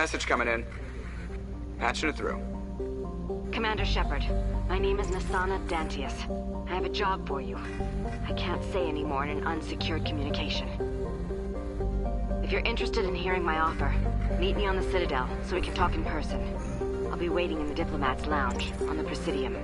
Message coming in. Patching it through. Commander Shepard, my name is Nasana Dantius. I have a job for you. I can't say any more in an unsecured communication. If you're interested in hearing my offer, meet me on the Citadel so we can talk in person. I'll be waiting in the Diplomat's Lounge on the Presidium.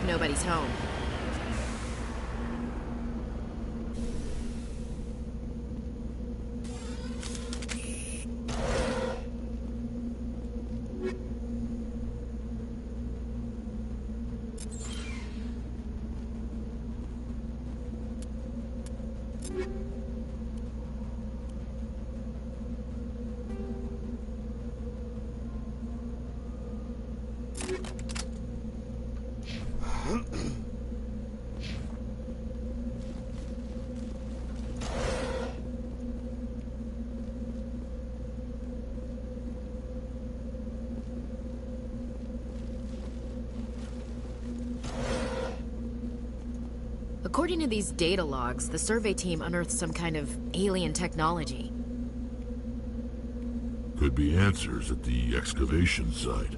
like nobody's home. According to these data logs, the survey team unearthed some kind of alien technology. Could be answers at the excavation site.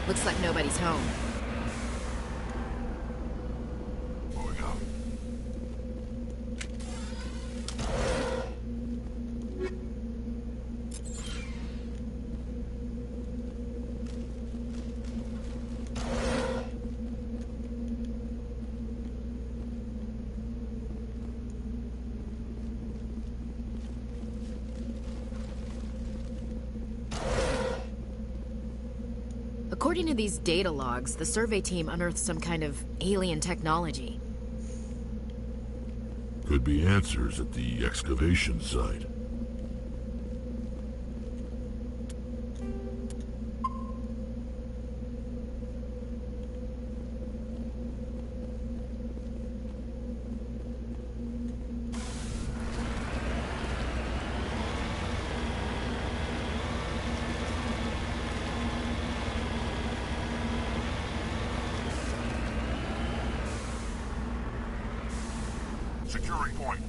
Looks like nobody's home. Moving out. According to these data logs, the survey team unearthed some kind of alien technology. Could be answers at the excavation site. Securing point.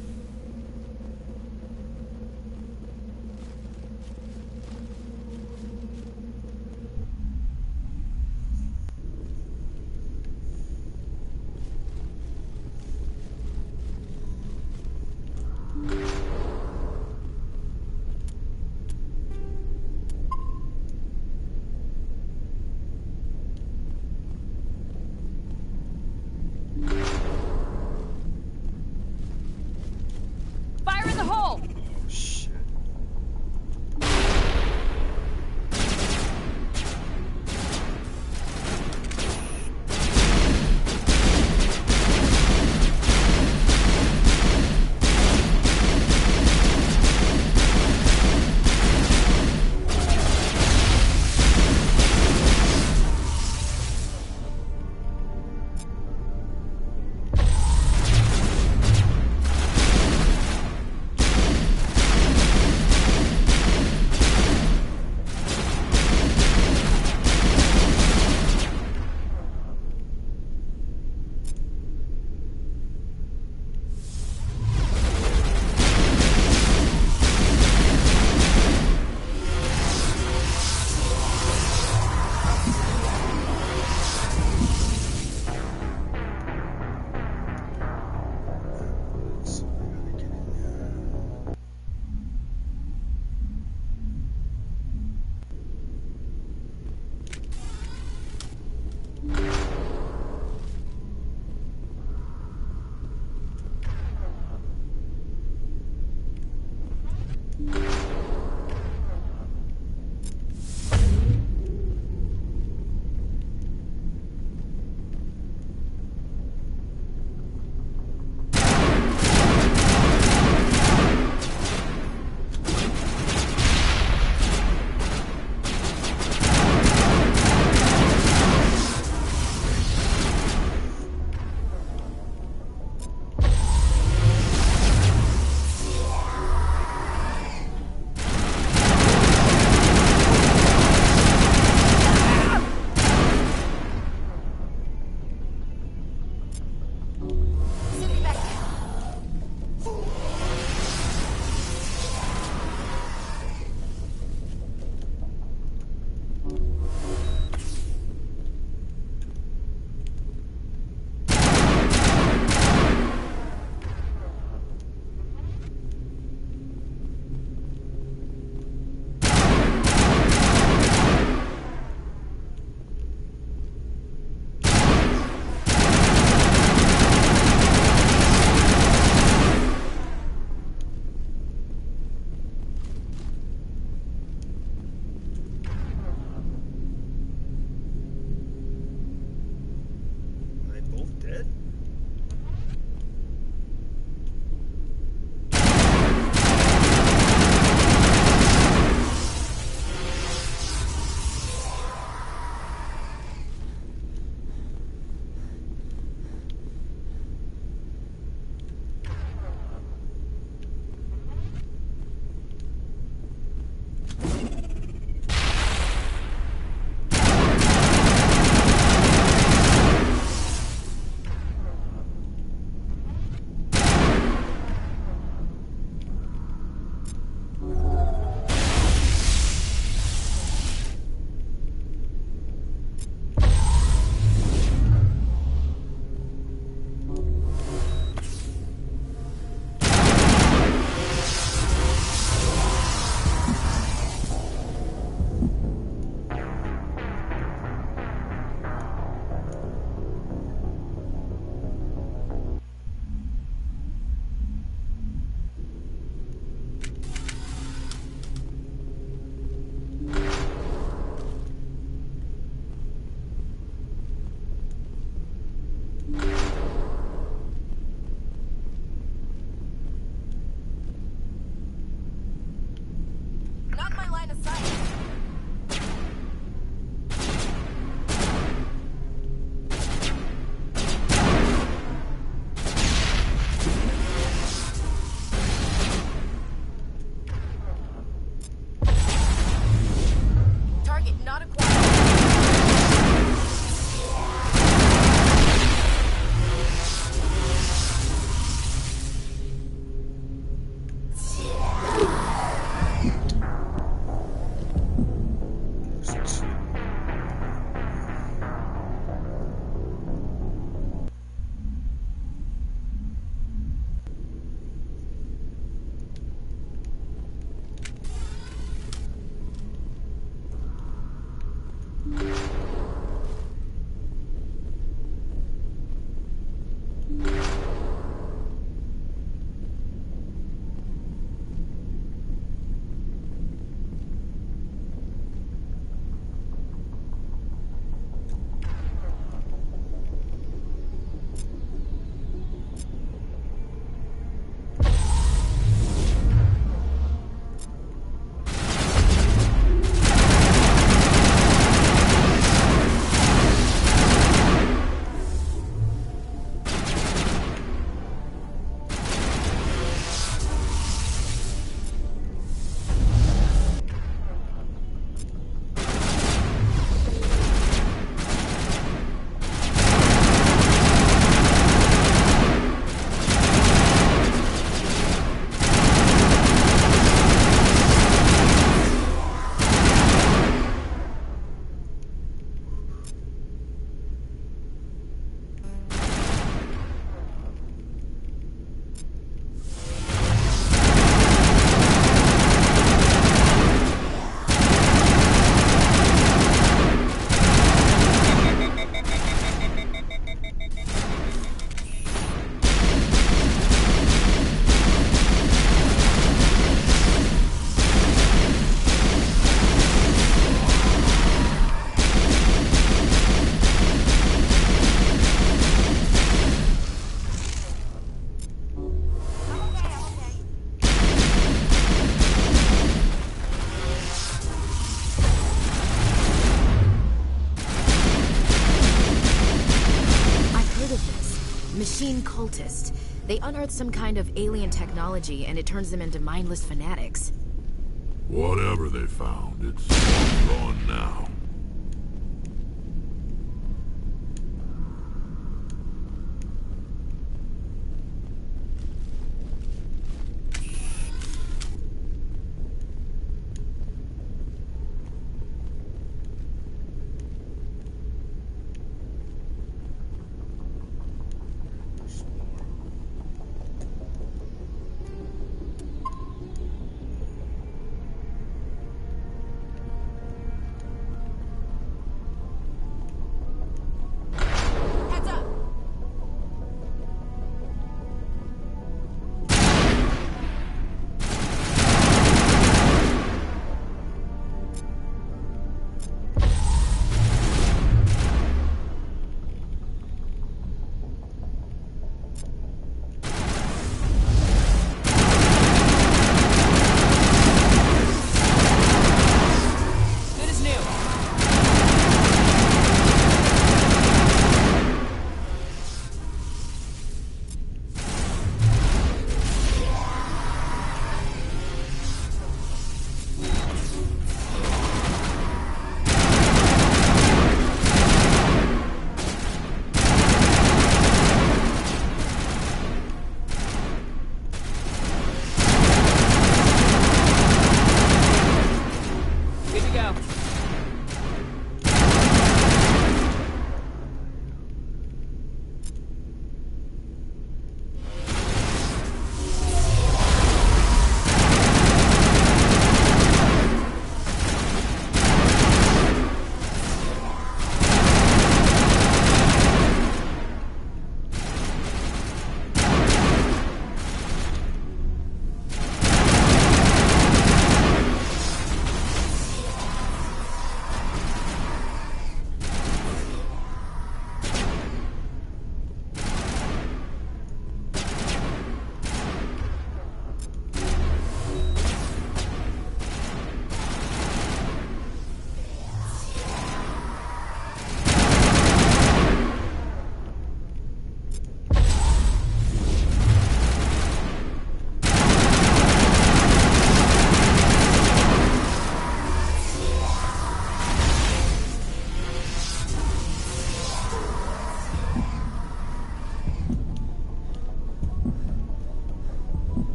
lone cultist. They unearth some kind of alien technology, and it turns them into mindless fanatics. Whatever they found, it's gone now.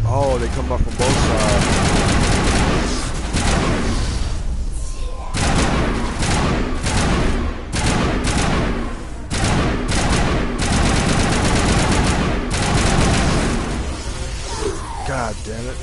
Oh, they come up from both sides. God damn it.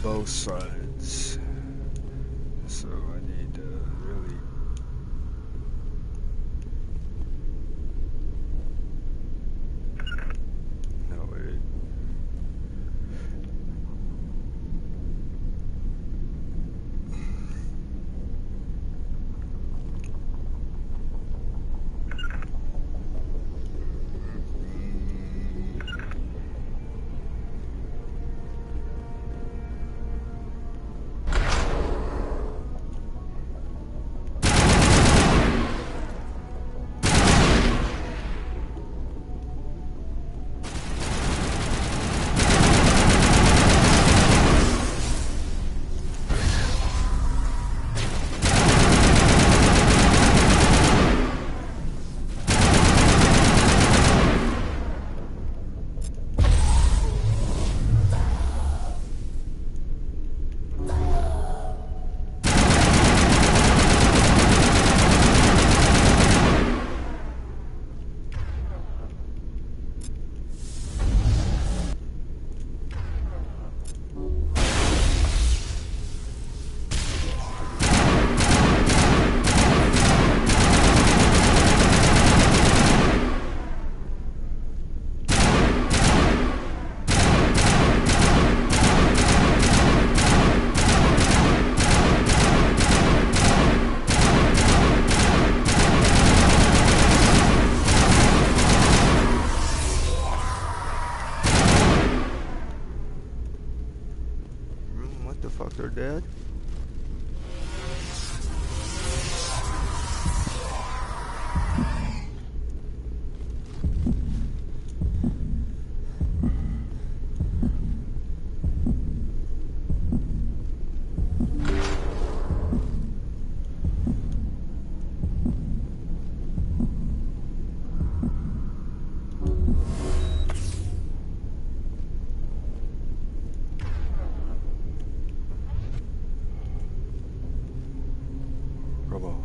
both sides. So I need to really... No, wait. What the fuck, they're dead? Robo.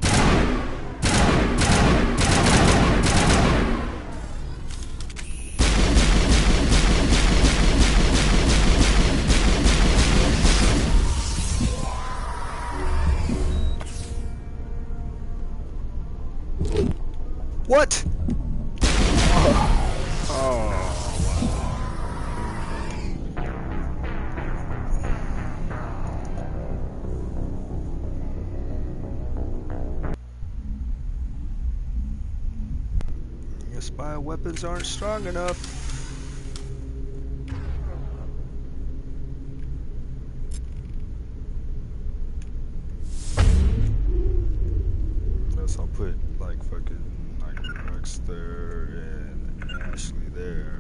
What? Oh. Guess my weapons aren't strong enough. Guess I'll put like fucking like Rex there and Ashley there.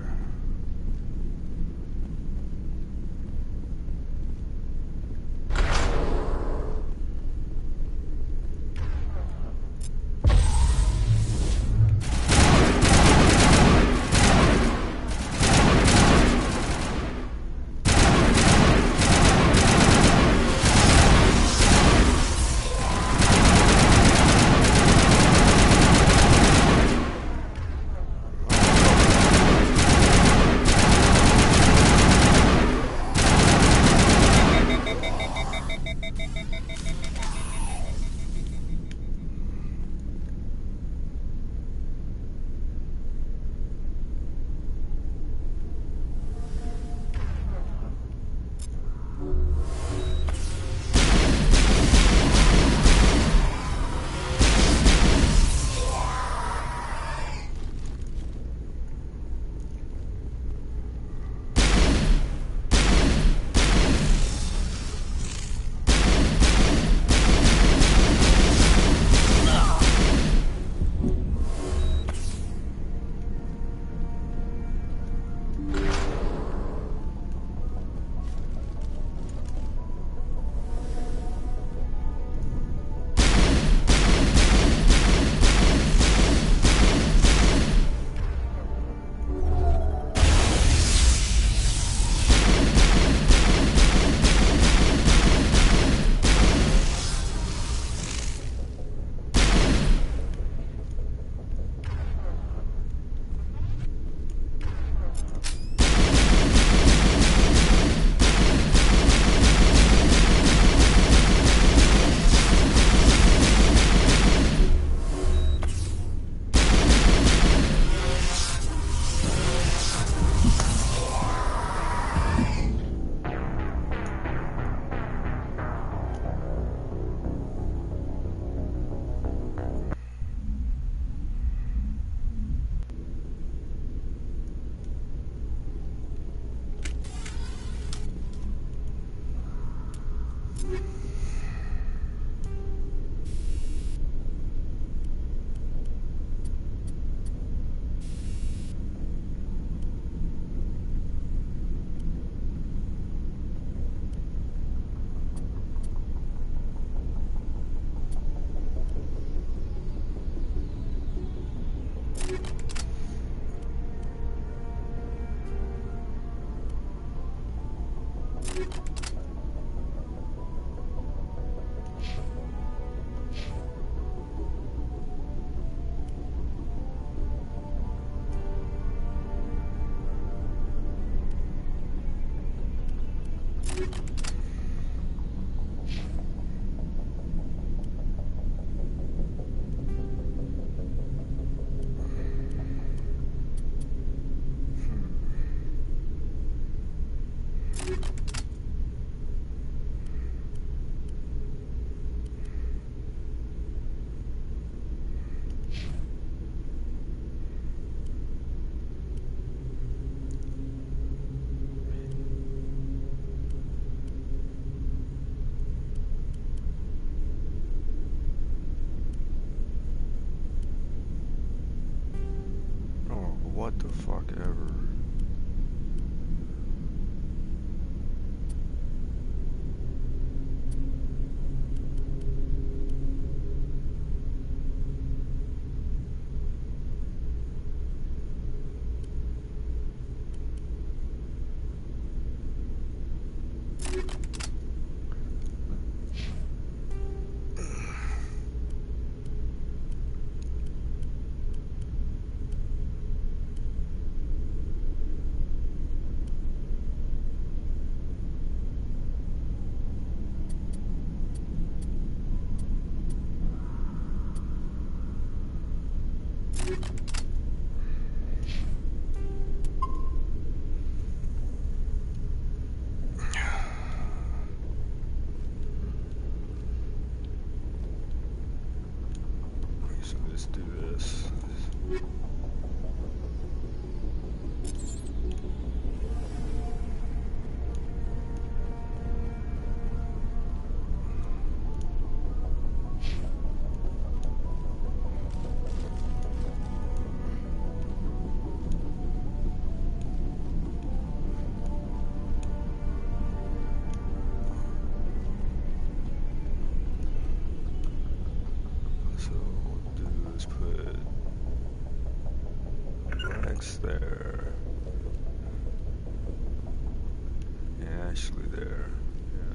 What the fuck ever. So let's do this. So what we'll do is put Rex there. Yeah, Ashley there. Yeah.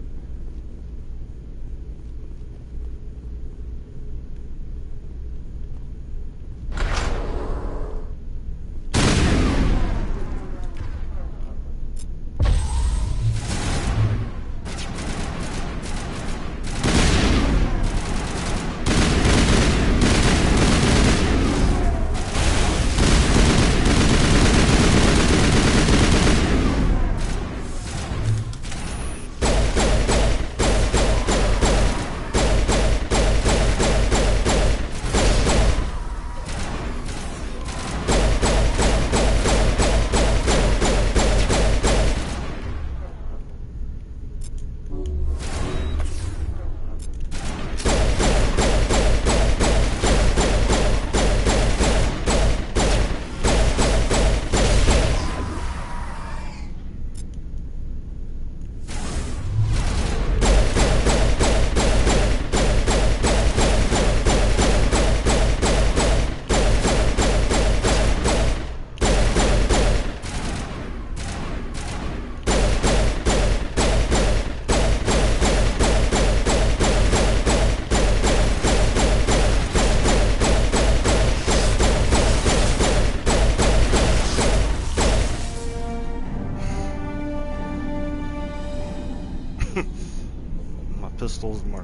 My pistols, my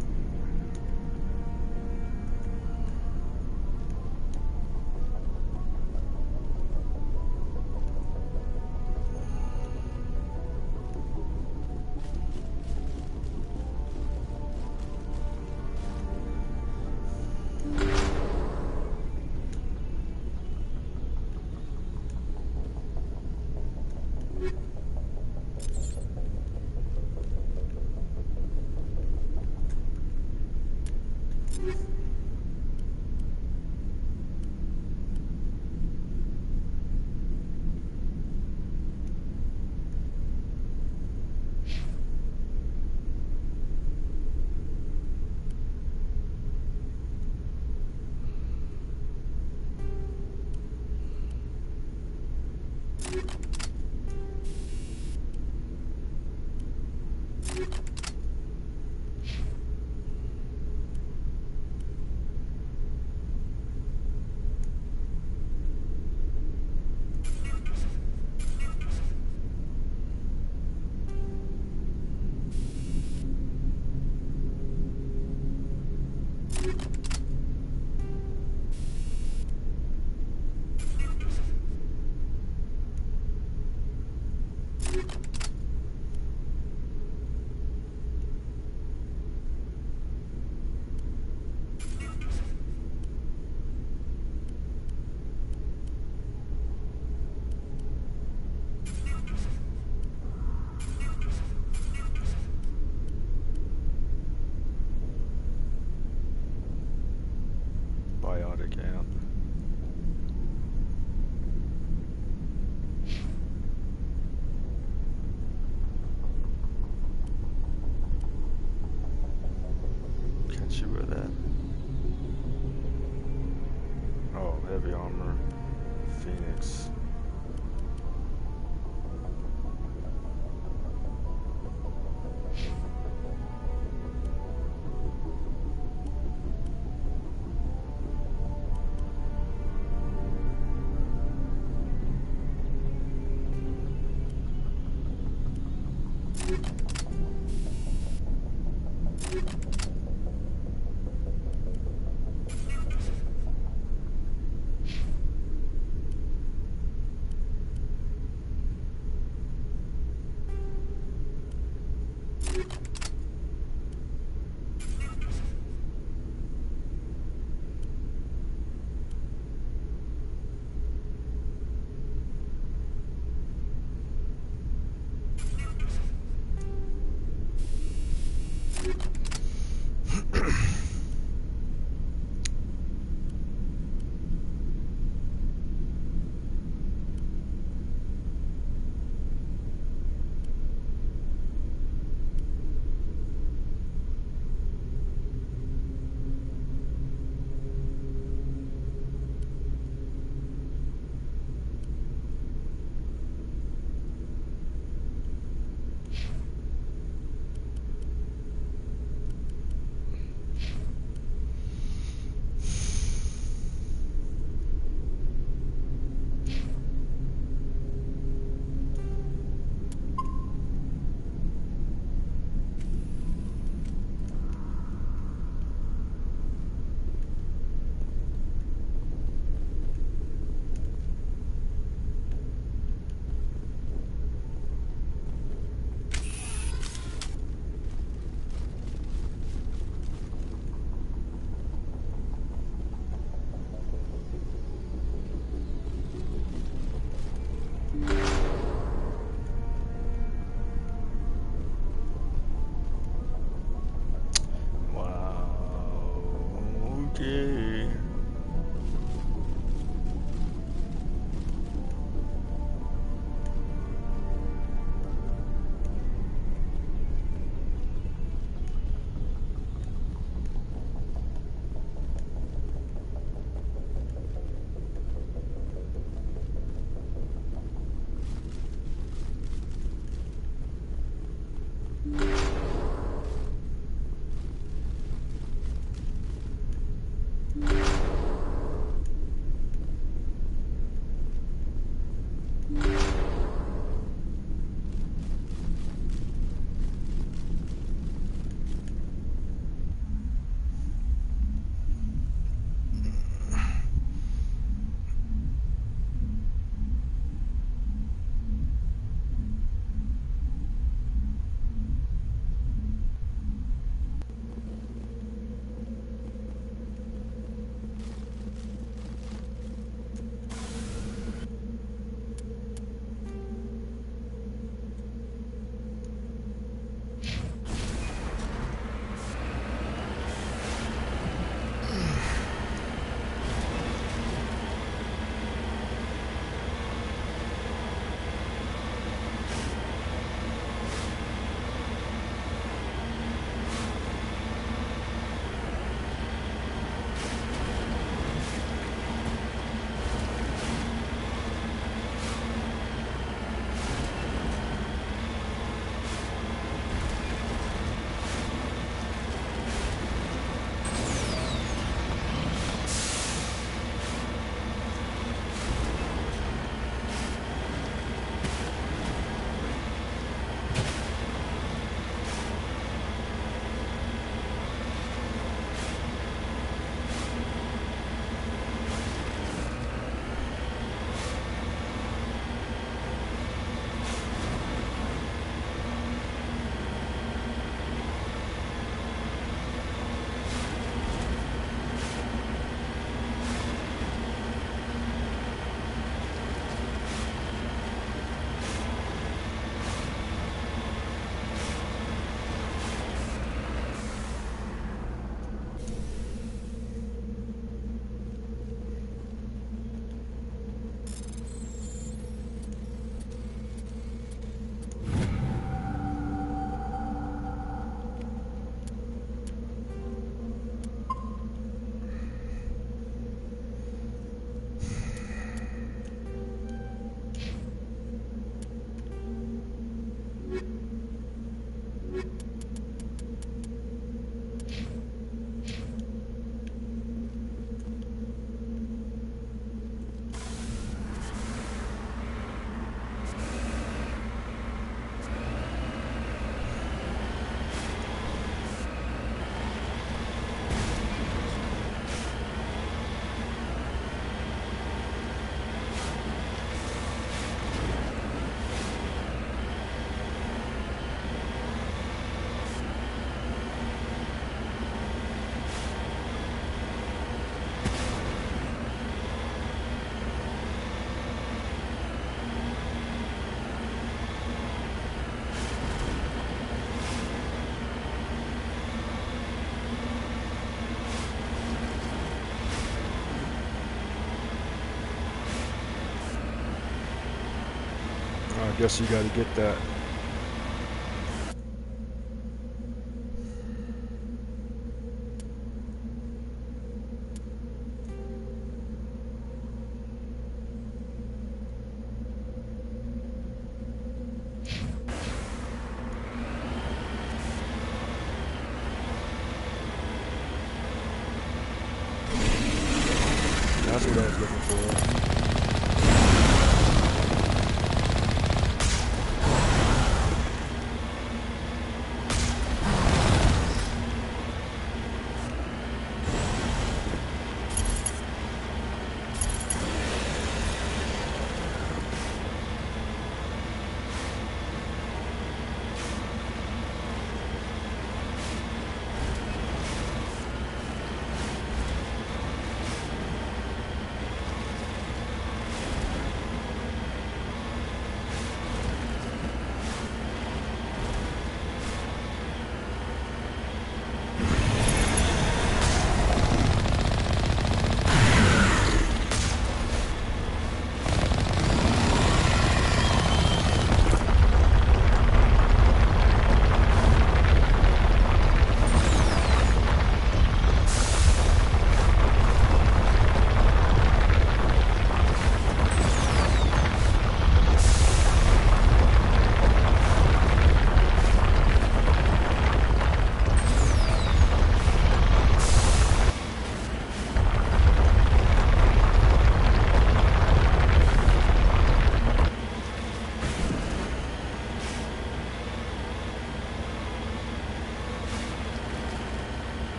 guess you gotta get that. That's what I was looking for.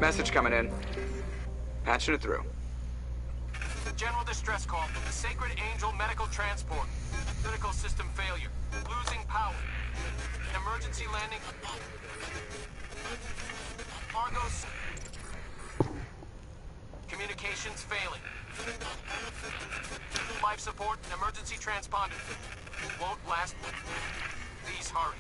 Message coming in. Patching it through. General distress call. Sacred Angel medical transport. Critical system failure. Losing power. Emergency landing. Argos. Communications failing. Life support and emergency transponder. Won't last. Please hurry.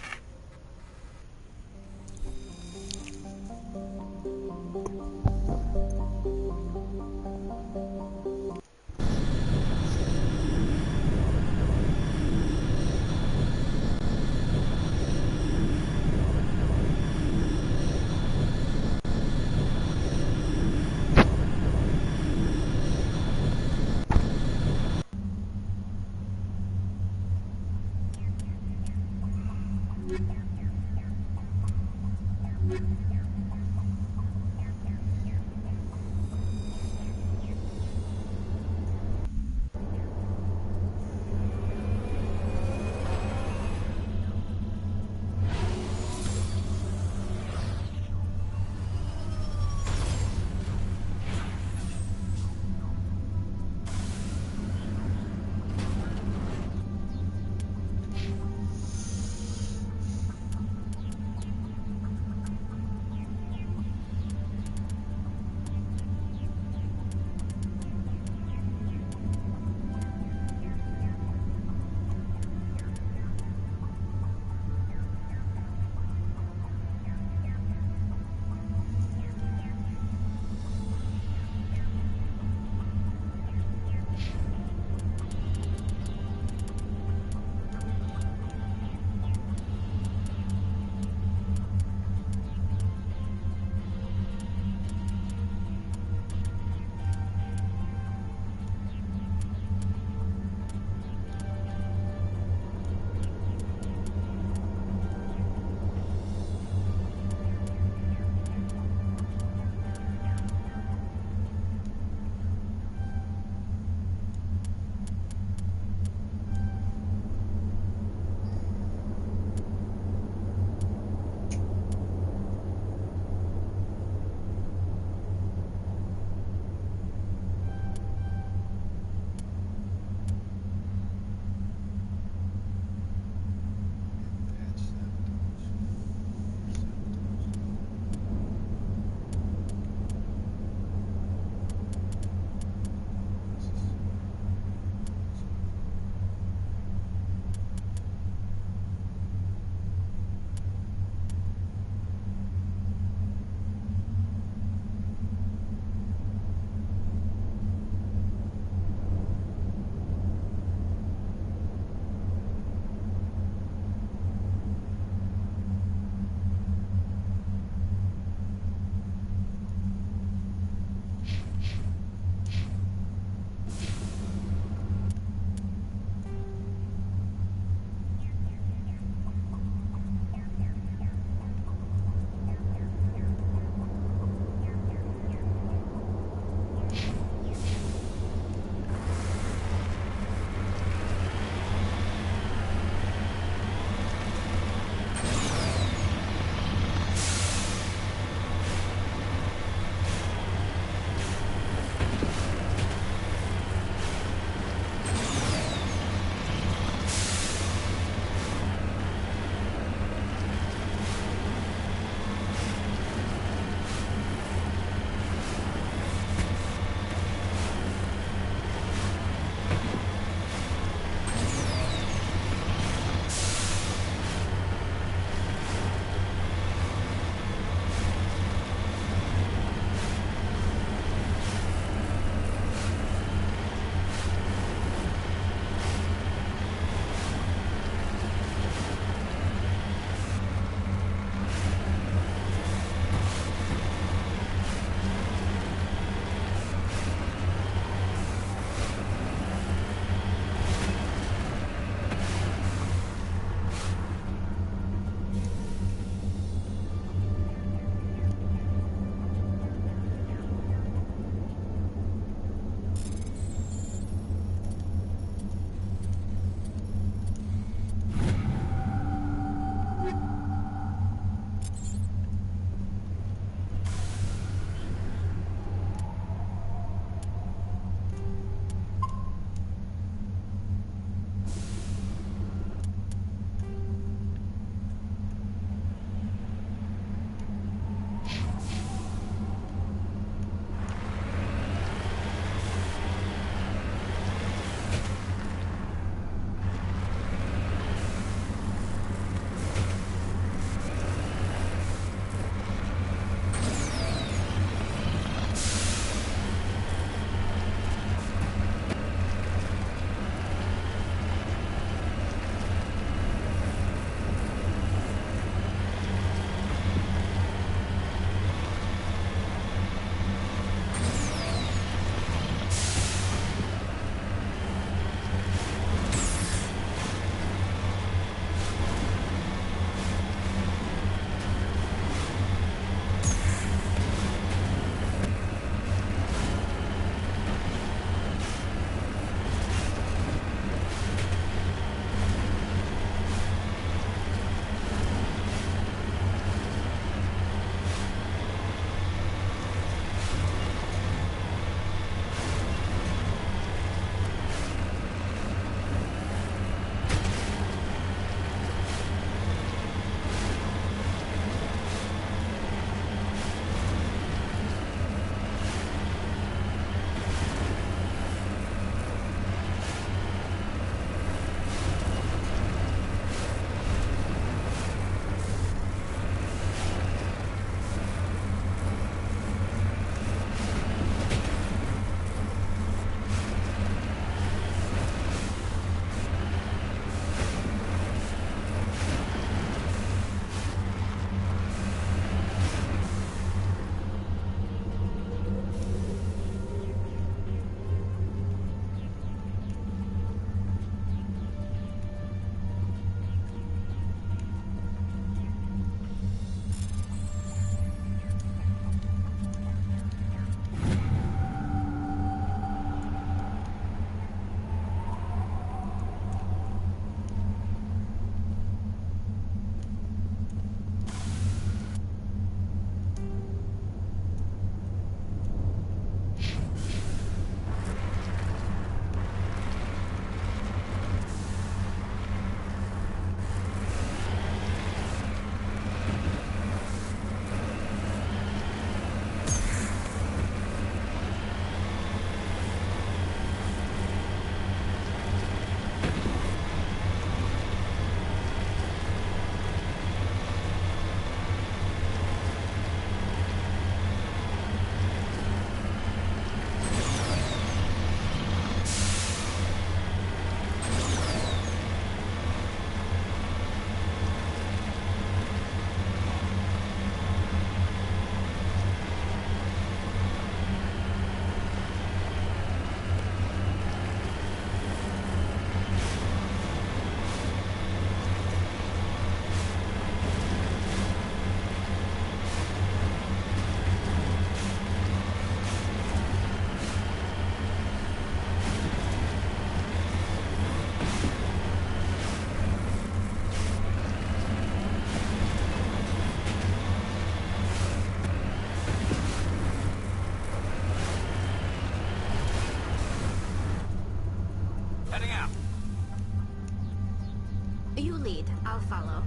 You lead. I'll follow.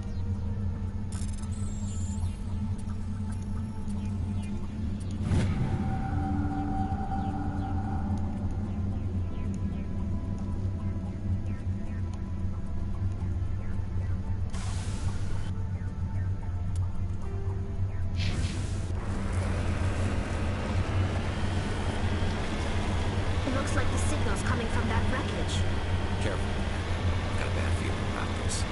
It looks like the signal's coming from that wreckage. Careful. I've got a bad feeling about this.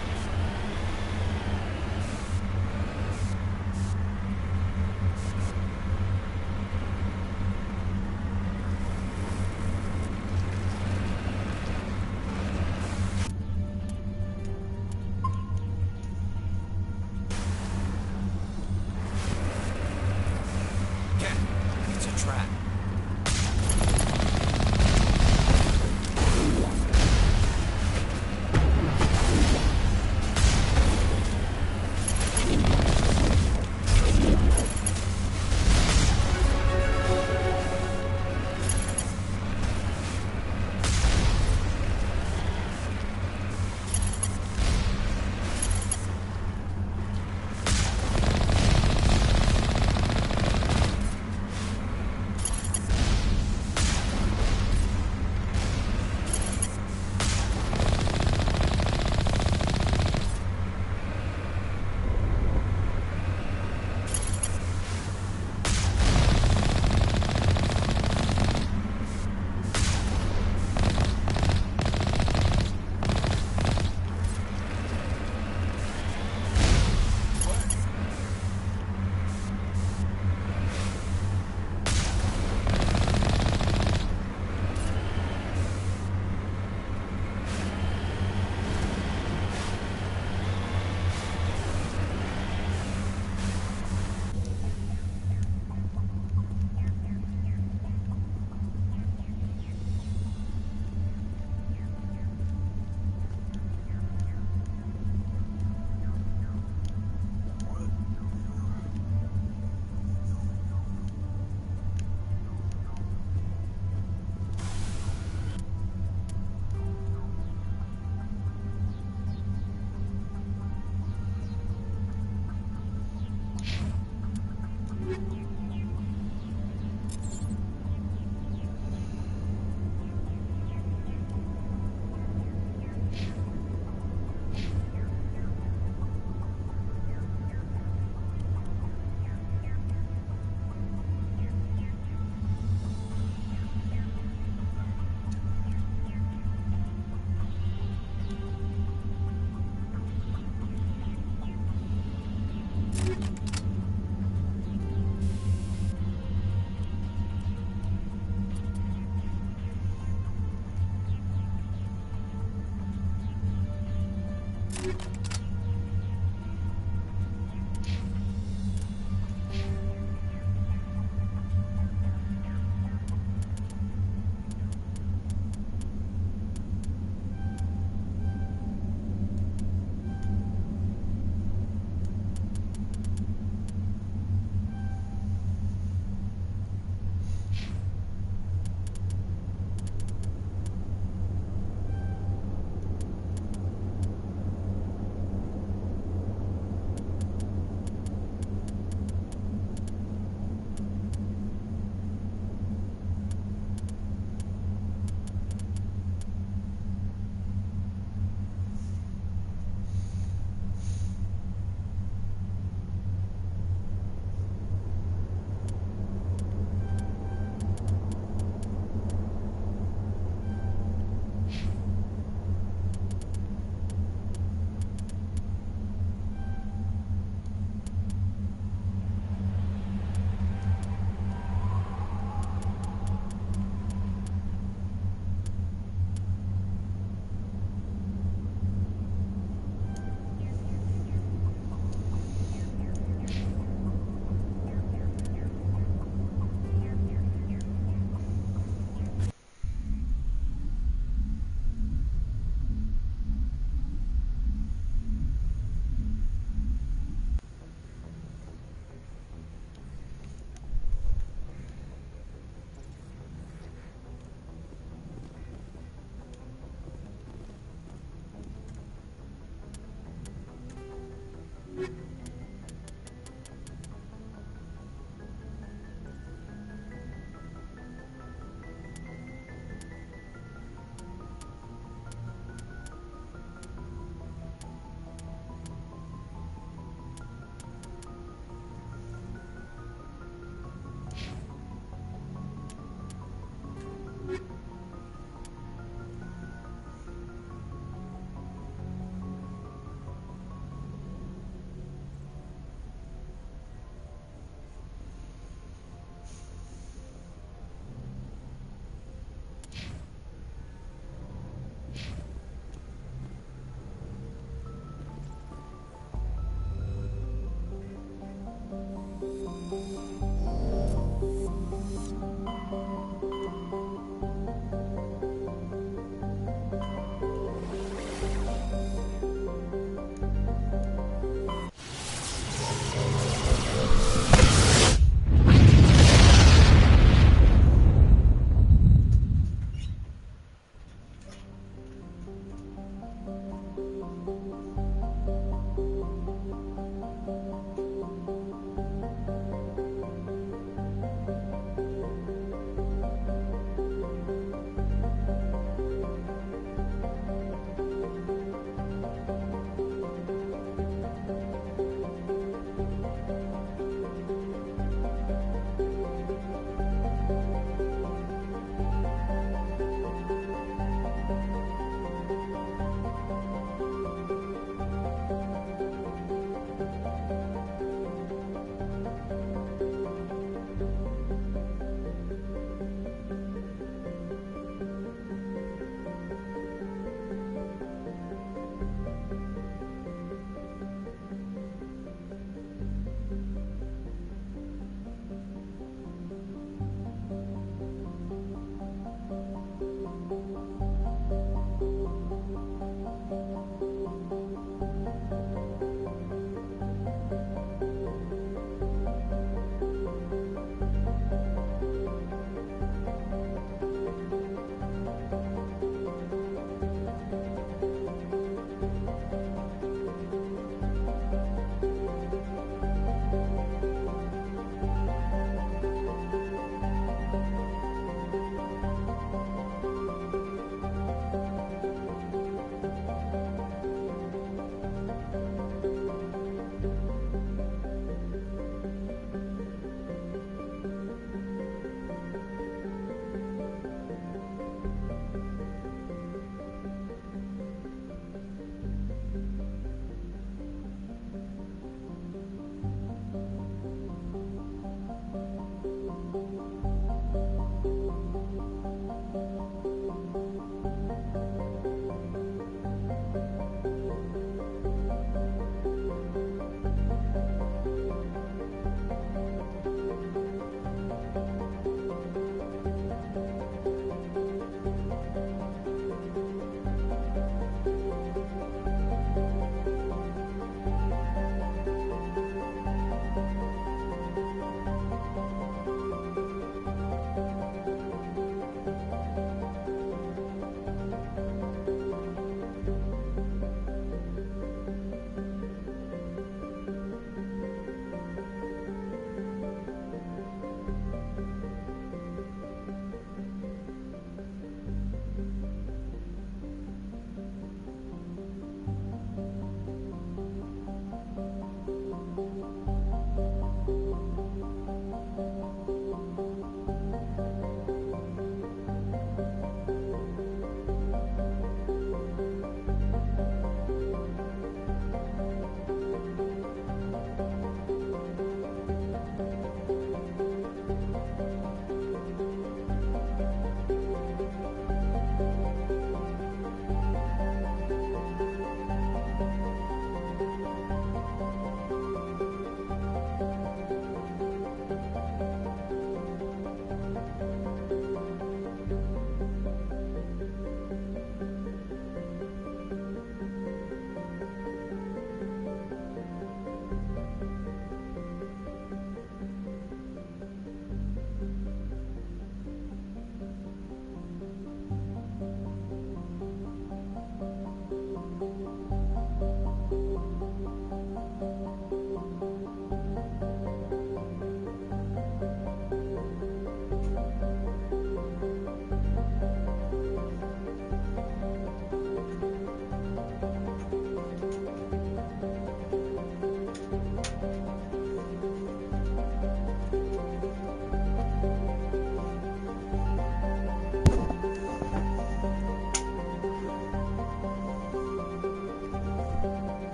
Ken, it's a trap.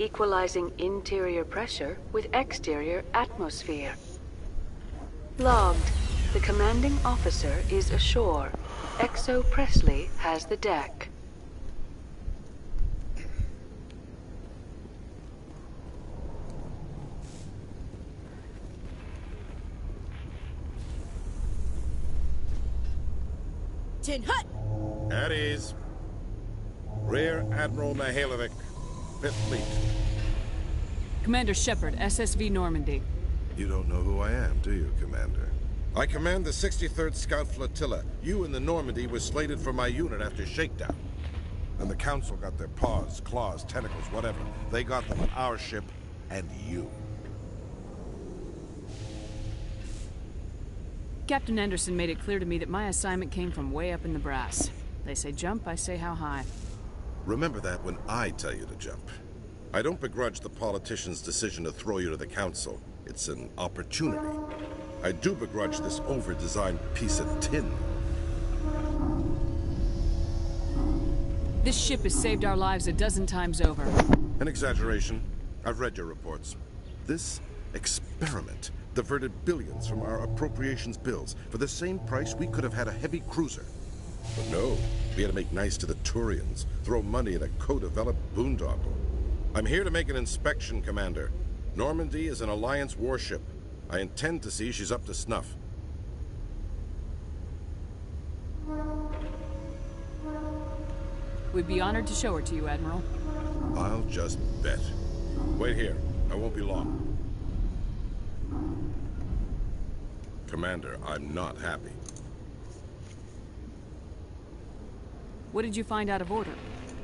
equalizing interior pressure with exterior atmosphere. Logged. The commanding officer is ashore. Exo Presley has the deck. Tin Hut! At ease. Rear Admiral Mihailovic, 5th Fleet. Commander Shepard, SSV Normandy. You don't know who I am, do you, Commander? I command the 63rd Scout Flotilla. You and the Normandy were slated for my unit after shakedown. And the Council got their paws, claws, tentacles, whatever. They got them on our ship and you. Captain Anderson made it clear to me that my assignment came from way up in the brass. They say jump, I say how high. Remember that when I tell you to jump. I don't begrudge the politician's decision to throw you to the Council. It's an opportunity. I do begrudge this over-designed piece of tin. This ship has saved our lives a dozen times over. An exaggeration. I've read your reports. This experiment diverted billions from our appropriations bills. For the same price, we could have had a heavy cruiser. But no, we had to make nice to the Turians, throw money at a co-developed boondoggle. I'm here to make an inspection, Commander. Normandy is an Alliance warship. I intend to see she's up to snuff. We'd be honored to show her to you, Admiral. I'll just bet. Wait here. I won't be long. Commander, I'm not happy. What did you find out of order?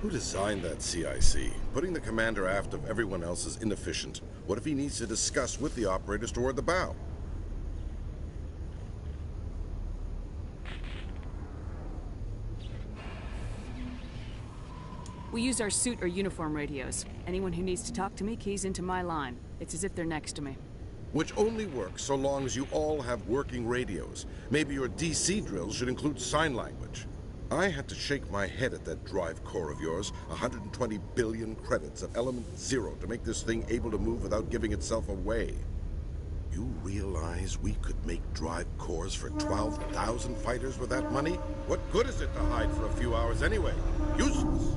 Who designed that CIC? Putting the commander aft of everyone else is inefficient. What if he needs to discuss with the operators toward the bow? We use our suit or uniform radios. Anyone who needs to talk to me keys into my line. It's as if they're next to me. Which only works so long as you all have working radios. Maybe your DC drills should include sign language. I had to shake my head at that drive core of yours. 120 billion credits at element 0 to make this thing able to move without giving itself away. You realize we could make drive cores for 12,000 fighters with that money? What good is it to hide for a few hours anyway? Useless.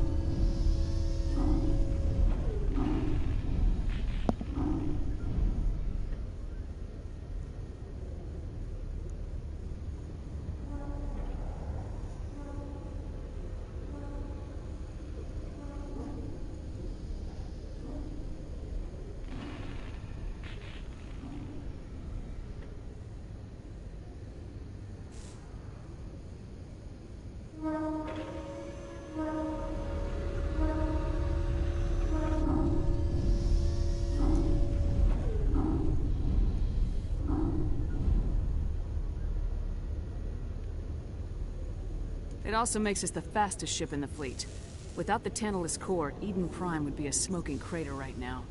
It also makes us the fastest ship in the fleet. Without the Tantalus core, Eden Prime would be a smoking crater right now.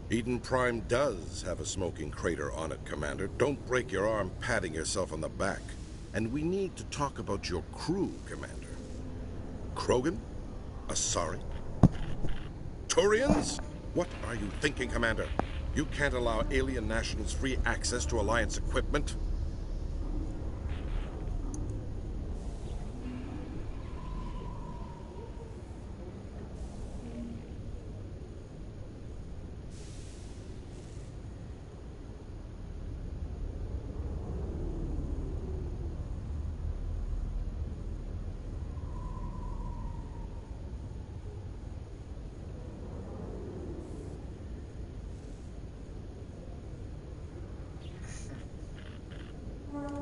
Eden Prime does have a smoking crater on it, Commander. Don't break your arm patting yourself on the back. And we need to talk about your crew, Commander. Krogan? Asari? Turians? What are you thinking, Commander? You can't allow alien nationals free access to Alliance equipment?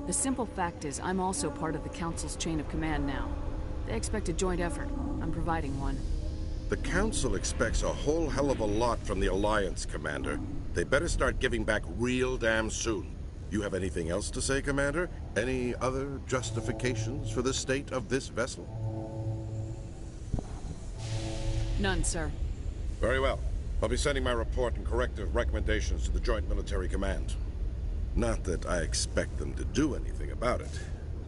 The simple fact is, I'm also part of the Council's chain of command now. They expect a joint effort. I'm providing one. The Council expects a whole hell of a lot from the Alliance, Commander. They better start giving back real damn soon. You have anything else to say, Commander? Any other justifications for the state of this vessel? None, sir. Very well. I'll be sending my report and corrective recommendations to the Joint Military Command. Not that I expect them to do anything about it.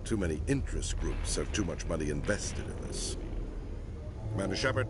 Too many interest groups have too much money invested in this. Commander Shepard.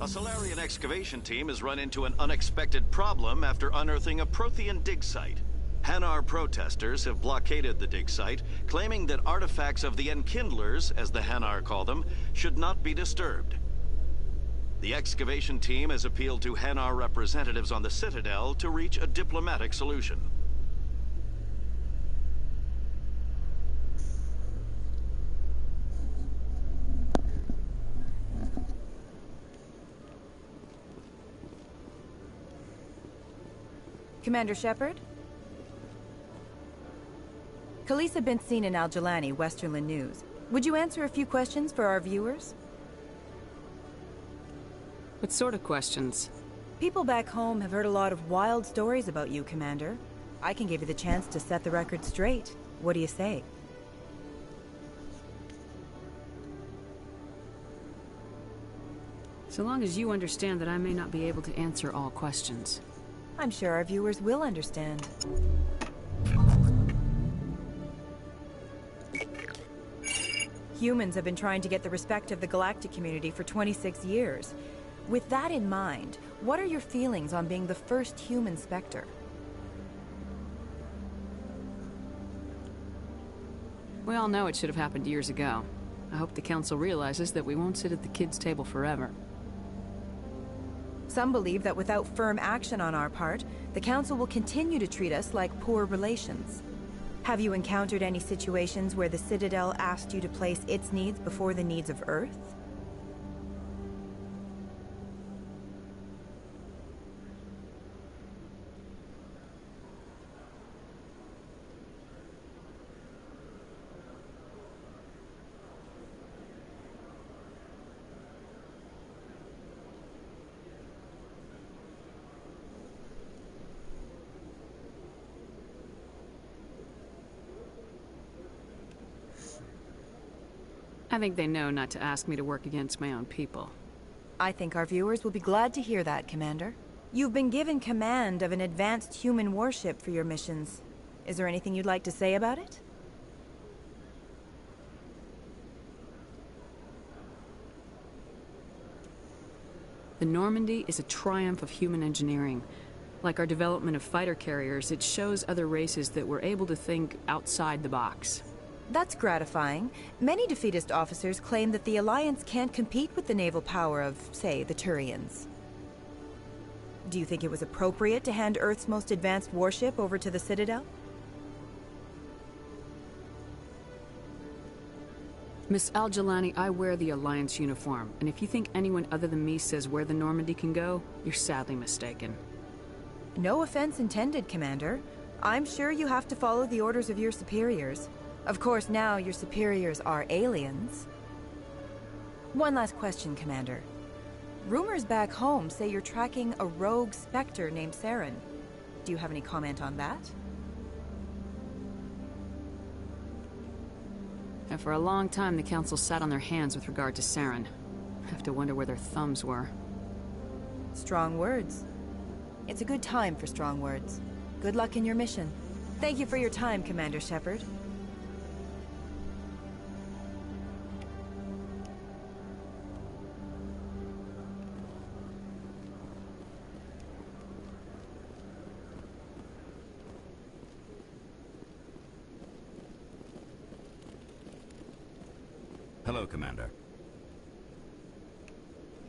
A Solarian excavation team has run into an unexpected problem after unearthing a Prothean dig site. Hanar protesters have blockaded the dig site, claiming that artifacts of the Enkindlers, as the Hanar call them, should not be disturbed. The excavation team has appealed to Hanar representatives on the Citadel to reach a diplomatic solution. Commander Shepard? Khaleesa bint seen in Al-Jalani, Westerland News. Would you answer a few questions for our viewers? What sort of questions? People back home have heard a lot of wild stories about you, Commander. I can give you the chance to set the record straight. What do you say? So long as you understand that I may not be able to answer all questions. I'm sure our viewers will understand. Humans have been trying to get the respect of the galactic community for 26 years. With that in mind, what are your feelings on being the first human Spectre? We all know it should have happened years ago. I hope the Council realizes that we won't sit at the kids' table forever. Some believe that without firm action on our part, the Council will continue to treat us like poor relations. Have you encountered any situations where the Citadel asked you to place its needs before the needs of Earth? I think they know not to ask me to work against my own people. I think our viewers will be glad to hear that, Commander. You've been given command of an advanced human warship for your missions. Is there anything you'd like to say about it? The Normandy is a triumph of human engineering. Like our development of fighter carriers, it shows other races that we're able to think outside the box. That's gratifying. Many defeatist officers claim that the Alliance can't compete with the naval power of, say, the Turians. Do you think it was appropriate to hand Earth's most advanced warship over to the Citadel? Miss Al-Jalani, I wear the Alliance uniform, and if you think anyone other than me says where the Normandy can go, you're sadly mistaken. No offense intended, Commander. I'm sure you have to follow the orders of your superiors. Of course, now your superiors are aliens. One last question, Commander. Rumors back home say you're tracking a rogue Spectre named Saren. Do you have any comment on that? And for a long time, the Council sat on their hands with regard to Saren. I have to wonder where their thumbs were. Strong words. It's a good time for strong words. Good luck in your mission. Thank you for your time, Commander Shepard. Hello, Commander.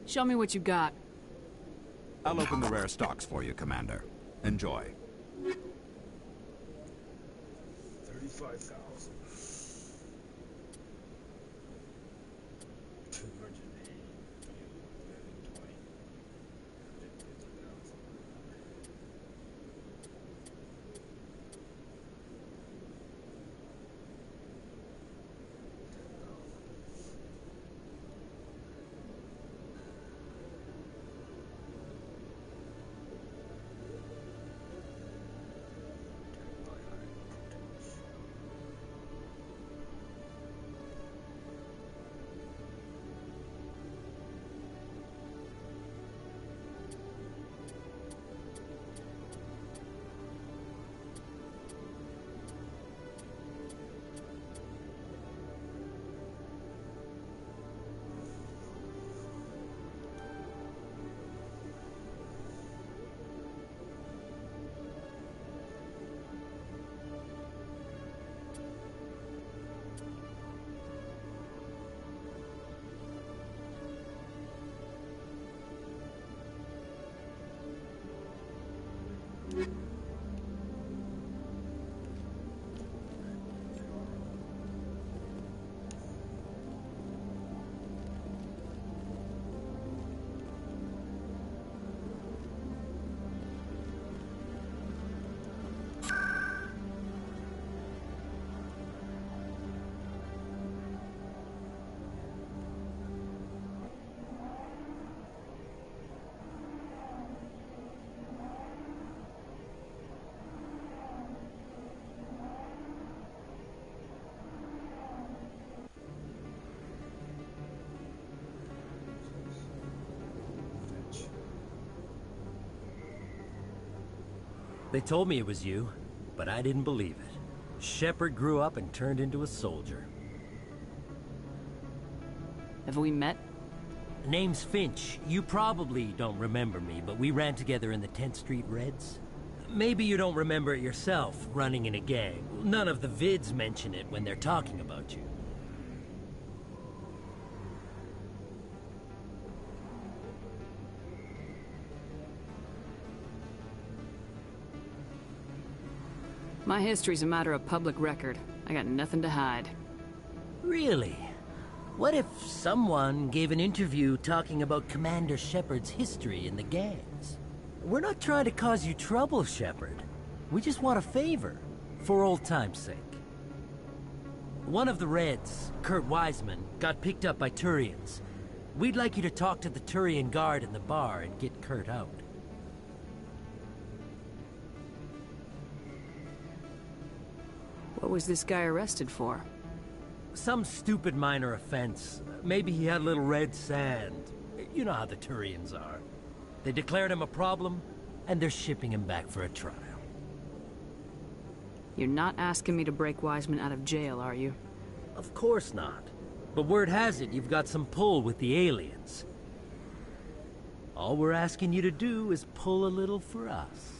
Show me what you got. I'll open the rare stocks for you, Commander. Enjoy. 35,000. 220. They told me it was you, but I didn't believe it. Shepard grew up and turned into a soldier. Have we met? Name's Finch. You probably don't remember me, but we ran together in the 10th Street Reds. Maybe you don't remember it yourself, running in a gang. None of the vids mention it when they're talking about you. My history's a matter of public record. I got nothing to hide. Really? What if someone gave an interview talking about Commander Shepard's history in the gangs? We're not trying to cause you trouble, Shepard. We just want a favor, for old time's sake. One of the Reds, Kurt Wiseman, got picked up by Turians. We'd like you to talk to the Turian guard in the bar and get Kurt out. What was this guy arrested for? Some stupid minor offense. Maybe he had a little red sand. You know how the Turians are. They declared him a problem, and they're shipping him back for a trial. You're not asking me to break Wiseman out of jail, are you? Of course not. But word has it you've got some pull with the aliens. All we're asking you to do is pull a little for us.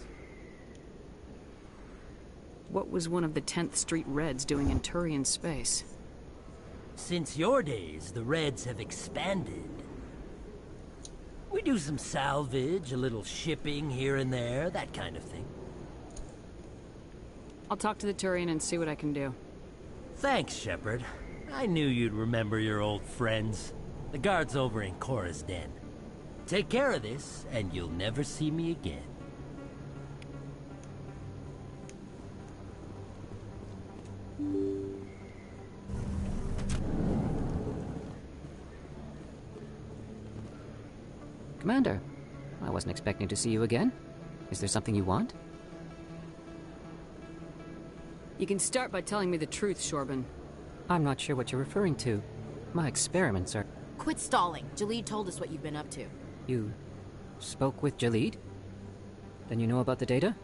What was one of the 10th Street Reds doing in Turian space? Since your days, the Reds have expanded. We do some salvage, a little shipping here and there, that kind of thing. I'll talk to the Turian and see what I can do. Thanks, Shepard. I knew you'd remember your old friends. The guard's over in Cora's den. Take care of this, and you'll never see me again. Commander, I wasn't expecting to see you again. Is there something you want? You can start by telling me the truth, Shorban. I'm not sure what you're referring to. My experiments are... Quit stalling. Jalid told us what you've been up to. You spoke with Jalid? Then you know about the data?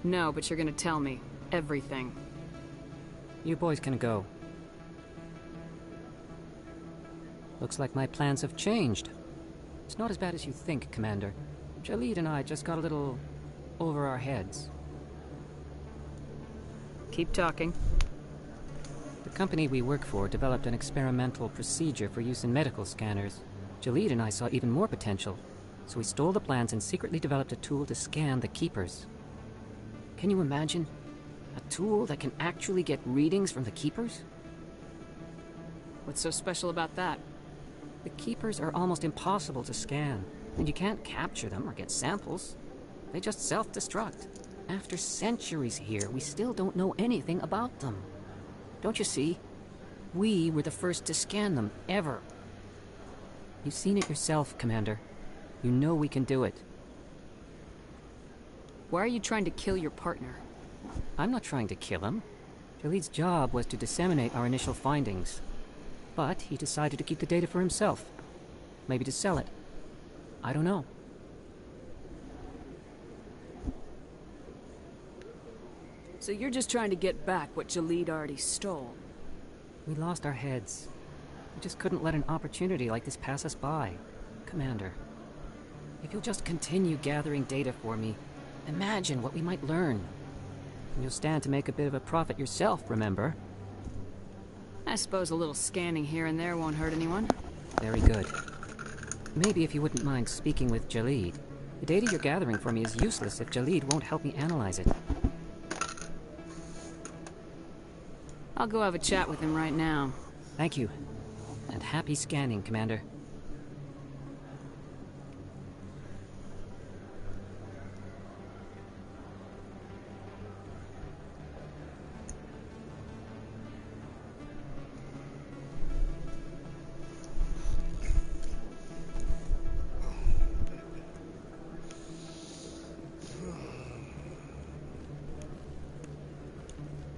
No, but you're gonna tell me. Everything. You boys can go. Looks like my plans have changed. It's not as bad as you think, Commander. Jalid and I just got a little over our heads. Keep talking. The company we work for developed an experimental procedure for use in medical scanners. Jalid and I saw even more potential, so we stole the plans and secretly developed a tool to scan the Keepers. Can you imagine? A tool that can actually get readings from the Keepers? What's so special about that? The Keepers are almost impossible to scan, and you can't capture them or get samples. They just self-destruct. After centuries here, we still don't know anything about them. Don't you see? We were the first to scan them, ever. You've seen it yourself, Commander. You know we can do it. Why are you trying to kill your partner? I'm not trying to kill him. Jalid's job was to disseminate our initial findings. But he decided to keep the data for himself. Maybe to sell it. I don't know. So you're just trying to get back what Jalid already stole? We lost our heads. We just couldn't let an opportunity like this pass us by. Commander, if you'll just continue gathering data for me, imagine what we might learn. And you'll stand to make a bit of a profit yourself, remember? I suppose a little scanning here and there won't hurt anyone. Very good. Maybe if you wouldn't mind speaking with Jalid. The data you're gathering for me is useless if Jalid won't help me analyze it. I'll go have a chat with him right now. Thank you. And happy scanning, Commander.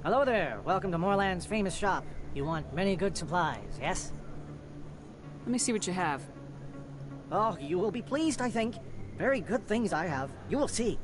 Hello there. Welcome to Moorland's famous shop. You want many good supplies, yes? Let me see what you have. Oh, you will be pleased, I think. Very good things I have. You will see.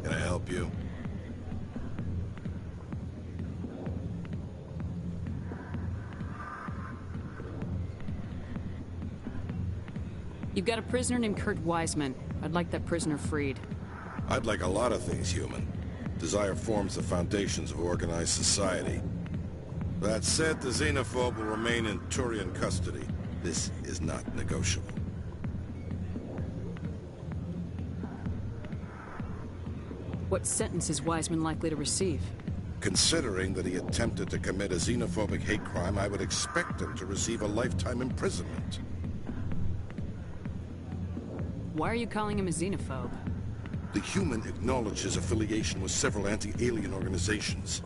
Can I help you? You've got a prisoner named Kurt Wiseman. I'd like that prisoner freed. I'd like a lot of things, human. Desire forms the foundations of organized society. That said, the xenophobe will remain in Turian custody. This is not negotiable. What sentence is Wiseman likely to receive? Considering that he attempted to commit a xenophobic hate crime, I would expect him to receive a lifetime imprisonment. Why are you calling him a xenophobe? The human acknowledged his affiliation with several anti-alien organizations.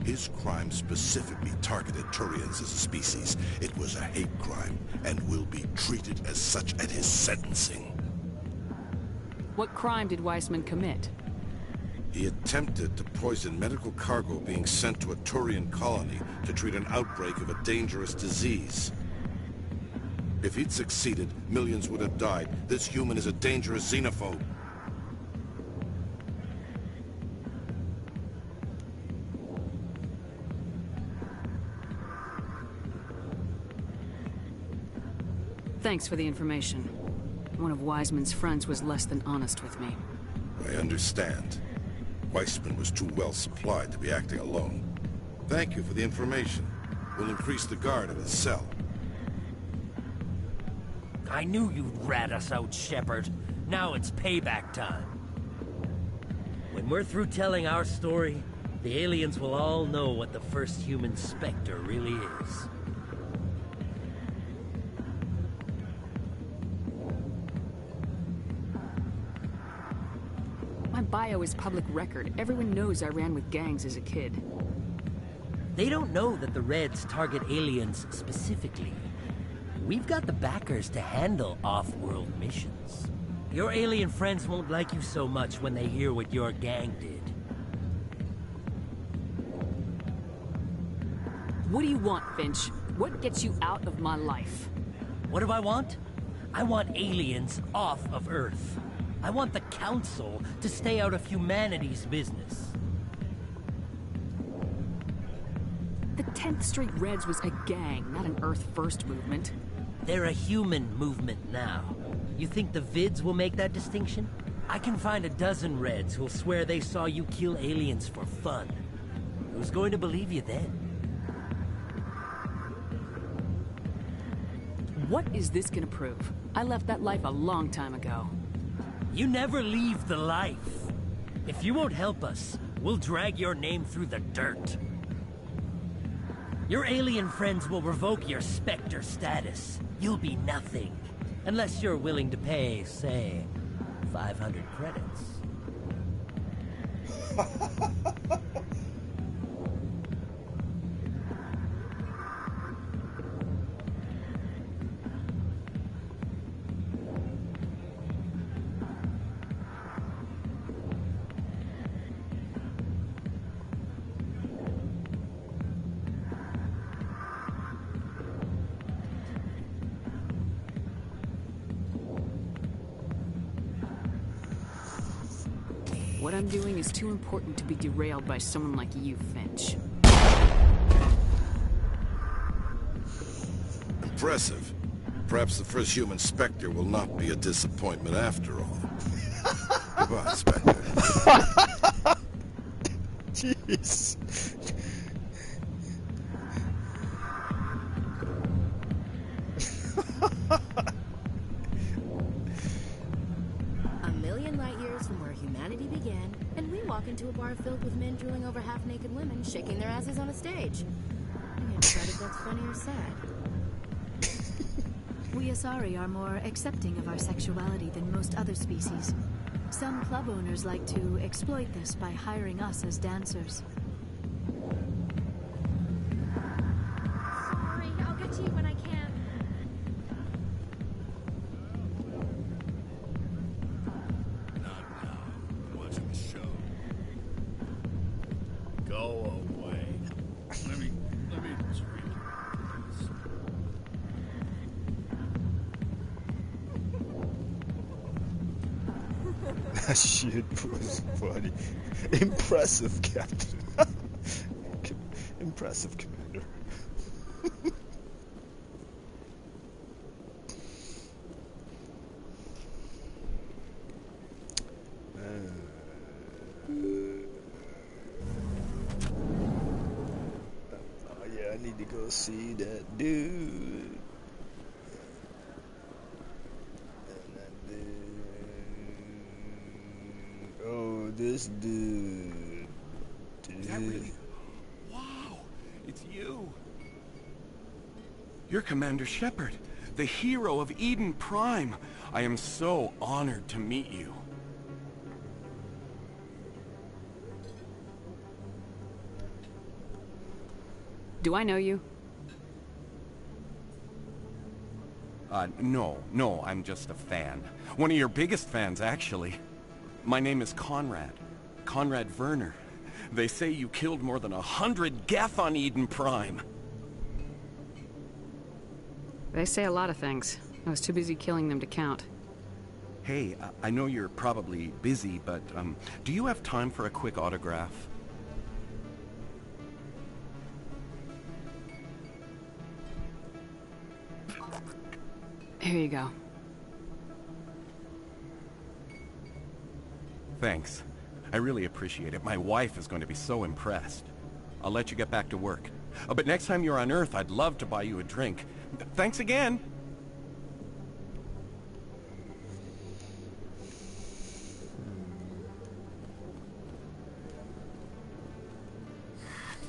His crime specifically targeted Turians as a species. It was a hate crime, and will be treated as such at his sentencing. What crime did Wiseman commit? He attempted to poison medical cargo being sent to a Turian colony to treat an outbreak of a dangerous disease. If he'd succeeded, millions would have died. This human is a dangerous xenophobe. Thanks for the information. One of Wiseman's friends was less than honest with me. I understand. Weissman was too well supplied to be acting alone. Thank you for the information. We'll increase the guard at his cell. I knew you'd rat us out, Shepard. Now it's payback time. When we're through telling our story, the aliens will all know what the first human Spectre really is. My bio is public record. Everyone knows I ran with gangs as a kid. They don't know that the Reds target aliens specifically. We've got the backers to handle off-world missions. Your alien friends won't like you so much when they hear what your gang did. What do you want, Finch? What gets you out of my life? What do I want? I want aliens off of Earth. I want the Council to stay out of humanity's business. The 10th Street Reds was a gang, not an Earth First movement. They're a human movement now. You think the vids will make that distinction? I can find a dozen Reds who'll swear they saw you kill aliens for fun. Who's going to believe you then? What is this gonna prove? I left that life a long time ago. You never leave the life. If you won't help us, we'll drag your name through the dirt. Your alien friends will revoke your Spectre status. You'll be nothing. Unless you're willing to pay, say, 500 credits. What I'm doing is too important to be derailed by someone like you, Finch. Impressive. Perhaps the first human Spectre will not be a disappointment after all. Goodbye, Spectre. Jeez. A million light years from where humanity began, and we walk into a bar filled with men drooling over half-naked women shaking their asses on a stage. I can't decide if that's funny or sad. We Asari are more accepting of our sexuality than most other species. Some club owners like to exploit this by hiring us as dancers. Sorry, I'll get to you when I can. Not now. I'm watching the show. Go away. Let me drink this. That shit was funny. Impressive, Captain. Impressive, Commander. Oh yeah, I need to go see that dude. Oh, this dude. Is that really? Wow, it's you. You're Commander Shepard, the hero of Eden Prime. I am so honored to meet you. Do I know you? No, I'm just a fan. One of your biggest fans, actually. My name is Conrad. Conrad Werner. They say you killed more than 100 Geth on Eden Prime. They say a lot of things. I was too busy killing them to count. Hey, I know you're probably busy, but do you have time for a quick autograph? Here you go. Thanks. I really appreciate it. My wife is going to be so impressed. I'll let you get back to work. But next time you're on Earth, I'd love to buy you a drink. Thanks again!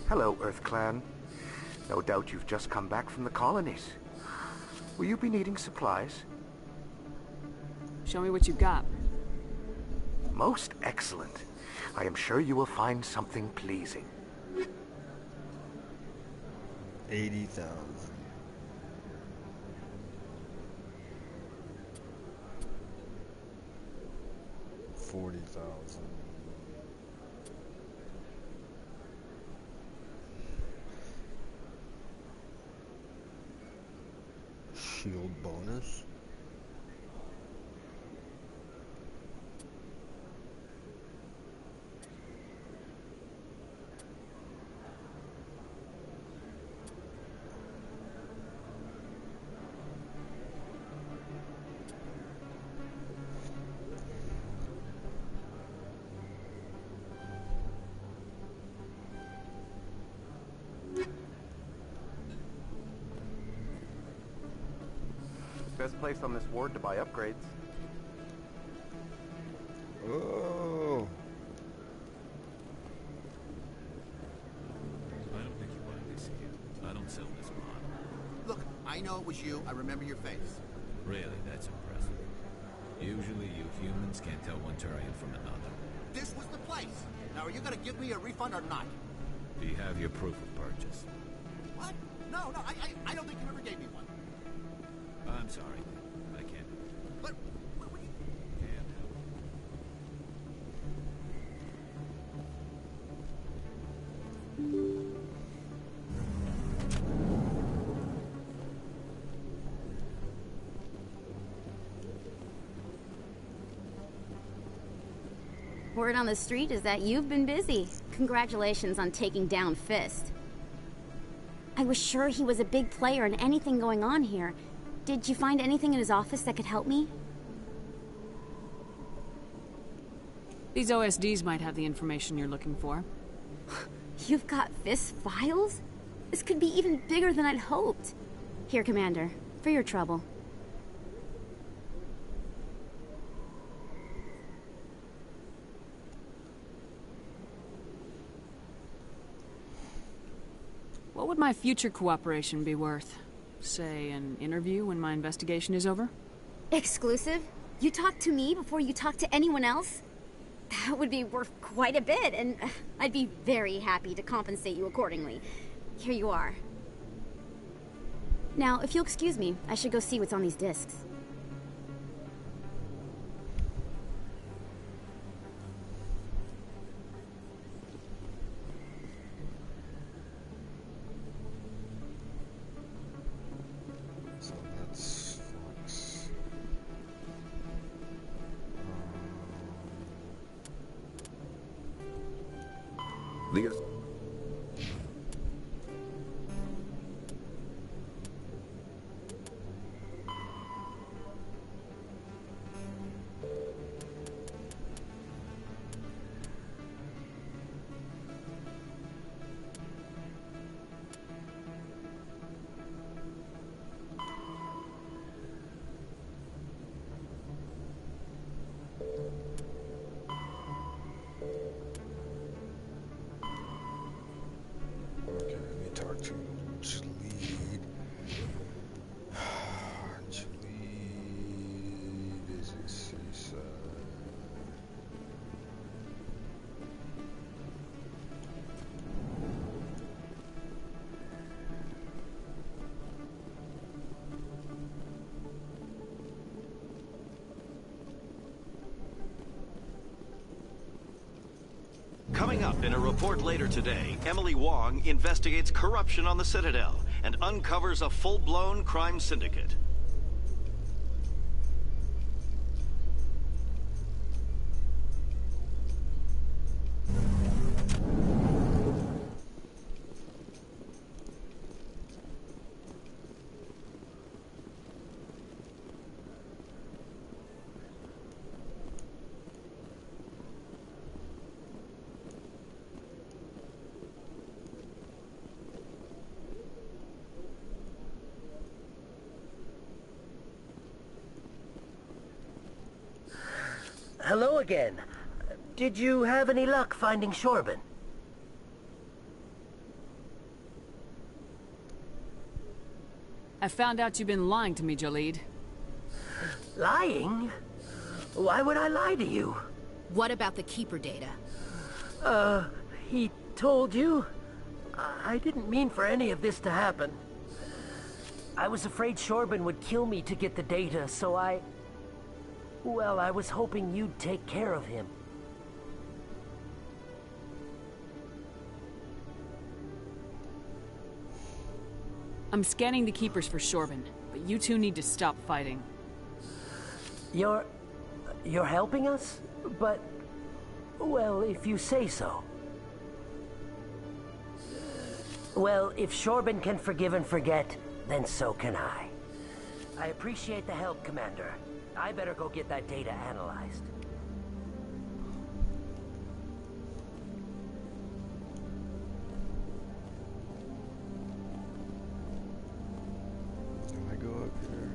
Hello, Earth Clan. No doubt you've just come back from the colonies. Will you be needing supplies? Show me what you've got. Most excellent. I am sure you will find something pleasing. 80,000. 40,000. Shield bonus. Best place on this ward to buy upgrades. Oh. I don't think you wanted to see it. I don't sell this mod. Look, I know it was you. I remember your face. Really, that's impressive. Usually you humans can't tell one Turian from another. This was the place. Now, are you gonna give me a refund or not? Do you have your proof of purchase? What? No, I don't think you ever gave me one. I'm sorry. I can't. But what do you... Can't word on the street is that you've been busy. Congratulations on taking down Fist. I was sure he was a big player in anything going on here. Did you find anything in his office that could help me? These OSDs might have the information you're looking for. You've got Fist's files? This could be even bigger than I'd hoped. Here, Commander, for your trouble. What would my future cooperation be worth? Say, an interview when my investigation is over? Exclusive? You talk to me before you talk to anyone else? That would be worth quite a bit, and I'd be very happy to compensate you accordingly. Here you are. Now, if you'll excuse me, I should go see what's on these discs. So that's Fox. Okay, let me talk to Jalid. Jalid is in Seaside. Coming up in a report later today, Emily Wong investigates corruption on the Citadel and uncovers a full-blown crime syndicate. Hello again. Did you have any luck finding Shorban? I found out you've been lying to me, Jalid. Lying? Why would I lie to you? What about the Keeper data? He told you? I didn't mean for any of this to happen. I was afraid Shorban would kill me to get the data, so well, I was hoping you'd take care of him. I'm scanning the Keepers for Shorban, but you two need to stop fighting. You're helping us? But, well, if you say so. Well, if Shorban can forgive and forget, then so can I. I appreciate the help, Commander. I better go get that data analyzed. Can I go up here?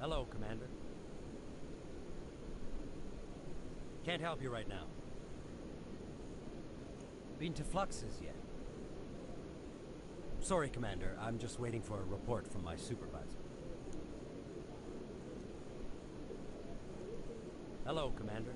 Hello, Commander. Can't help you right now. Been to Flux's yet? Sorry, Commander. I'm just waiting for a report from my supervisor. Hello, Commander.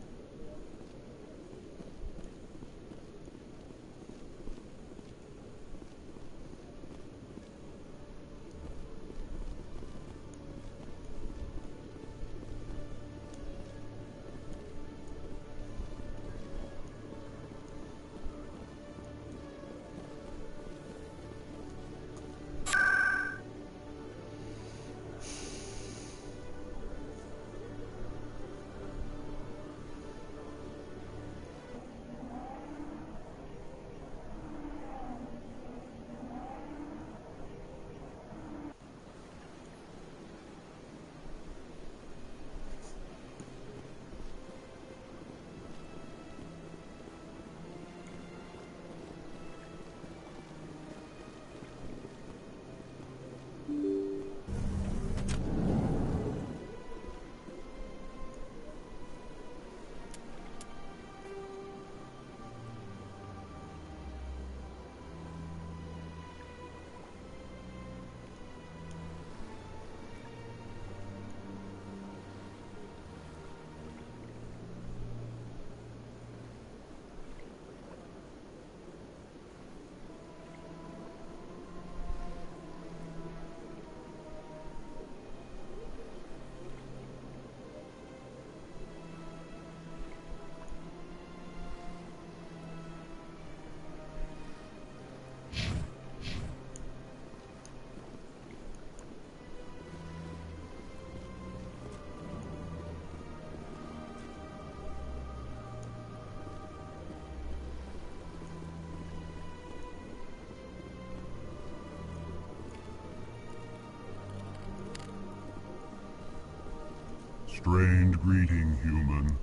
Strained greeting, human.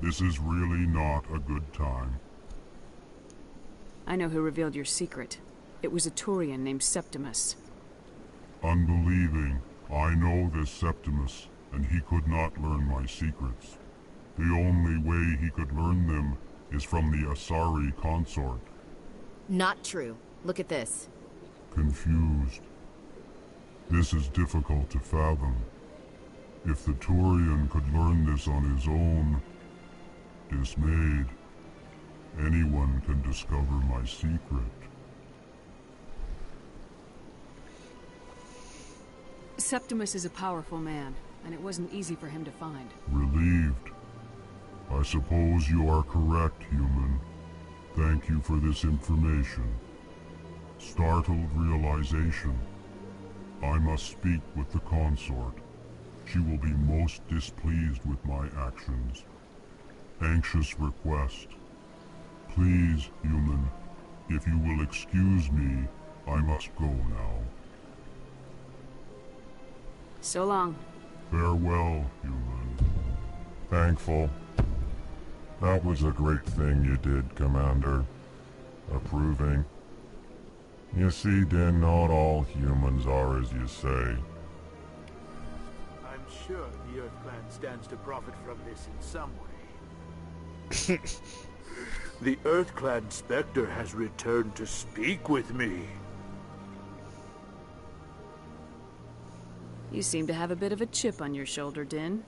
This is really not a good time. I know who revealed your secret. It was a Turian named Septimus. Unbelieving. I know this Septimus, and he could not learn my secrets. The only way he could learn them is from the Asari consort. Not true. Look at this. Confused. This is difficult to fathom. If the Turian could learn this on his own, dismayed, anyone can discover my secret. Septimus is a powerful man, and it wasn't easy for him to find. Relieved. I suppose you are correct, human. Thank you for this information. Startled realization. I must speak with the consort. She will be most displeased with my actions. Anxious request. Please, human, if you will excuse me, I must go now. So long. Farewell, human. Thankful. That was a great thing you did, Commander. Approving. You see, Din, not all humans are as you say. I'm sure the Earth Clan stands to profit from this in some way. The Earth Clan Spectre has returned to speak with me. You seem to have a bit of a chip on your shoulder, Din.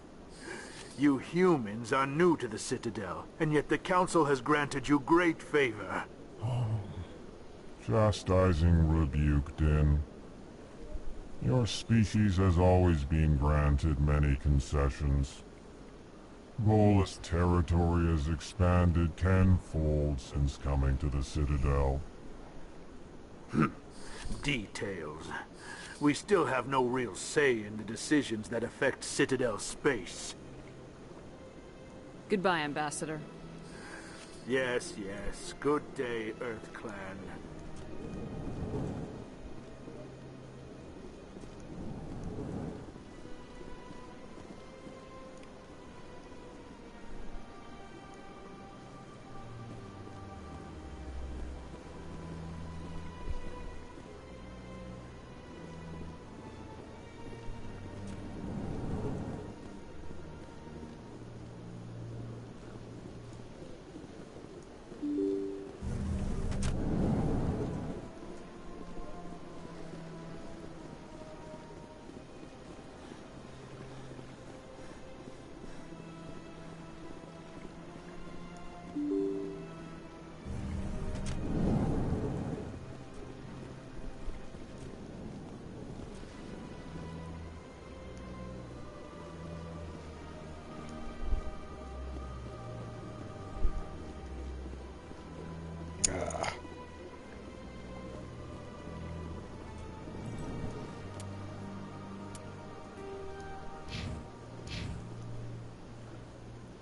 You humans are new to the Citadel, and yet the Council has granted you great favor. Chastising rebuke, Din. Your species has always been granted many concessions. Volus territory has expanded tenfold since coming to the Citadel. Details. We still have no real say in the decisions that affect Citadel space. Goodbye, Ambassador. Yes, yes. Good day, Earth Clan.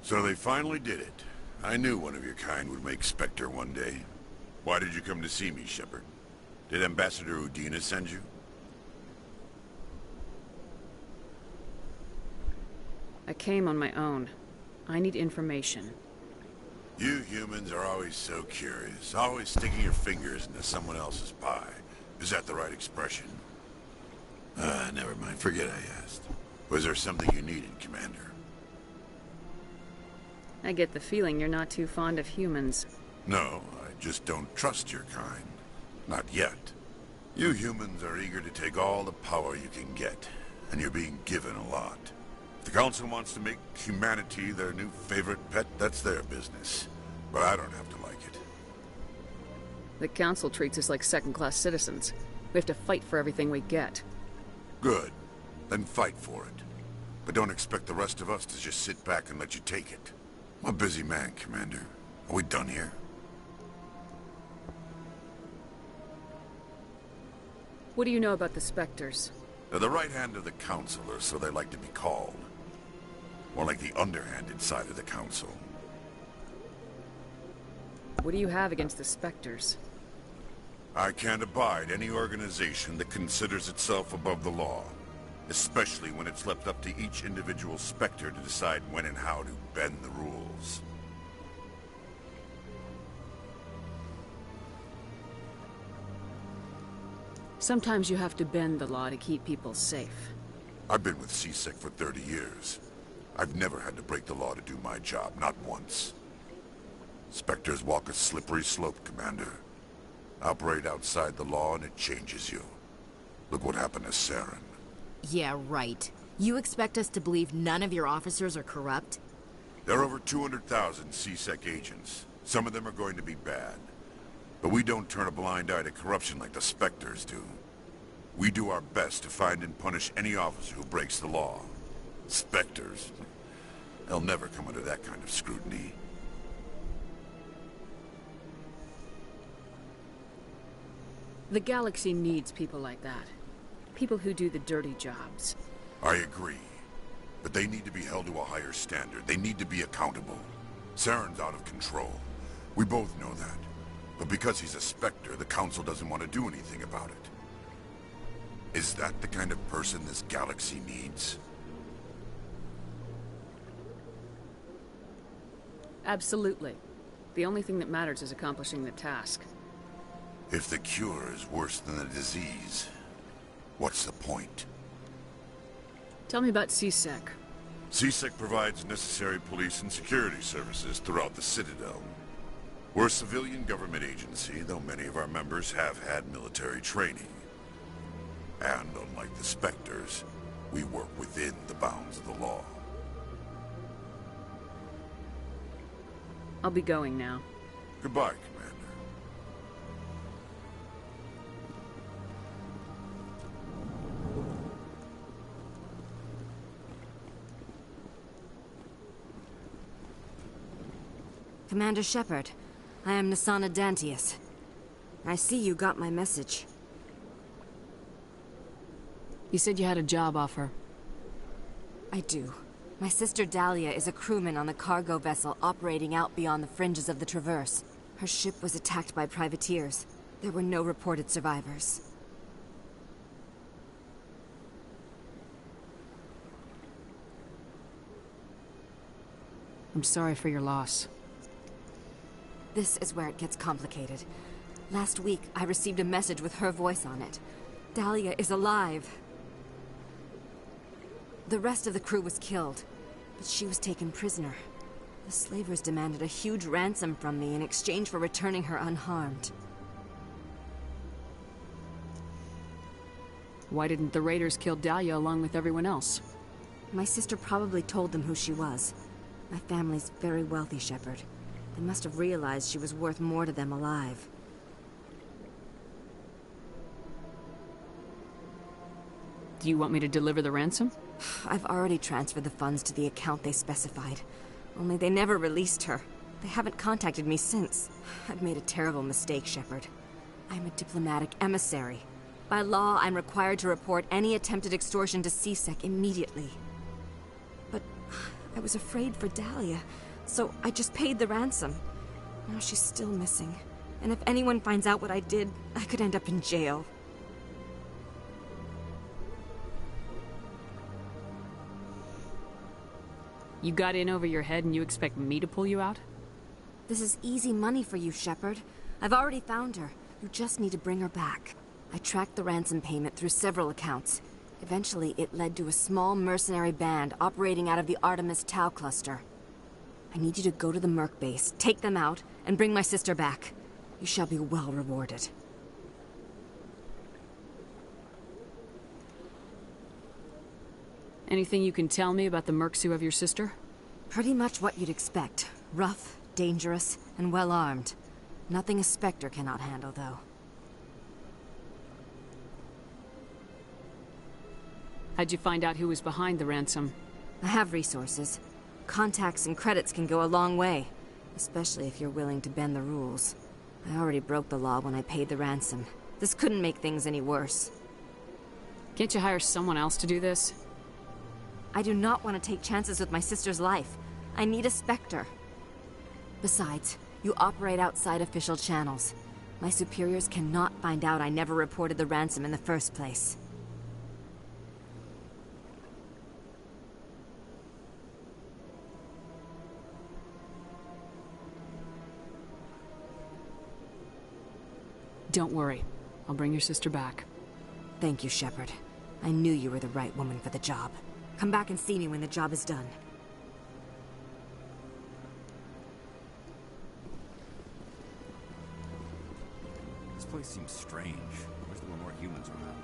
So they finally did it. I knew one of your kind would make Spectre one day. Why did you come to see me, Shepard? Did Ambassador Udina send you? I came on my own. I need information. You humans are always so curious, always sticking your fingers into someone else's pie. Is that the right expression? Never mind. Forget I asked. Was there something you needed, Commander? I get the feeling you're not too fond of humans. No, I just don't trust your kind. Not yet. You humans are eager to take all the power you can get, and you're being given a lot. If the Council wants to make humanity their new favorite pet, that's their business. But I don't have to like it. The Council treats us like second-class citizens. We have to fight for everything we get. Good. Then fight for it. But don't expect the rest of us to just sit back and let you take it. I'm a busy man, Commander. Are we done here? What do you know about the Spectres? They're the right hand of the Council, or so they like to be called. More like the underhanded side of the Council. What do you have against the Spectres? I can't abide any organization that considers itself above the law. especially when it's left up to each individual Spectre to decide when and how to bend the rules. Sometimes you have to bend the law to keep people safe. I've been with CSEC for 30 years. I've never had to break the law to do my job, not once. Spectres walk a slippery slope, Commander. Operate outside the law and it changes you. Look what happened to Saren. Yeah, right. You expect us to believe none of your officers are corrupt? There are over 200,000 CSEC agents. Some of them are going to be bad. But we don't turn a blind eye to corruption like the Spectres do. We do our best to find and punish any officer who breaks the law. Spectres, they'll never come under that kind of scrutiny. The galaxy needs people like that. People who do the dirty jobs. I agree. But they need to be held to a higher standard. They need to be accountable. Saren's out of control. We both know that. But because he's a Spectre, the Council doesn't want to do anything about it. Is that the kind of person this galaxy needs? Absolutely. The only thing that matters is accomplishing the task. If the cure is worse than the disease, what's the point? Tell me about CSEC. CSEC provides necessary police and security services throughout the Citadel. We're a civilian government agency, though many of our members have had military training. And unlike the Spectres, we work within the bounds of the law. I'll be going now. Goodbye, Commander. Commander Shepard, I am Nasana Dantius. I see you got my message. You said you had a job offer. I do. My sister Dahlia is a crewman on the cargo vessel operating out beyond the fringes of the Traverse. Her ship was attacked by privateers. There were no reported survivors. I'm sorry for your loss. This is where it gets complicated. Last week, I received a message with her voice on it. Dahlia is alive. The rest of the crew was killed, but she was taken prisoner. The slavers demanded a huge ransom from me in exchange for returning her unharmed. Why didn't the raiders kill Dahlia along with everyone else? My sister probably told them who she was. My family's very wealthy, Shepard. They must have realized she was worth more to them alive. Do you want me to deliver the ransom? I've already transferred the funds to the account they specified. Only they never released her. They haven't contacted me since. I've made a terrible mistake, Shepard. I'm a diplomatic emissary. By law, I'm required to report any attempted extortion to CSEC immediately. But I was afraid for Dahlia, so I just paid the ransom. Now she's still missing. And if anyone finds out what I did, I could end up in jail. You got in over your head and you expect me to pull you out? This is easy money for you, Shepard. I've already found her. You just need to bring her back. I tracked the ransom payment through several accounts. Eventually, it led to a small mercenary band operating out of the Artemis Tau cluster. I need you to go to the Merc base, take them out, and bring my sister back. You shall be well rewarded. Anything you can tell me about the mercs who have your sister? Pretty much what you'd expect. Rough, dangerous, and well-armed. Nothing a Spectre cannot handle, though. How'd you find out who was behind the ransom? I have resources. Contacts and credits can go a long way. Especially if you're willing to bend the rules. I already broke the law when I paid the ransom. This couldn't make things any worse. Can't you hire someone else to do this? I do not want to take chances with my sister's life. I need a Spectre. Besides, you operate outside official channels. My superiors cannot find out I never reported the ransom in the first place. Don't worry. I'll bring your sister back. Thank you, Shepard. I knew you were the right woman for the job. Come back and see me when the job is done. This place seems strange. I wish there were more humans around.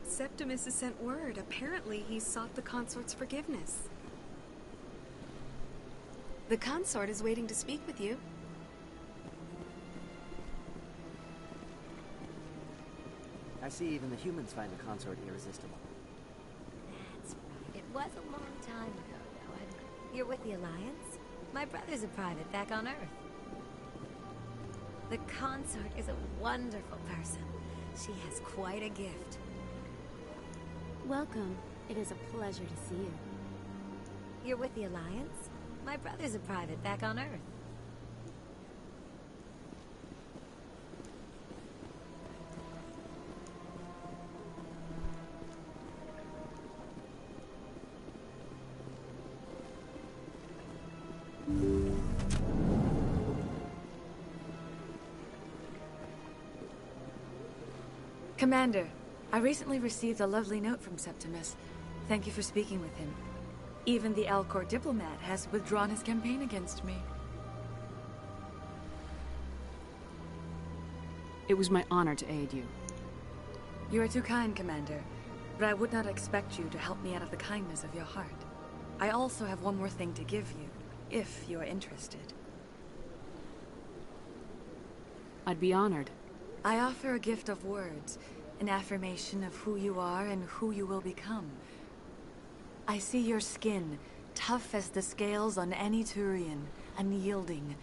Septimus has sent word. Apparently, he sought the consort's forgiveness. The consort is waiting to speak with you. I see even the humans find the consort irresistible. That's right. It was a long time ago, though. And you're with the Alliance? My brother's a private back on Earth. The consort is a wonderful person. She has quite a gift. Welcome. It is a pleasure to see you. You're with the Alliance? My brother's a private back on Earth. Commander, I recently received a lovely note from Septimus. Thank you for speaking with him. Even the Alcor diplomat has withdrawn his campaign against me. It was my honor to aid you. You are too kind, Commander, but I would not expect you to help me out of the kindness of your heart. I also have one more thing to give you, if you are interested. I'd be honored. I offer a gift of words, an affirmation of who you are and who you will become. I see your skin, tough as the scales on any Turian, unyielding,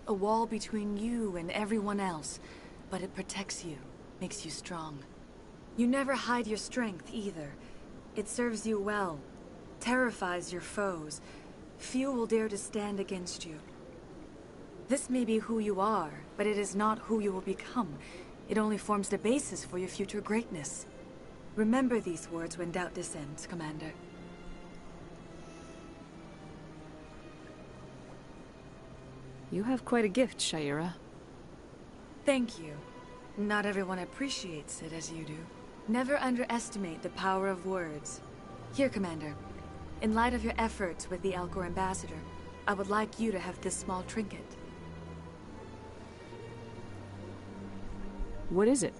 a wall between you and everyone else, but it protects you, makes you strong. You never hide your strength either. It serves you well, terrifies your foes. Few will dare to stand against you. This may be who you are, but it is not who you will become. It only forms the basis for your future greatness. Remember these words when doubt descends, Commander. You have quite a gift, Shaira. Thank you. Not everyone appreciates it as you do. Never underestimate the power of words. Here, Commander. In light of your efforts with the Alcor ambassador, I would like you to have this small trinket. What is it?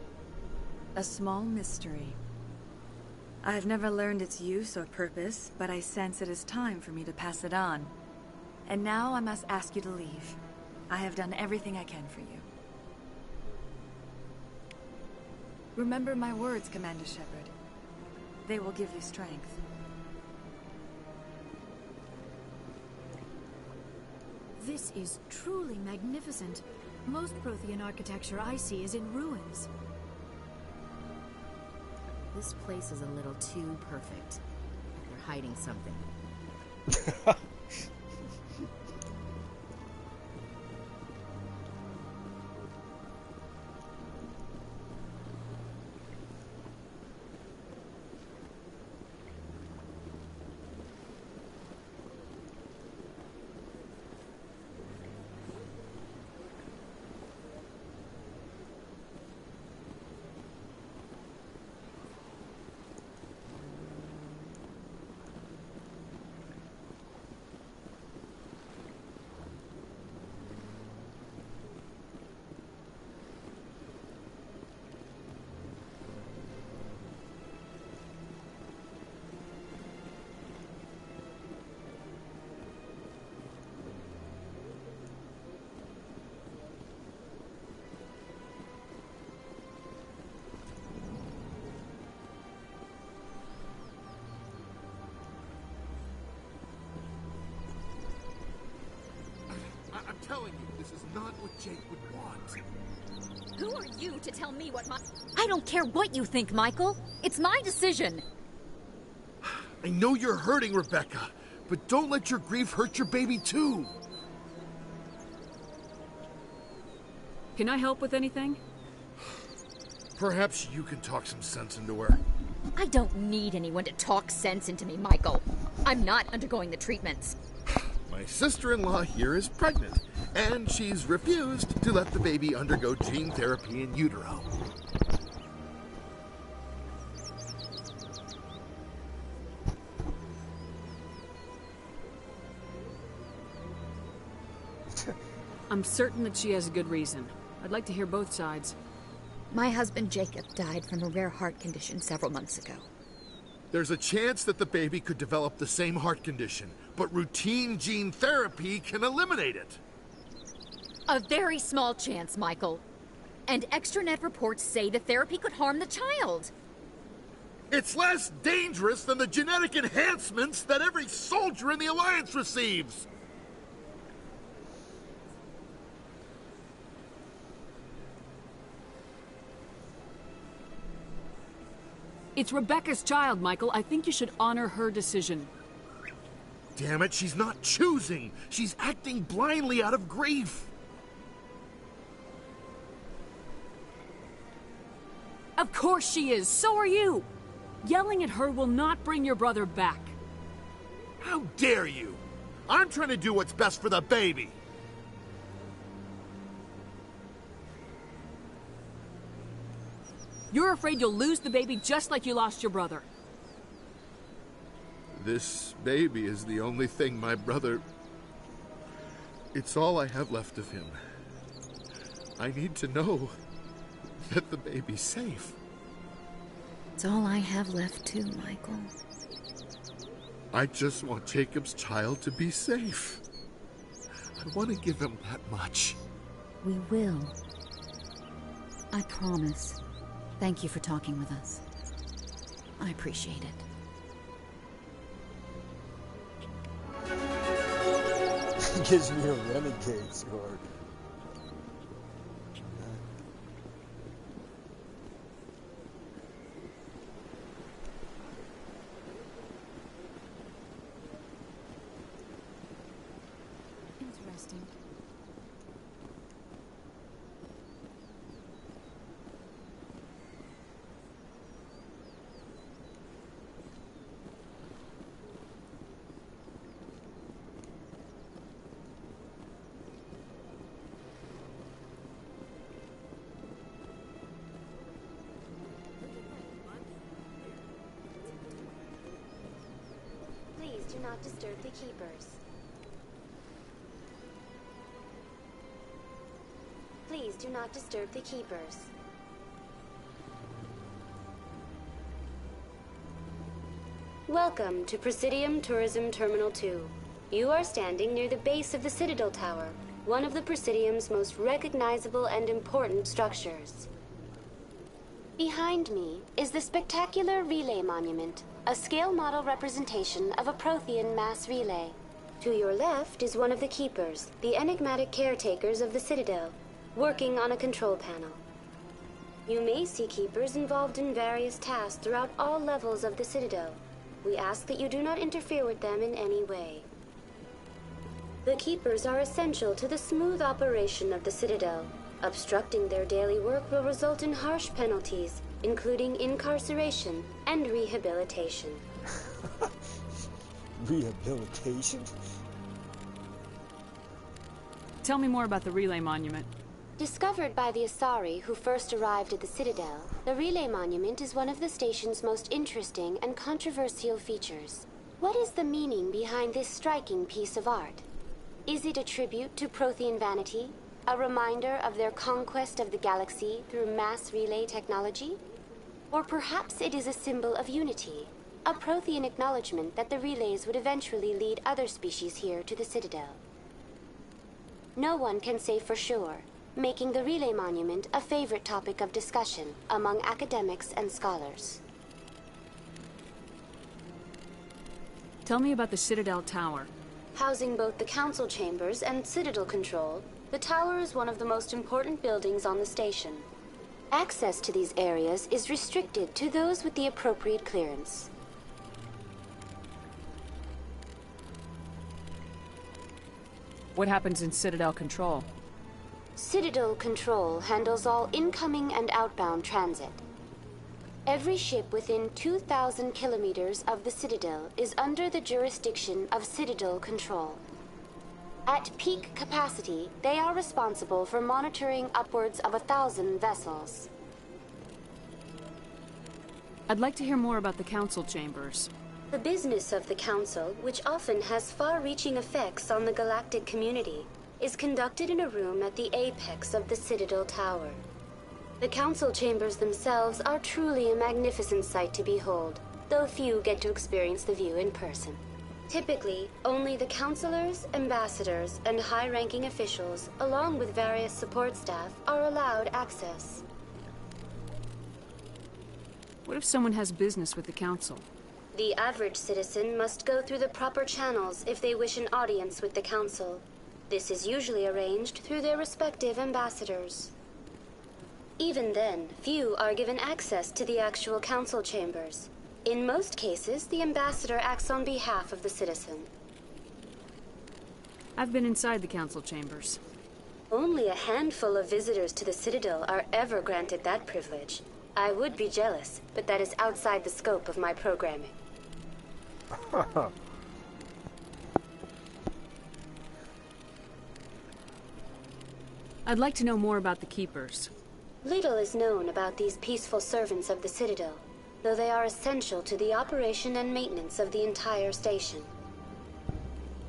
A small mystery. I have never learned its use or purpose, but I sense it is time for me to pass it on. And now I must ask you to leave. I have done everything I can for you. Remember my words, Commander Shepard. They will give you strength. This is truly magnificent. Most Prothean architecture I see is in ruins. This place is a little too perfect. They're hiding something. telling you, this is not what Jake would want. Who are you to tell me what I don't care what you think, Michael. It's my decision. I know you're hurting, Rebecca, but don't let your grief hurt your baby too. Can I help with anything? Perhaps you can talk some sense into her. I don't need anyone to talk sense into me, Michael. I'm not undergoing the treatments. My sister-in-law here is pregnant, and she's refused to let the baby undergo gene therapy in utero. I'm certain that she has a good reason. I'd like to hear both sides. My husband Jacob died from a rare heart condition several months ago. There's a chance that the baby could develop the same heart condition, but routine gene therapy can eliminate it. A very small chance, Michael. And extranet reports say the therapy could harm the child. It's less dangerous than the genetic enhancements that every soldier in the Alliance receives. It's Rebecca's child, Michael. I think you should honor her decision. Damn it, she's not choosing. She's acting blindly out of grief. Of course she is. So are you. Yelling at her will not bring your brother back. How dare you? I'm trying to do what's best for the baby. You're afraid you'll lose the baby just like you lost your brother. This baby is the only thing my brother... It's all I have left of him. I need to know that the baby's safe. It's all I have left too, Michael. I just want Jacob's child to be safe. I want to give him that much. We will. I promise. Thank you for talking with us. I appreciate it. Gives me a renegade sword. Interesting. Please do not disturb the keepers. Please do not disturb the keepers. Welcome to Presidium Tourism Terminal 2. You are standing near the base of the Citadel Tower, one of the Presidium's most recognizable and important structures. Behind me is the spectacular Relay Monument, a scale model representation of a Prothean mass relay. To your left is one of the Keepers, the enigmatic caretakers of the Citadel, working on a control panel. You may see Keepers involved in various tasks throughout all levels of the Citadel. We ask that you do not interfere with them in any way. The Keepers are essential to the smooth operation of the Citadel. Obstructing their daily work will result in harsh penalties, including incarceration and rehabilitation. Rehabilitation? Tell me more about the Relay Monument. Discovered by the Asari who first arrived at the Citadel, the Relay Monument is one of the station's most interesting and controversial features. What is the meaning behind this striking piece of art? Is it a tribute to Prothean vanity? A reminder of their conquest of the galaxy through mass relay technology? Or perhaps it is a symbol of unity, a Prothean acknowledgement that the relays would eventually lead other species here to the Citadel. No one can say for sure, making the Relay Monument a favorite topic of discussion among academics and scholars. Tell me about the Citadel Tower. Housing both the council chambers and Citadel control, the tower is one of the most important buildings on the station. Access to these areas is restricted to those with the appropriate clearance. What happens in Citadel control? Citadel control handles all incoming and outbound transit. Every ship within 2,000 kilometers of the Citadel is under the jurisdiction of Citadel control. At peak capacity, they are responsible for monitoring upwards of 1,000 vessels. I'd like to hear more about the council chambers. The business of the Council, which often has far-reaching effects on the galactic community, is conducted in a room at the apex of the Citadel Tower. The Council chambers themselves are truly a magnificent sight to behold, though few get to experience the view in person. Typically, only the councilors, ambassadors, and high-ranking officials, along with various support staff, are allowed access. What if someone has business with the council? The average citizen must go through the proper channels if they wish an audience with the council. This is usually arranged through their respective ambassadors. Even then, few are given access to the actual council chambers. In most cases, the ambassador acts on behalf of the citizen. I've been inside the council chambers. Only a handful of visitors to the Citadel are ever granted that privilege. I would be jealous, but that is outside the scope of my programming. I'd like to know more about the Keepers. Little is known about these peaceful servants of the Citadel, though they are essential to the operation and maintenance of the entire station.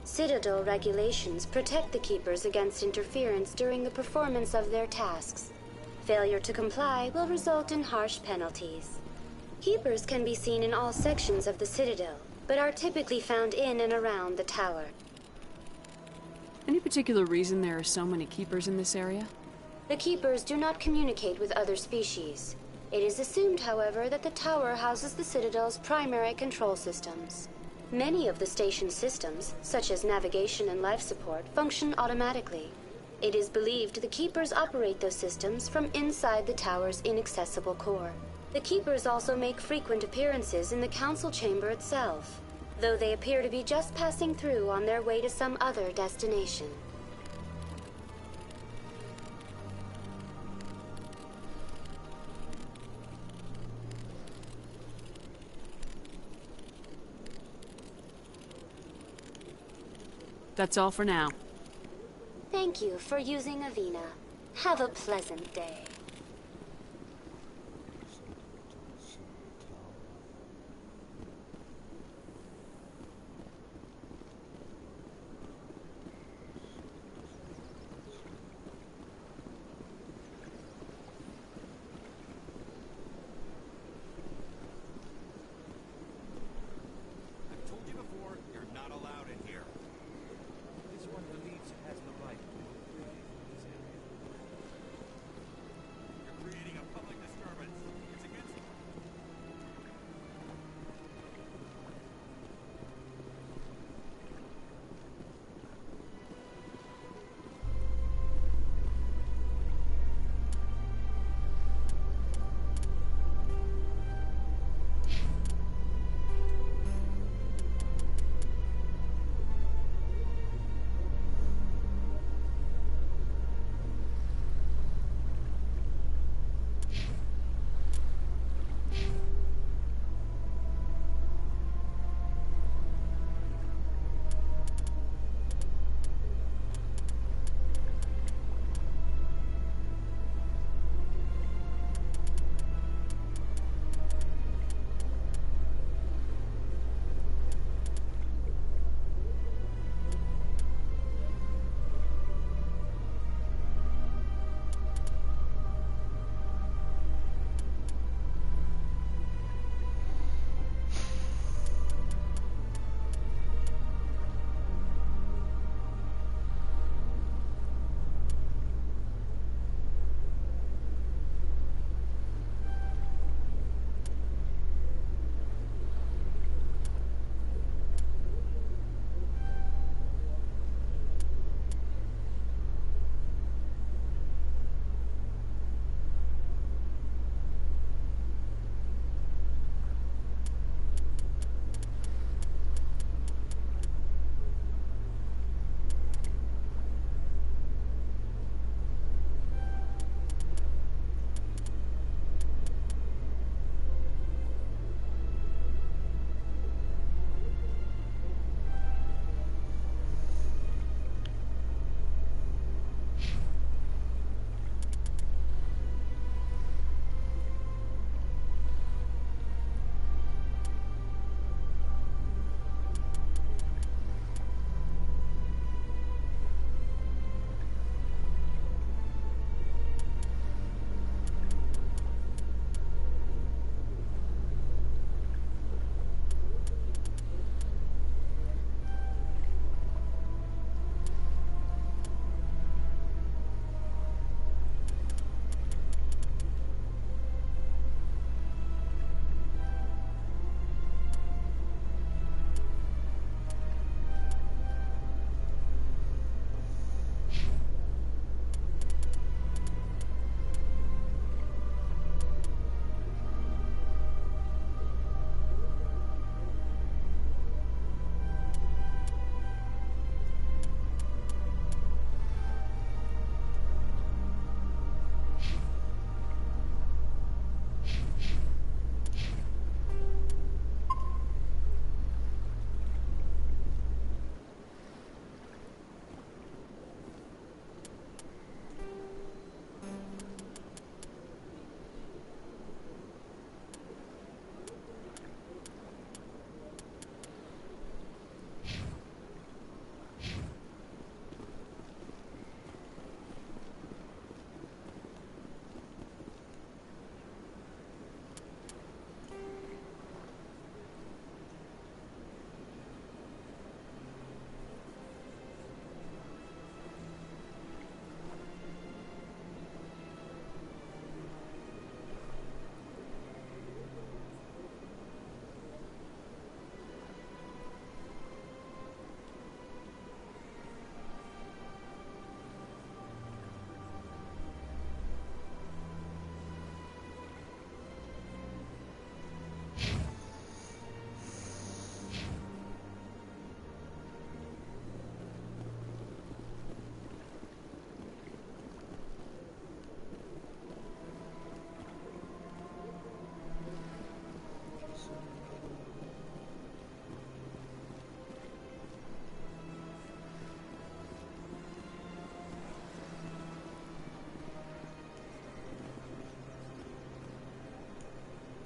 Citadel regulations protect the Keepers against interference during the performance of their tasks. Failure to comply will result in harsh penalties. Keepers can be seen in all sections of the Citadel, but are typically found in and around the tower. Any particular reason there are so many Keepers in this area? The Keepers do not communicate with other species. It is assumed, however, that the tower houses the Citadel's primary control systems. Many of the station's systems, such as navigation and life support, function automatically. It is believed the Keepers operate those systems from inside the tower's inaccessible core. The Keepers also make frequent appearances in the council chamber itself, though they appear to be just passing through on their way to some other destination. That's all for now. Thank you for using Avina. Have a pleasant day. I've told you before, you're not allowed in here. This one believes it has the right to operate in this area.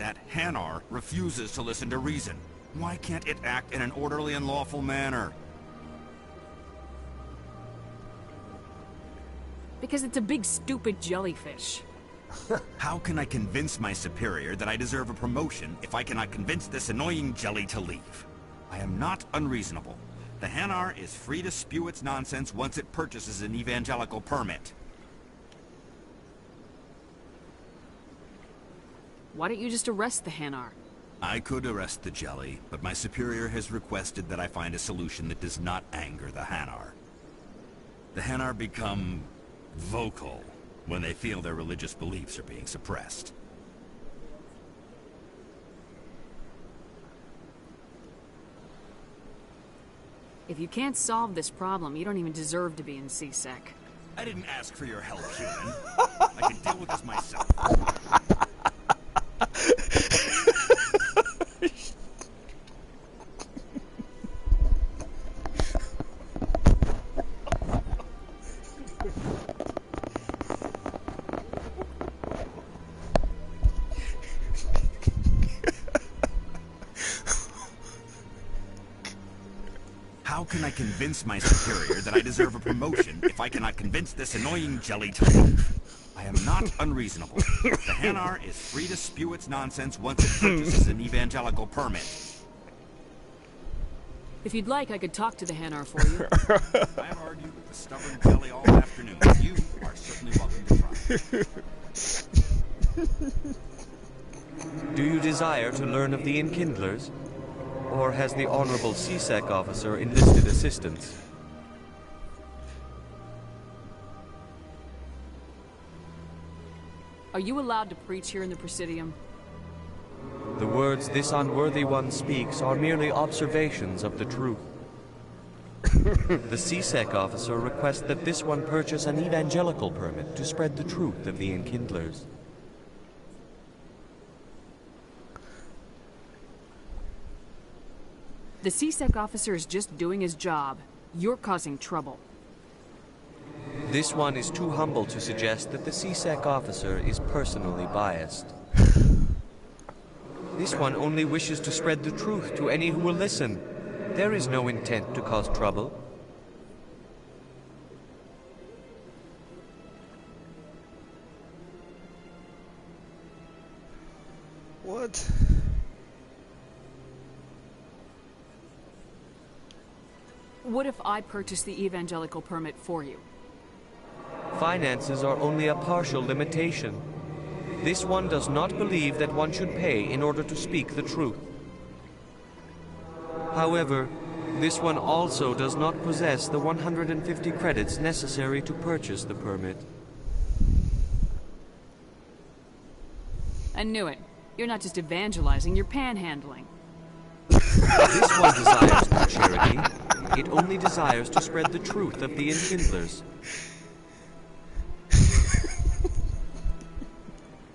That Hanar refuses to listen to reason. Why can't it act in an orderly and lawful manner? Because it's a big stupid jellyfish. How can I convince my superior that I deserve a promotion if I cannot convince this annoying jelly to leave? I am not unreasonable. The Hanar is free to spew its nonsense once it purchases an evangelical permit. Why don't you just arrest the Hanar? I could arrest the jelly, but my superior has requested that I find a solution that does not anger the Hanar. The Hanar become vocal when they feel their religious beliefs are being suppressed. If you can't solve this problem, you don't even deserve to be in CSEC. I didn't ask for your help, human. I can deal with this myself. How can I convince my superior that I deserve a promotion if I cannot convince this annoying jelly to leave? I am not unreasonable. The Hanar is free to spew its nonsense once it purchases an evangelical permit. If you'd like, I could talk to the Hanar for you. I've argued with the stubborn jelly all afternoon. You are certainly welcome to try. Do you desire to learn of the Enkindlers? Or has the Honorable CSEC officer enlisted assistance? Are you allowed to preach here in the Presidium? The words this unworthy one speaks are merely observations of the truth. The CSEC officer requests that this one purchase an evangelical permit to spread the truth of the Enkindlers. The CSEC officer is just doing his job. You're causing trouble. This one is too humble to suggest that the CSEC officer is personally biased. This one only wishes to spread the truth to any who will listen. There is no intent to cause trouble. What? What if I purchase the evangelical permit for you? Finances are only a partial limitation. This one does not believe that one should pay in order to speak the truth. However, this one also does not possess the 150 credits necessary to purchase the permit. I knew it. You're not just evangelizing, you're panhandling. This one desires no charity. It only desires to spread the truth of the Enkindlers.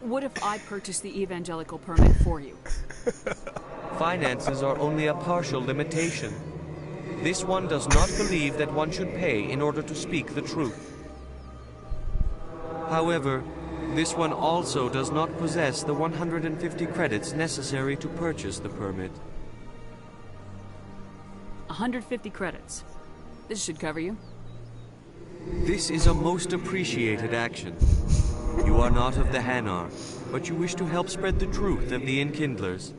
What if I purchase the evangelical permit for you? Finances are only a partial limitation. This one does not believe that one should pay in order to speak the truth. However, this one also does not possess the 150 credits necessary to purchase the permit. 150 credits. This should cover you. This is a most appreciated action. You are not of the Hanar, but you wish to help spread the truth of the Enkindlers.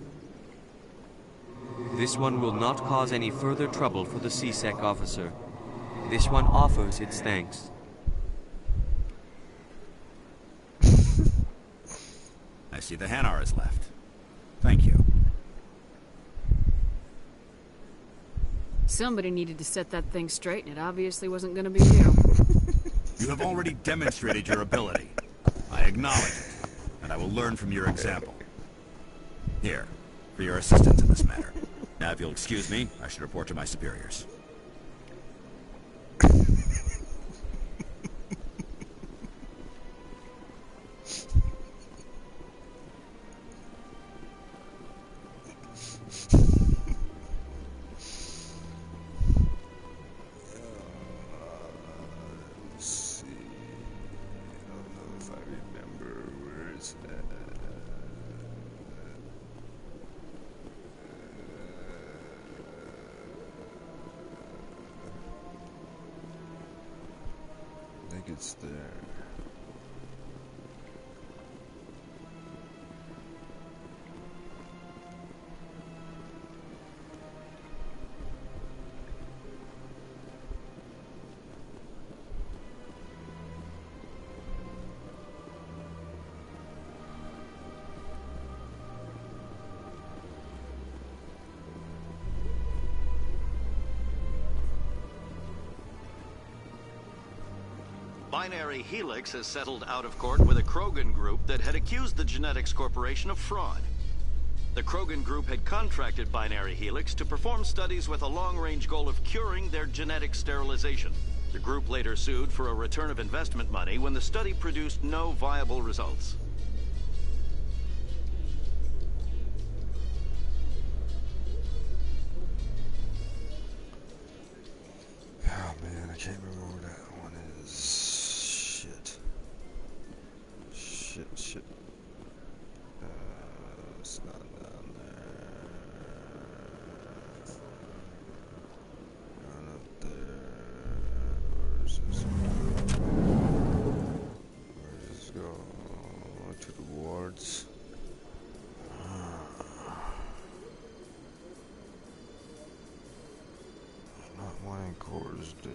This one will not cause any further trouble for the CSEC officer. This one offers its thanks. I see the Hanar is left. Thank you. Somebody needed to set that thing straight, and it obviously wasn't going to be you. You have already demonstrated your ability. I acknowledge it, and I will learn from your example. Here, for your assistance in this matter. Now, if you'll excuse me, I should report to my superiors. it's there. Binary Helix has settled out of court with a Krogan group that had accused the Genetics Corporation of fraud. The Krogan group had contracted Binary Helix to perform studies with a long-range goal of curing their genetic sterilization. The group later sued for a return of investment money when the study produced no viable results. Oh man, I can't remember where that one is. Shit. It's not down there. Not up there. Where does this go? Where does this go? To the wards. Not mine cores there.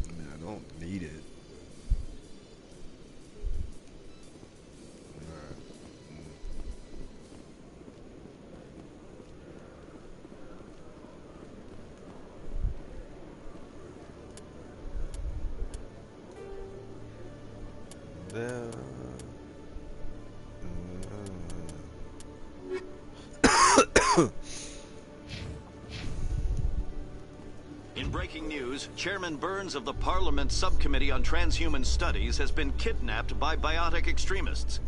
I mean, I don't need it. In breaking news, Chairman Burns of the Parliament Subcommittee on Transhuman Studies has been kidnapped by biotic extremists.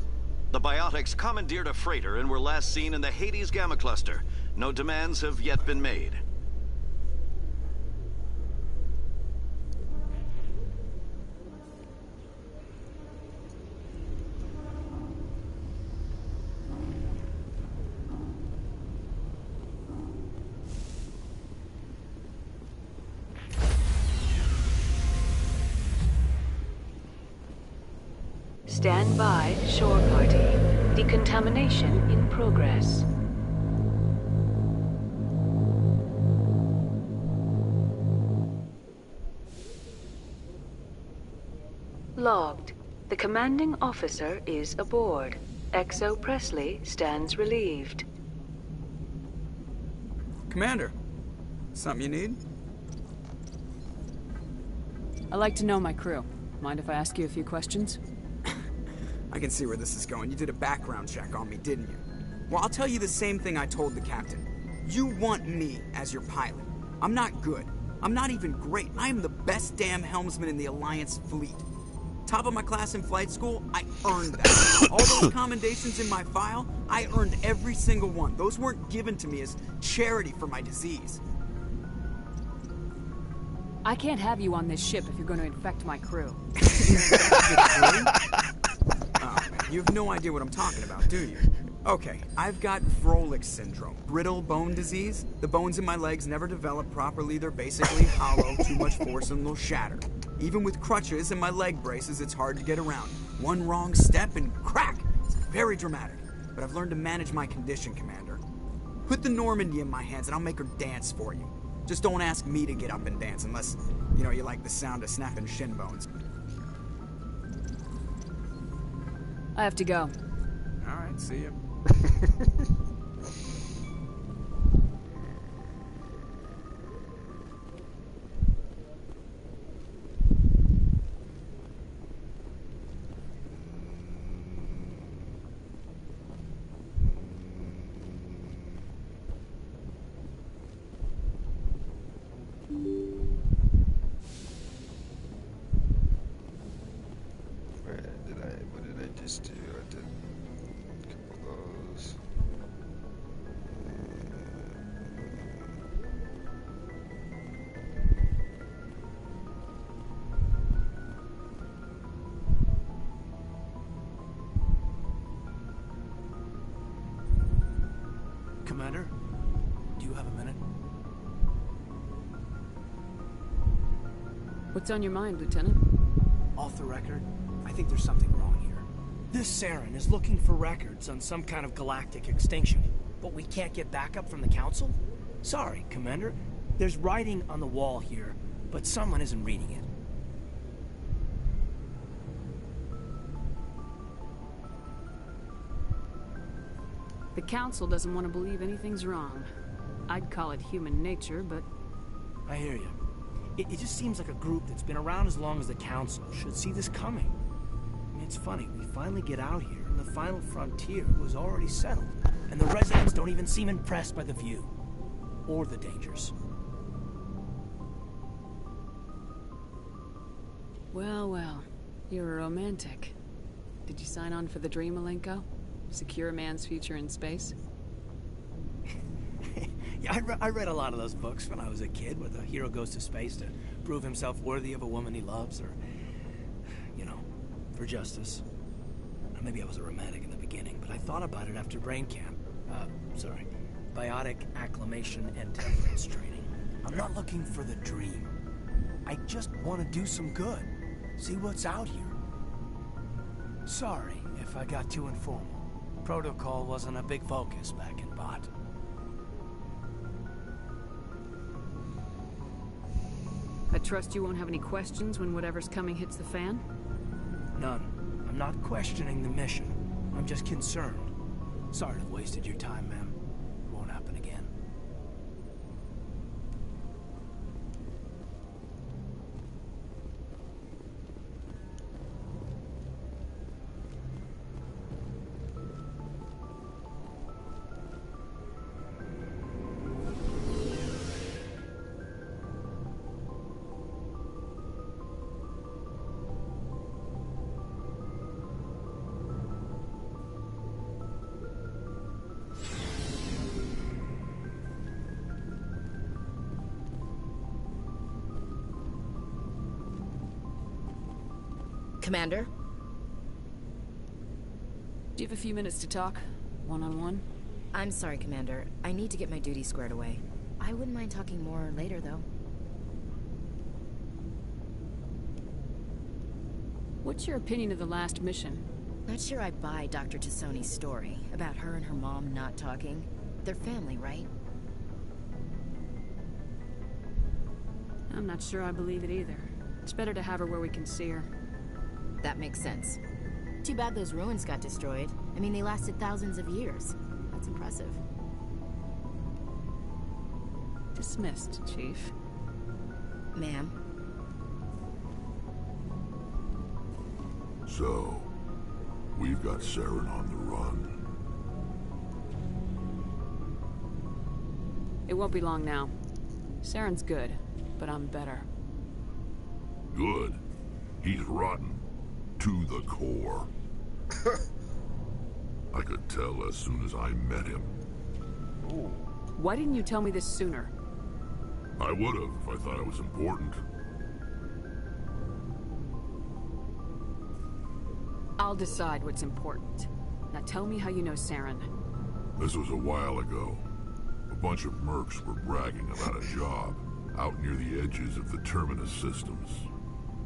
The biotics commandeered a freighter and were last seen in the Hades Gamma Cluster. No demands have yet been made. Stand by, shore party. Decontamination in progress. Logged. The commanding officer is aboard. XO Presley stands relieved. Commander, something you need? I like to know my crew. Mind if I ask you a few questions? I can see where this is going. You did a background check on me, didn't you? Well, I'll tell you the same thing I told the captain. You want me as your pilot. I'm not good. I'm not even great. I am the best damn helmsman in the Alliance fleet. Top of my class in flight school, I earned that. All those commendations in my file, I earned every single one. Those weren't given to me as charity for my disease. I can't have you on this ship if you're going to infect my crew. You have no idea what I'm talking about, do you? Okay, I've got Froelich syndrome, brittle bone disease. The bones in my legs never develop properly. They're basically hollow, too much force and they'll shatter. Even with crutches and my leg braces, it's hard to get around. One wrong step and crack! It's very dramatic. But I've learned to manage my condition, Commander. Put the Normandy in my hands and I'll make her dance for you. Just don't ask me to get up and dance unless, you like the sound of snapping shin bones. I have to go. All right, see ya. What did I just do? I did a couple of those. What's on your mind, Lieutenant? Off the record, I think there's something wrong here. This Saren is looking for records on some kind of galactic extinction, but we can't get backup from the Council? Sorry, Commander. There's writing on the wall here, but someone isn't reading it. The Council doesn't want to believe anything's wrong. I'd call it human nature, but... I hear you. It just seems like a group that's been around as long as the Council should see this coming. I mean, it's funny, we finally get out here, and the final frontier was already settled, and the residents don't even seem impressed by the view. Or the dangers. Well, well. You're a romantic. Did you sign on for the dream, Malenko? Secure a man's future in space? Yeah, I read a lot of those books when I was a kid, where the hero goes to space to prove himself worthy of a woman he loves, or, you know, for justice. Maybe I was a romantic in the beginning, but I thought about it after brain camp. Biotic acclimation and temperance training. I'm not looking for the dream. I just want to do some good. See what's out here. Sorry if I got too informal. Protocol wasn't a big focus back in Bot. I trust you won't have any questions when whatever's coming hits the fan? None. I'm not questioning the mission. I'm just concerned. Sorry to have wasted your time, ma'am. It won't happen again. Commander? Do you have a few minutes to talk? One-on-one? I'm sorry, Commander. I need to get my duty squared away. I wouldn't mind talking more later, though. What's your opinion of the last mission? Not sure I buy Dr. Tassoni's story about her and her mom not talking. They're family, right? I'm not sure I believe it either. It's better to have her where we can see her. That makes sense. Too bad those ruins got destroyed. I mean, they lasted thousands of years. That's impressive. Dismissed, Chief. Ma'am. So, we've got Saren on the run. It won't be long now. Saren's good, but I'm better. Good? He's rotten. To the core. I could tell as soon as I met him. Ooh. Why didn't you tell me this sooner? I would have if I thought it was important. I'll decide what's important. Now tell me how you know Saren. This was a while ago. A bunch of mercs were bragging about a job out near the edges of the Terminus systems.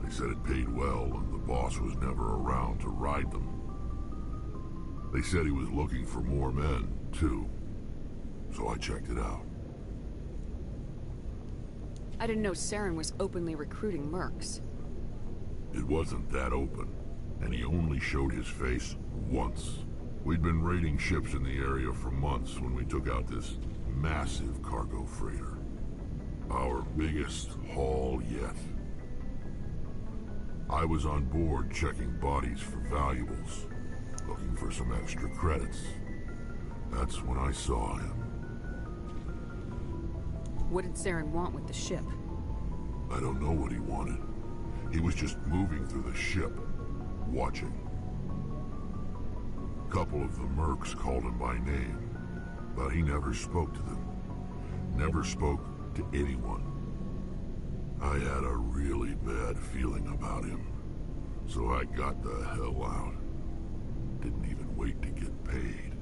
They said it paid well and the boss was never around to ride them. They said he was looking for more men, too. So I checked it out. I didn't know Saren was openly recruiting mercs. It wasn't that open, and he only showed his face once. We'd been raiding ships in the area for months when we took out this massive cargo freighter. Our biggest haul yet. I was on board checking bodies for valuables, looking for some extra credits. That's when I saw him. What did Saren want with the ship? I don't know what he wanted. He was just moving through the ship, watching. A couple of the mercs called him by name, but he never spoke to them. Never spoke to anyone. I had a really bad feeling about him, so I got the hell out. Didn't even wait to get paid.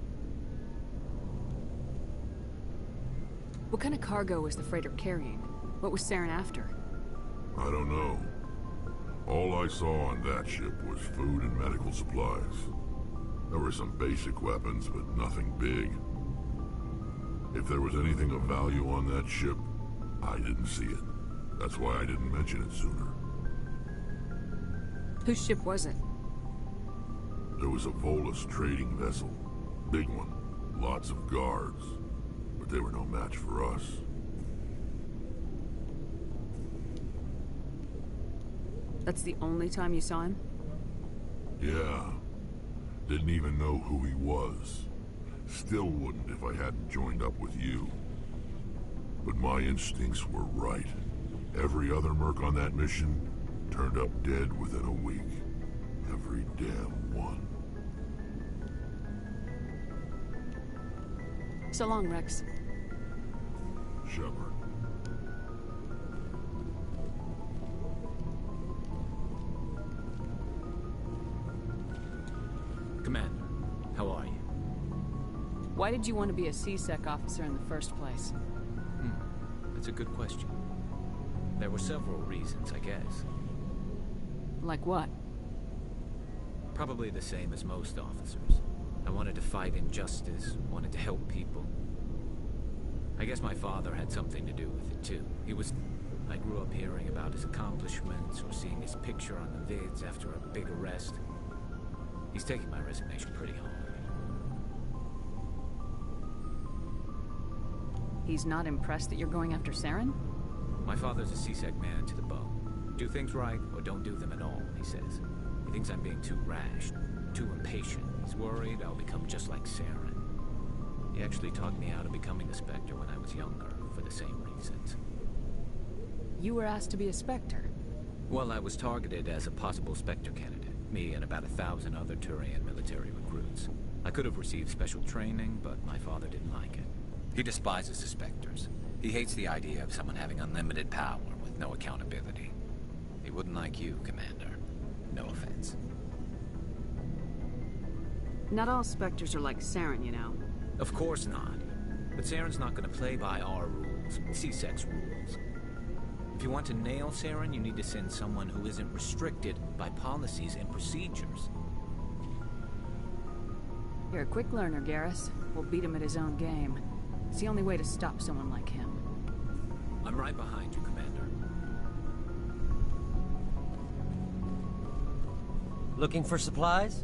What kind of cargo was the freighter carrying? What was Saren after? I don't know. I saw on that ship was food and medical supplies. There were some basic weapons, but nothing big. If there was anything of value on that ship, I didn't see it. That's why I didn't mention it sooner. Whose ship was it? There was a Volus trading vessel. Big one. Lots of guards. But they were no match for us. That's the only time you saw him? Yeah. Didn't even know who he was. Still wouldn't if I hadn't joined up with you. But my instincts were right. Every other merc on that mission turned up dead within a week. Every damn one. So long, Rex. Shepard. Commander, how are you? Why did you want to be a C-Sec officer in the first place? That's a good question. There were several reasons, I guess. Like what? Probably the same as most officers. I wanted to fight injustice, wanted to help people. I guess my father had something to do with it too. I grew up hearing about his accomplishments or seeing his picture on the vids after a big arrest. He's taking my resignation pretty hard. He's not impressed that you're going after Saren? My father's a C-Sec man to the bone. Do things right, or don't do them at all, he says. He thinks I'm being too rash, too impatient. He's worried I'll become just like Saren. He actually talked me out of becoming a Spectre when I was younger, for the same reasons. You were asked to be a Spectre? Well, I was targeted as a possible Spectre candidate. Me and about 1,000 other Turian military recruits. I could have received special training, but my father didn't like it. He despises the Spectres. He hates the idea of someone having unlimited power with no accountability. He wouldn't like you, Commander. No offense. Not all Spectres are like Saren, you know. Of course not. But Saren's not going to play by our rules, C-Sec's rules. If you want to nail Saren, you need to send someone who isn't restricted by policies and procedures. You're a quick learner, Garrus. We'll beat him at his own game. It's the only way to stop someone like him. I'm right behind you, Commander. Looking for supplies?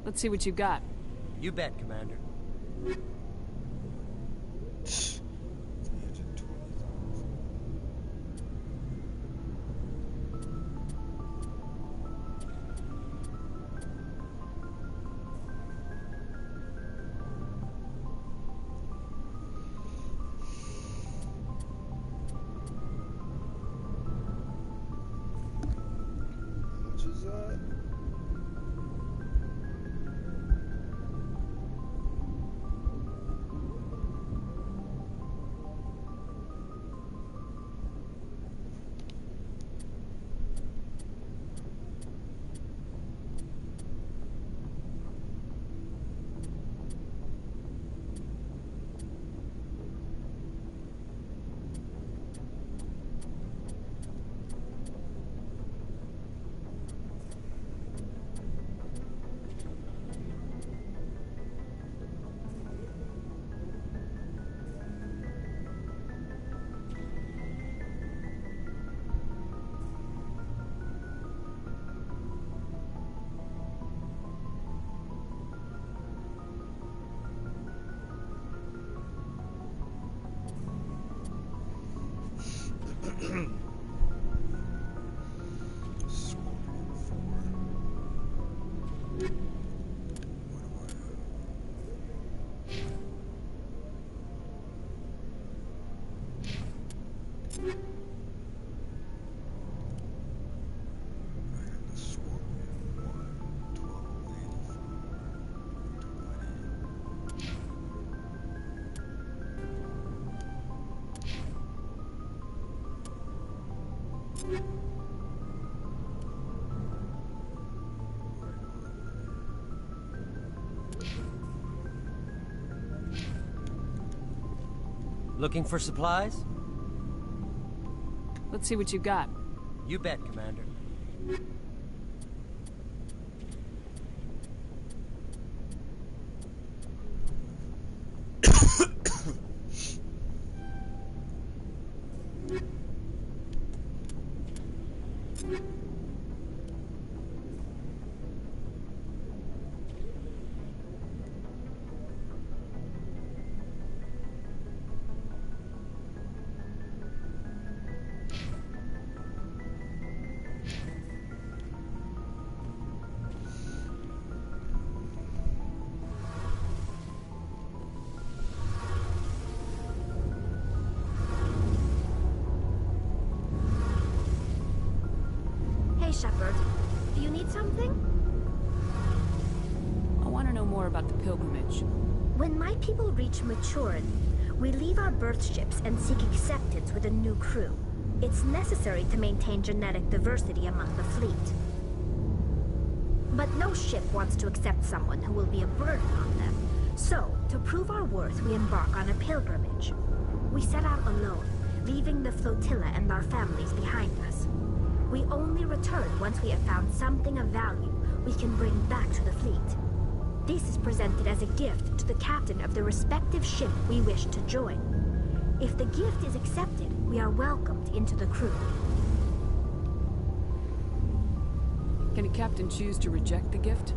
Let's see what you got. You bet, Commander. Looking for supplies? Let's see what you got. You bet, Commander. Shepard, do you need something? I want to know more about the pilgrimage. When my people reach maturity, we leave our birth ships and seek acceptance with a new crew. It's necessary to maintain genetic diversity among the fleet. But no ship wants to accept someone who will be a burden on them. So, to prove our worth, we embark on a pilgrimage. We set out alone, leaving the flotilla and our families behind us. We only return once we have found something of value we can bring back to the fleet. This is presented as a gift to the captain of the respective ship we wish to join. If the gift is accepted, we are welcomed into the crew. Can a captain choose to reject the gift?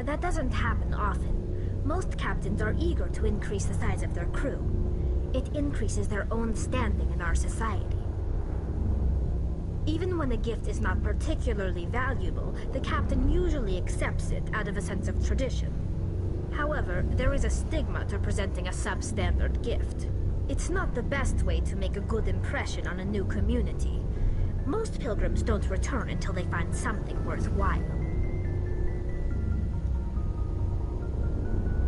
That doesn't happen often. Most captains are eager to increase the size of their crew. It increases their own standing in our society. Even when a gift is not particularly valuable, the captain usually accepts it out of a sense of tradition. However, there is a stigma to presenting a substandard gift. It's not the best way to make a good impression on a new community. Most pilgrims don't return until they find something worthwhile.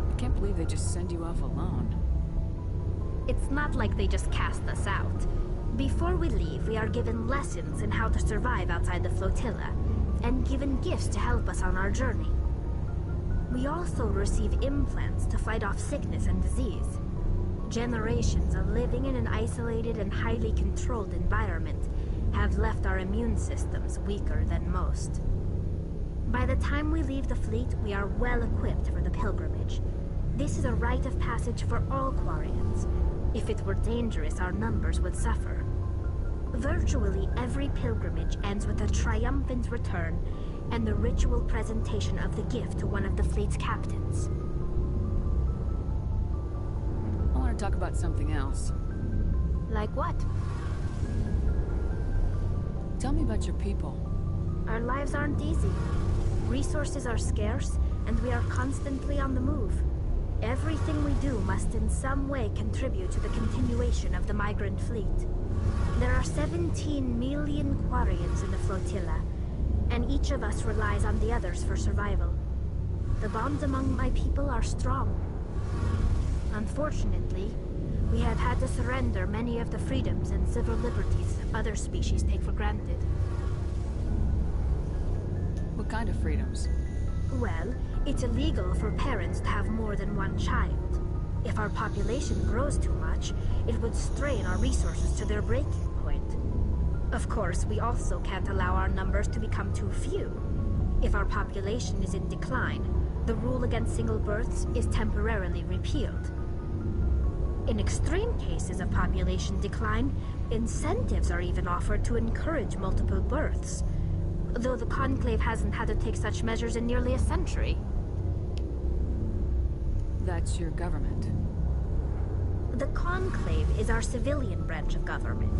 I can't believe they just send you off alone. It's not like they just cast us out. Before we leave, we are given lessons in how to survive outside the flotilla, and given gifts to help us on our journey. We also receive implants to fight off sickness and disease. Generations of living in an isolated and highly controlled environment have left our immune systems weaker than most. By the time we leave the fleet, we are well equipped for the pilgrimage. This is a rite of passage for all Quarians. If it were dangerous, our numbers would suffer. Virtually every pilgrimage ends with a triumphant return and the ritual presentation of the gift to one of the fleet's captains. I want to talk about something else. Like what? Tell me about your people. Our lives aren't easy. Resources are scarce, and we are constantly on the move. Everything we do must in some way contribute to the continuation of the migrant fleet. There are 17 million Quarians in the flotilla, and each of us relies on the others for survival. The bonds among my people are strong. Unfortunately, we have had to surrender many of the freedoms and civil liberties other species take for granted. What kind of freedoms? Well, it's illegal for parents to have more than one child. If our population grows too much, it would strain our resources to their breaking point. Of course, we also can't allow our numbers to become too few. If our population is in decline, the rule against single births is temporarily repealed. In extreme cases of population decline, incentives are even offered to encourage multiple births, though the Conclave hasn't had to take such measures in nearly a century. That's your government. The Conclave is our civilian branch of government.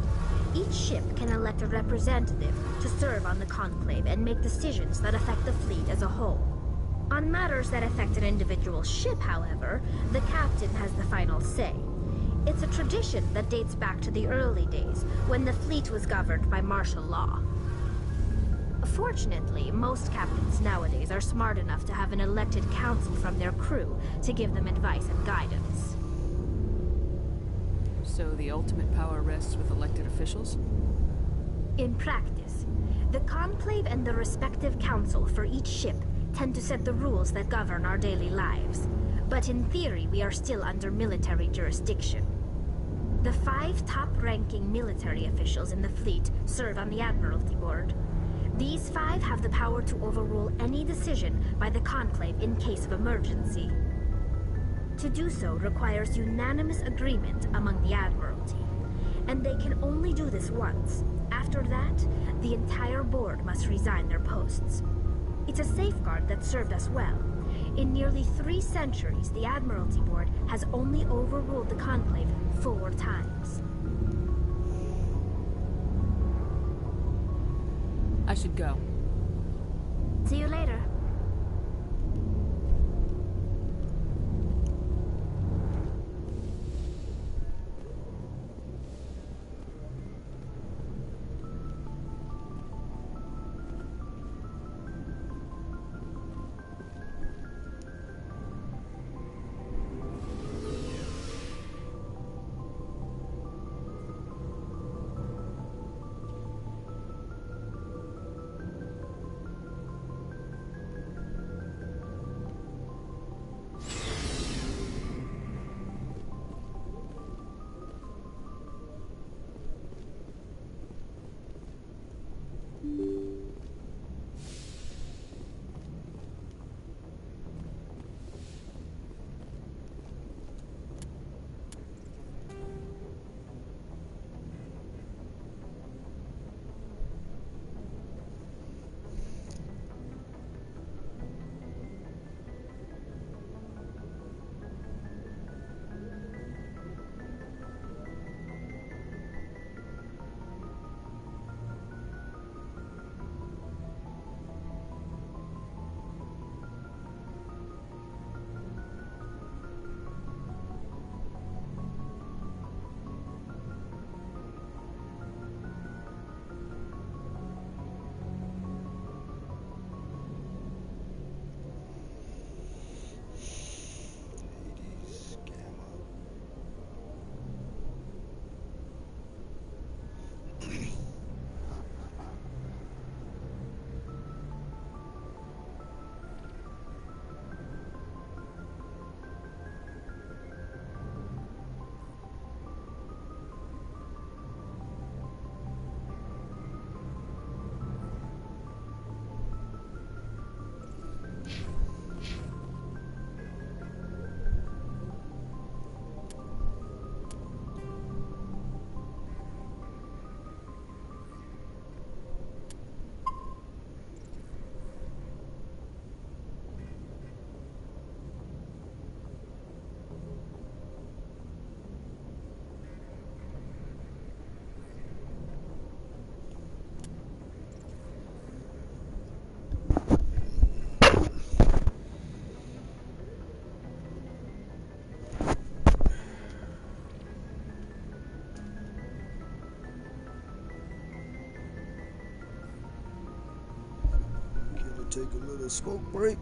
Each ship can elect a representative to serve on the Conclave and make decisions that affect the fleet as a whole. On matters that affect an individual ship, however, the captain has the final say. It's a tradition that dates back to the early days, when the fleet was governed by martial law. Fortunately, most captains nowadays are smart enough to have an elected council from their crew to give them advice and guidance. So the ultimate power rests with elected officials? In practice, the Conclave and the respective council for each ship tend to set the rules that govern our daily lives. But in theory, we are still under military jurisdiction. The 5 top-ranking military officials in the fleet serve on the Admiralty Board. These 5 have the power to overrule any decision by the Conclave in case of emergency. To do so requires unanimous agreement among the Admiralty, and they can only do this once. After that, the entire board must resign their posts. It's a safeguard that served us well. In nearly 3 centuries, the Admiralty Board has only overruled the Conclave 4 times. I should go. See you later. Take a little smoke break.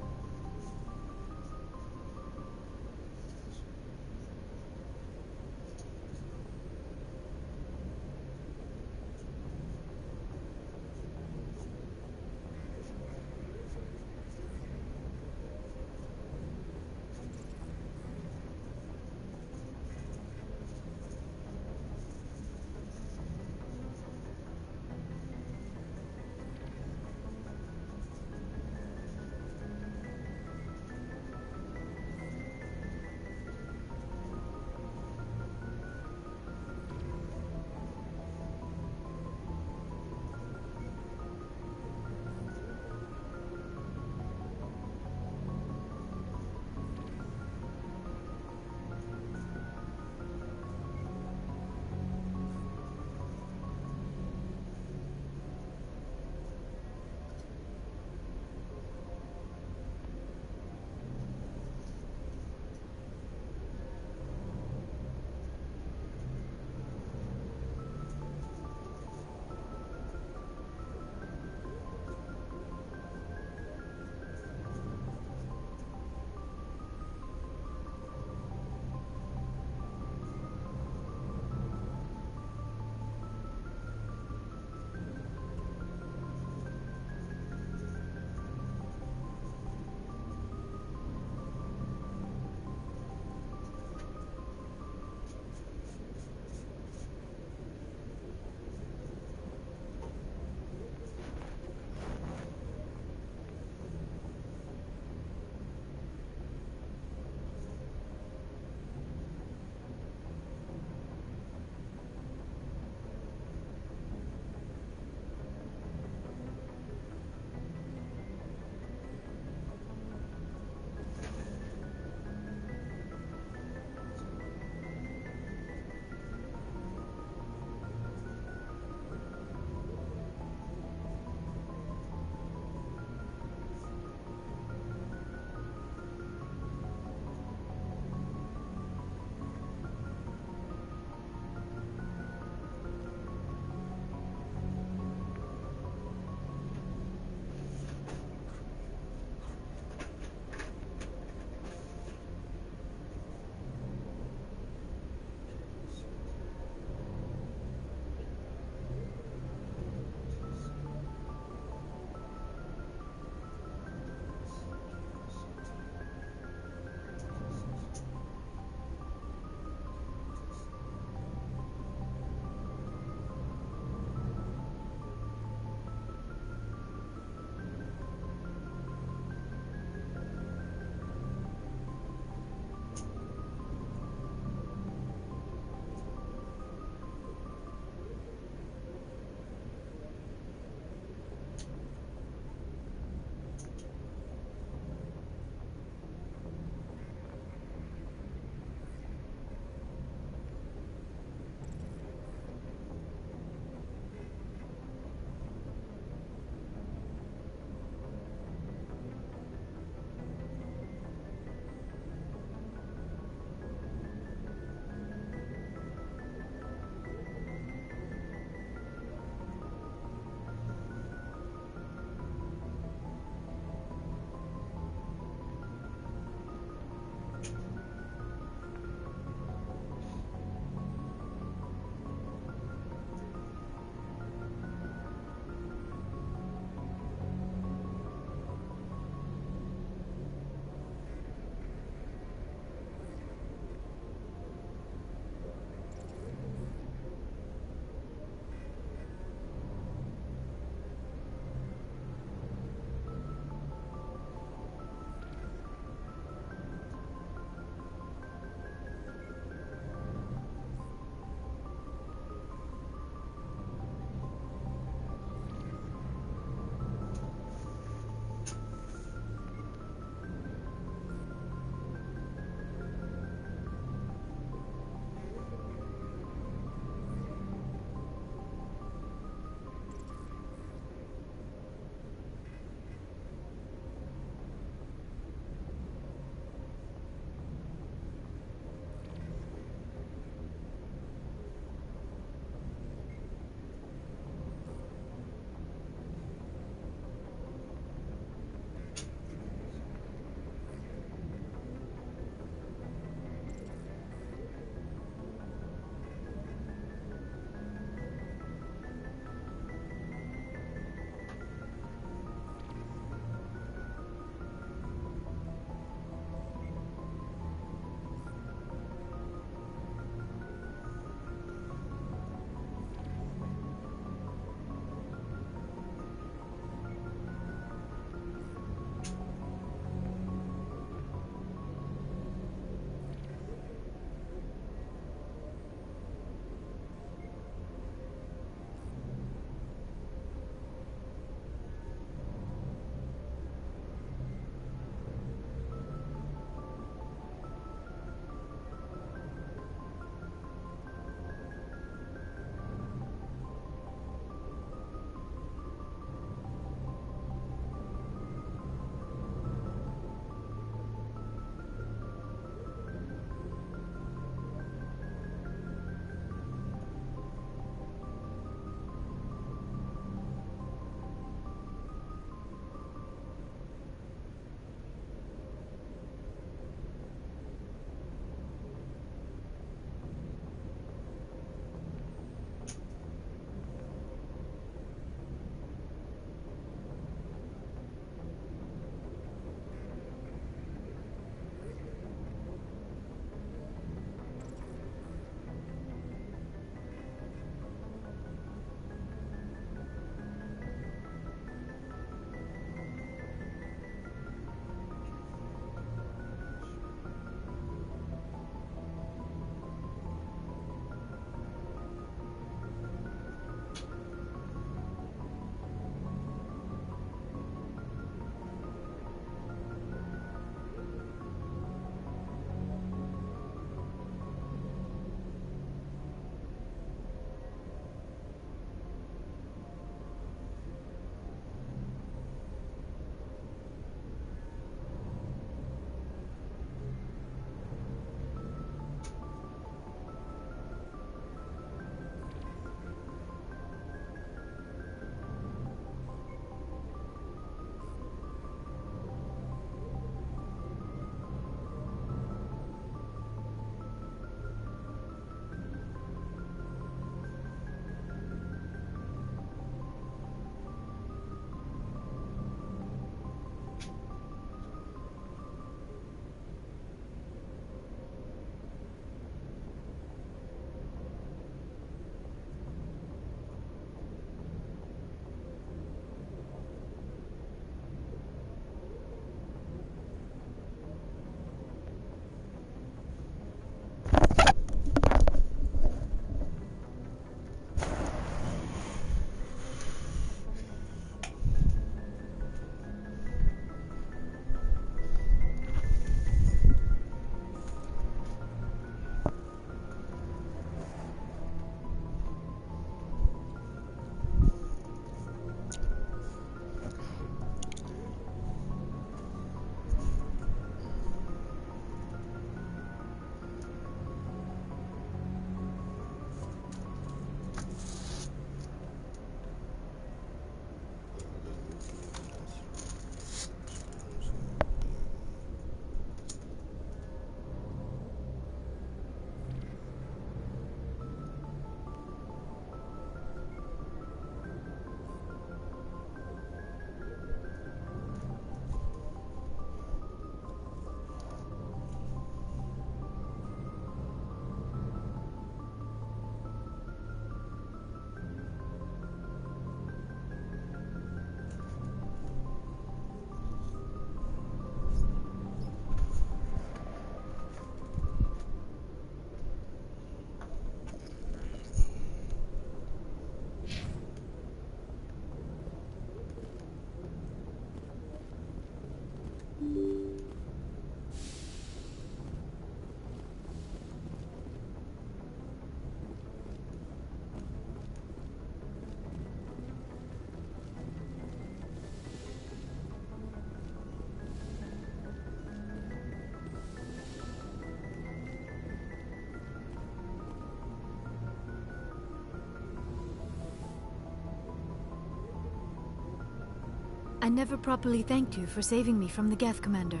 I never properly thanked you for saving me from the Geth, Commander.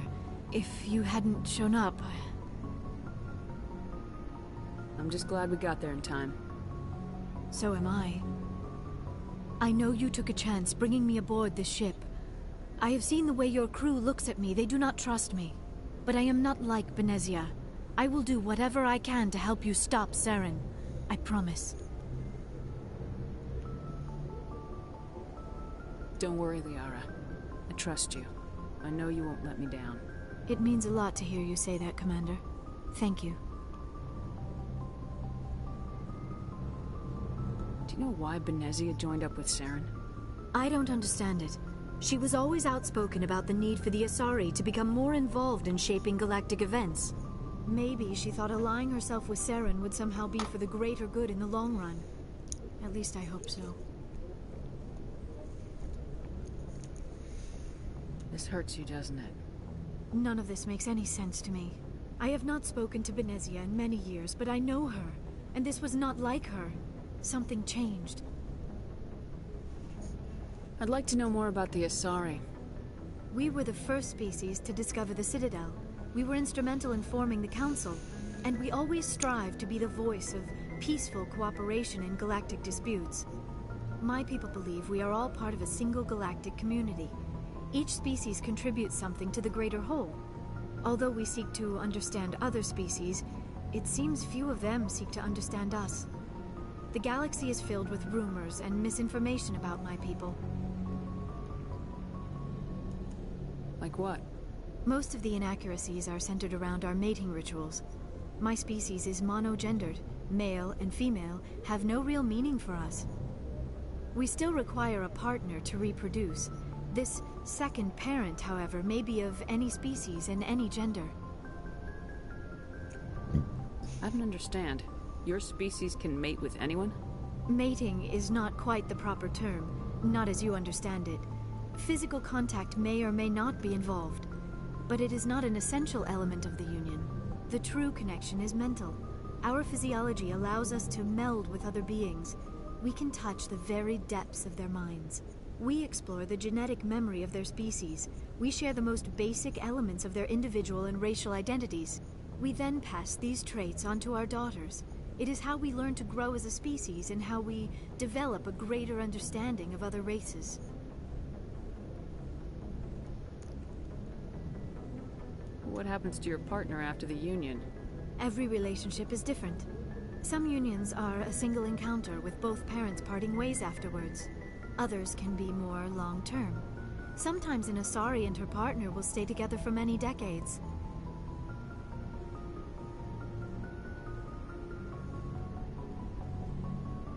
If you hadn't shown up... I'm just glad we got there in time. So am I. I know you took a chance bringing me aboard this ship. I have seen the way your crew looks at me. They do not trust me. But I am not like Benezia. I will do whatever I can to help you stop Saren. I promise. Don't worry, Liara. I trust you. I know you won't let me down. It means a lot to hear you say that, Commander. Thank you. Do you know why Benezia joined up with Saren? I don't understand it. She was always outspoken about the need for the Asari to become more involved in shaping galactic events. Maybe she thought allying herself with Saren would somehow be for the greater good in the long run. At least I hope so. This hurts you, doesn't it? None of this makes any sense to me. I have not spoken to Benezia in many years, but I know her, and this was not like her. Something changed. I'd like to know more about the Asari. We were the first species to discover the Citadel. We were instrumental in forming the Council, and we always strive to be the voice of peaceful cooperation in galactic disputes. My people believe we are all part of a single galactic community. Each species contributes something to the greater whole. Although we seek to understand other species, it seems few of them seek to understand us. The galaxy is filled with rumors and misinformation about my people. Like what? Most of the inaccuracies are centered around our mating rituals. My species is monogendered. Male and female have no real meaning for us. We still require a partner to reproduce. This second parent, however, may be of any species and any gender. I don't understand. Your species can mate with anyone? Mating is not quite the proper term, not as you understand it. Physical contact may or may not be involved, but it is not an essential element of the union. The true connection is mental. Our physiology allows us to meld with other beings. We can touch the very depths of their minds. We explore the genetic memory of their species. We share the most basic elements of their individual and racial identities. We then pass these traits onto our daughters. It is how we learn to grow as a species and how we develop a greater understanding of other races. What happens to your partner after the union? Every relationship is different. Some unions are a single encounter with both parents parting ways afterwards. Others can be more long-term. Sometimes an Asari and her partner will stay together for many decades.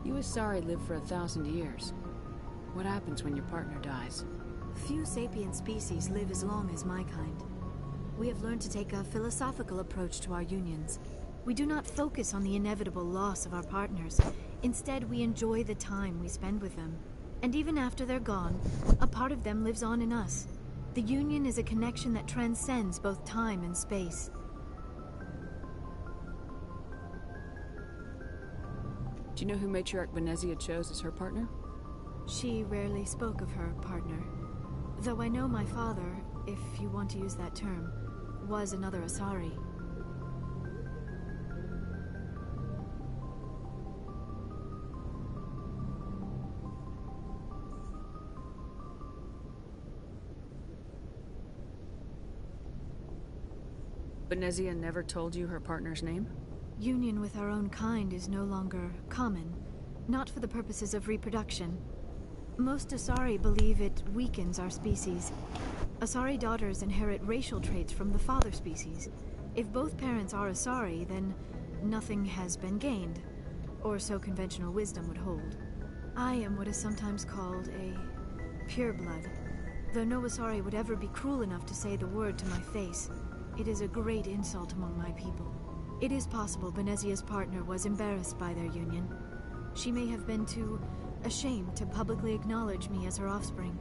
You Asari live for 1,000 years. What happens when your partner dies? Few sapient species live as long as my kind. We have learned to take a philosophical approach to our unions. We do not focus on the inevitable loss of our partners. Instead, we enjoy the time we spend with them. And even after they're gone, a part of them lives on in us. The union is a connection that transcends both time and space. Do you know who Matriarch Benezia chose as her partner? She rarely spoke of her partner. Though I know my father, if you want to use that term, was another Asari. Benezia never told you her partner's name? Union with our own kind is no longer common, not for the purposes of reproduction. Most Asari believe it weakens our species. Asari daughters inherit racial traits from the father species. If both parents are Asari, then nothing has been gained, or so conventional wisdom would hold. I am what is sometimes called a pureblood. Though no Asari would ever be cruel enough to say the word to my face, it is a great insult among my people. It is possible Benezia's partner was embarrassed by their union. She may have been too ashamed to publicly acknowledge me as her offspring.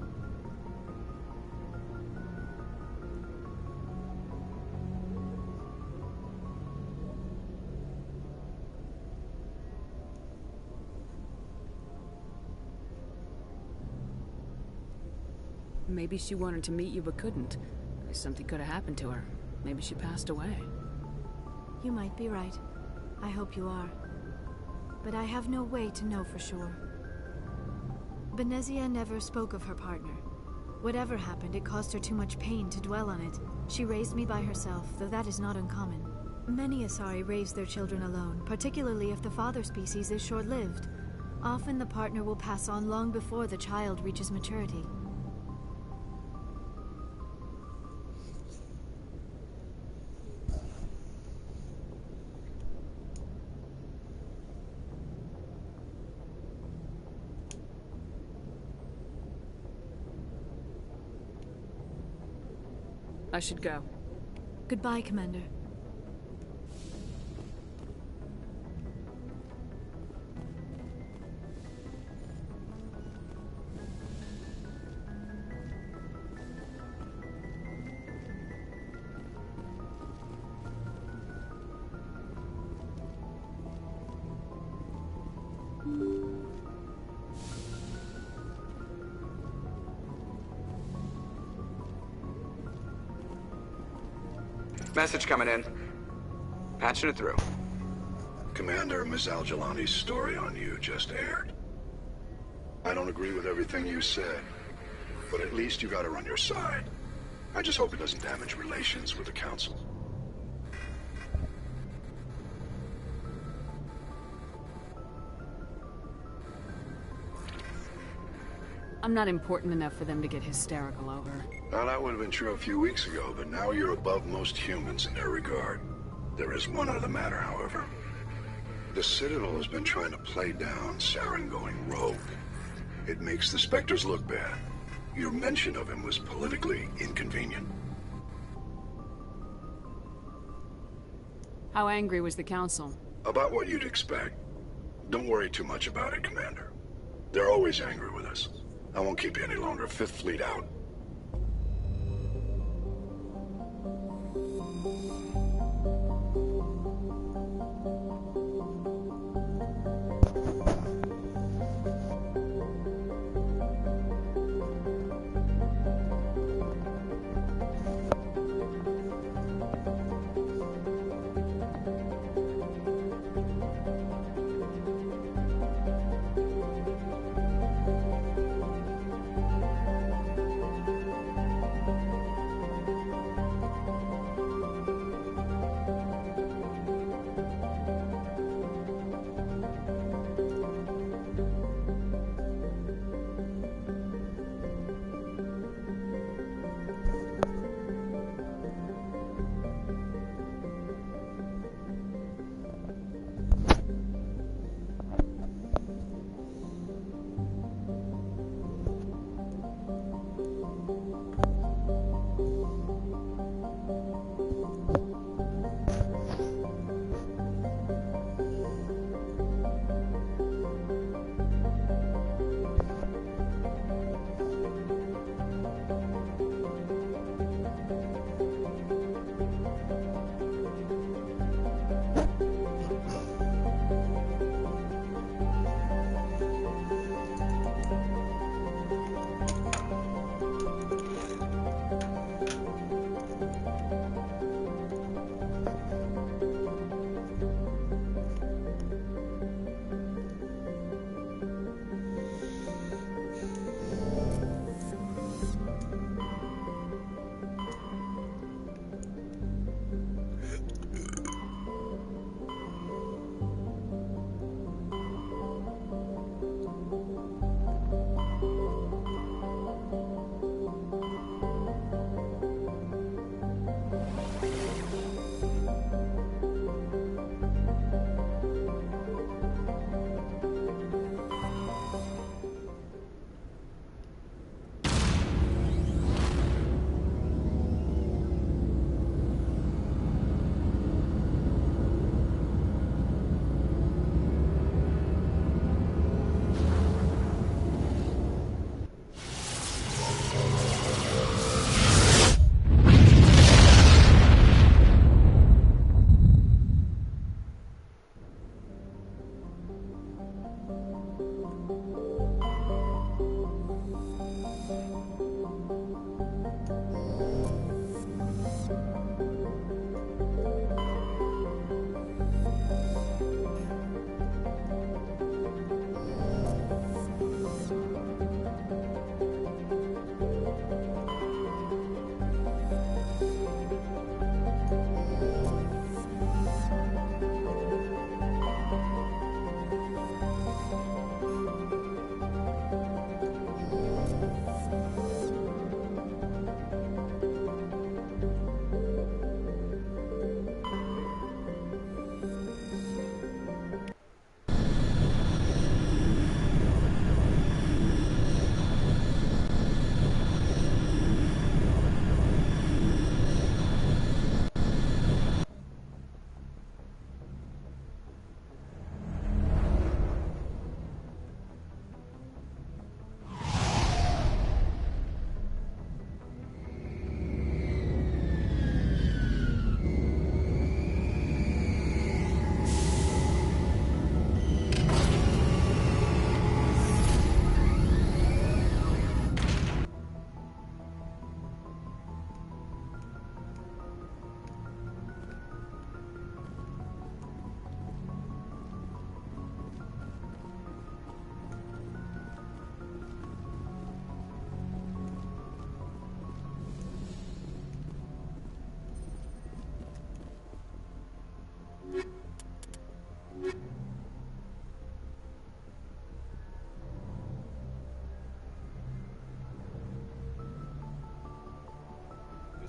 Maybe she wanted to meet you but couldn't. Something could have happened to her. Maybe she passed away. You might be right. I hope you are. But I have no way to know for sure. Benezia never spoke of her partner. Whatever happened, it caused her too much pain to dwell on it. She raised me by herself, though that is not uncommon. Many Asari raise their children alone, particularly if the father species is short-lived. Often the partner will pass on long before the child reaches maturity. I should go. Goodbye, Commander. Message coming in. Patching it through. Commander, Ms. Al-Jalani's story on you just aired. I don't agree with everything you said, but at least you got her on your side. I just hope it doesn't damage relations with the Council. I'm not important enough for them to get hysterical over. Now, that would have been true a few weeks ago, but now you're above most humans in their regard. There is one other matter, however. The Citadel has been trying to play down Saren going rogue. It makes the Spectres look bad. Your mention of him was politically inconvenient. How angry was the Council? About what you'd expect. Don't worry too much about it, Commander. They're always angry with us. I won't keep you any longer. Fifth Fleet out.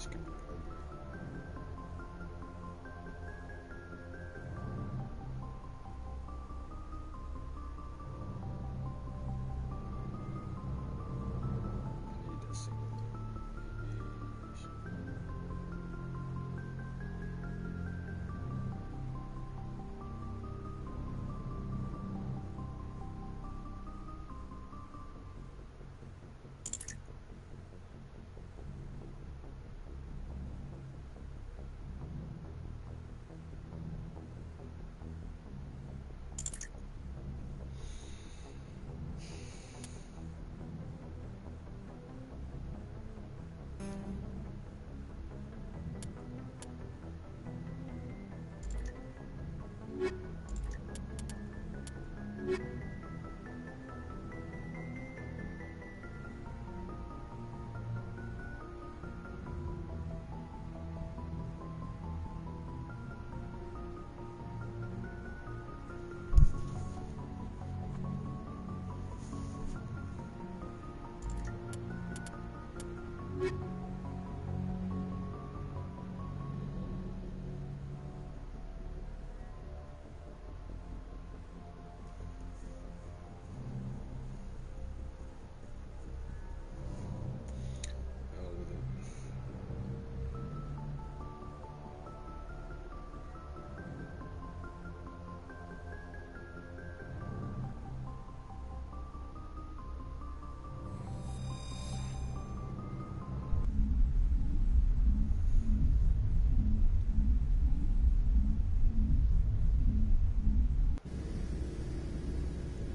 this could be ugly. I need that single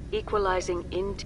Equalizing into...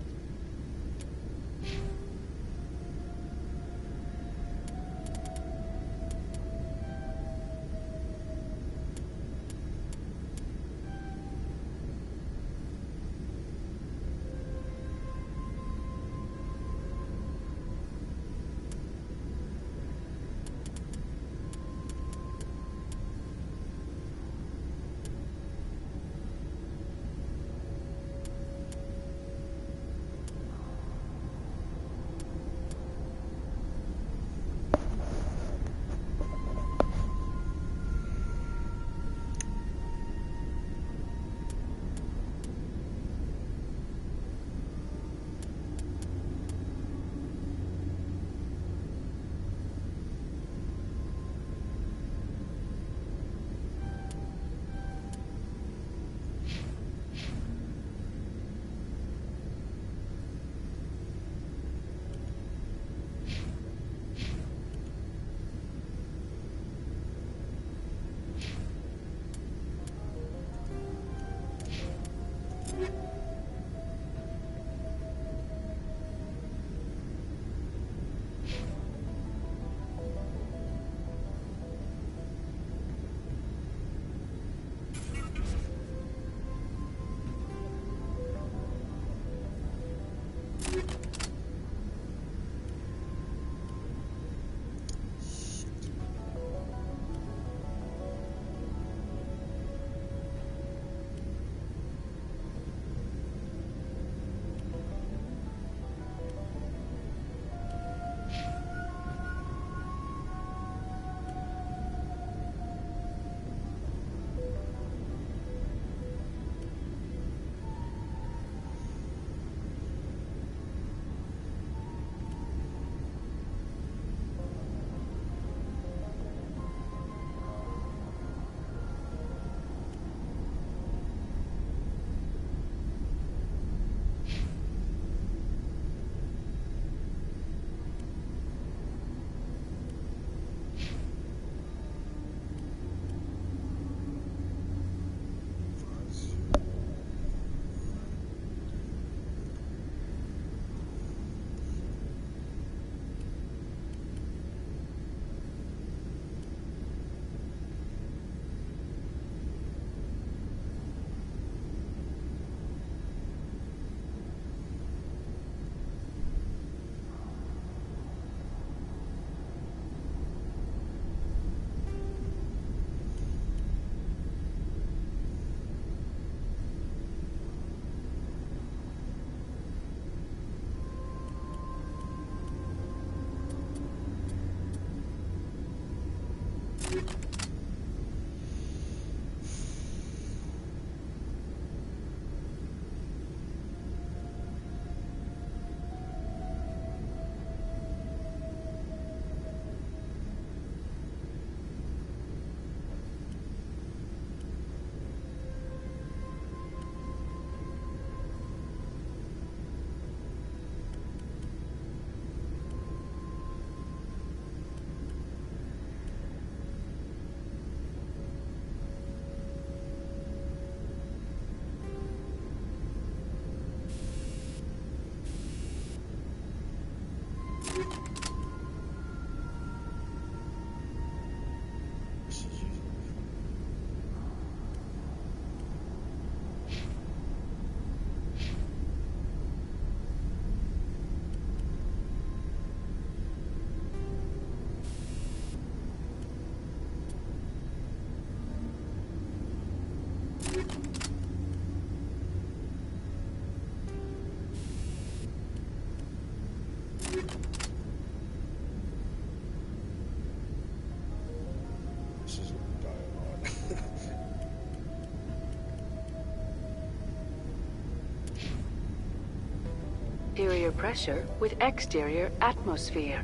Interior pressure with exterior atmosphere.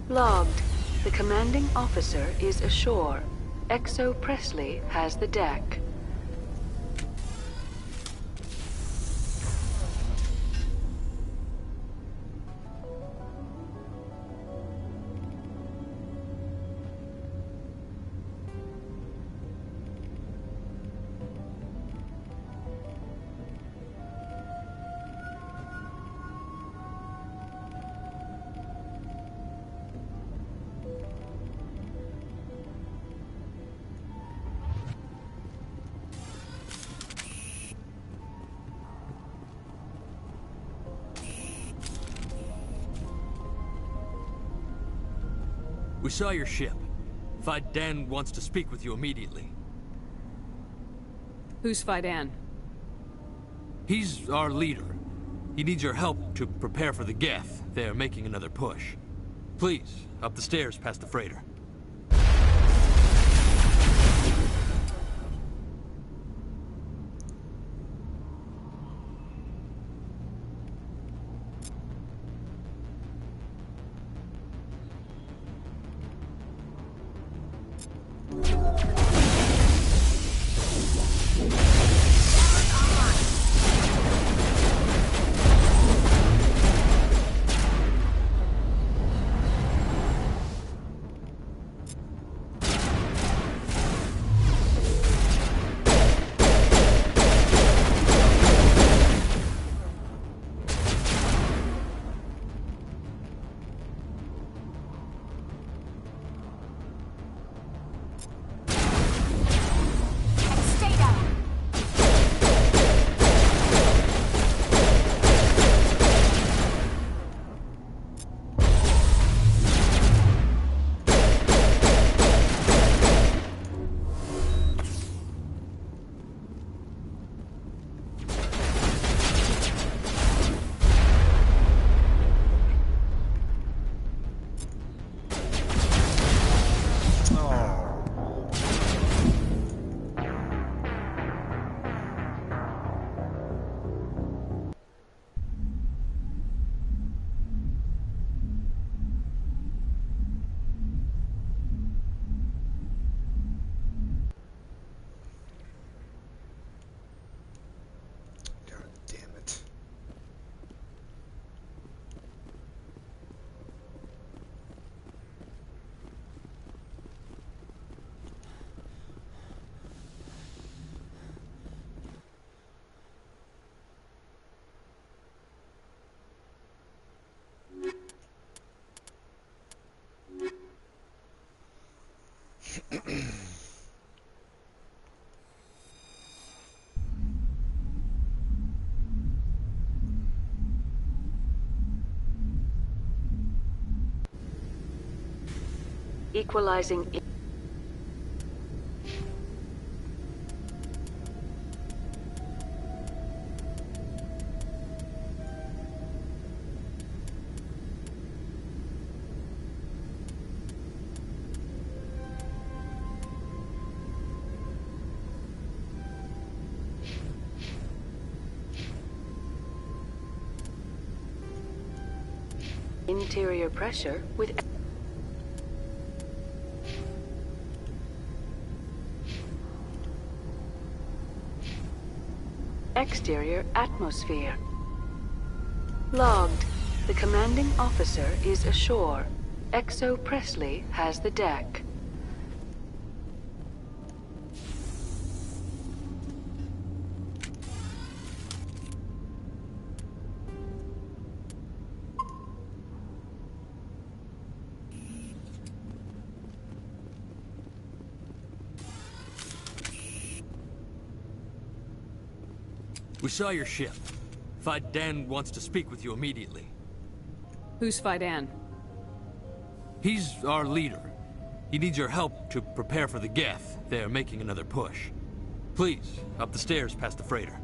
Logged. The commanding officer is ashore. XO Presley has the deck. We saw your ship. Fidan wants to speak with you immediately. Who's Fidan? He's our leader. He needs your help to prepare for the Geth. They're making another push. Please, up the stairs past the freighter. Equalizing. interior pressure with... exterior atmosphere. Logged. The commanding officer is ashore. Exo Presley has the deck. We saw your ship. Dan wants to speak with you immediately. Who's Dan? He's our leader. He needs your help to prepare for the Geth. They're making another push. Please, up the stairs past the freighter.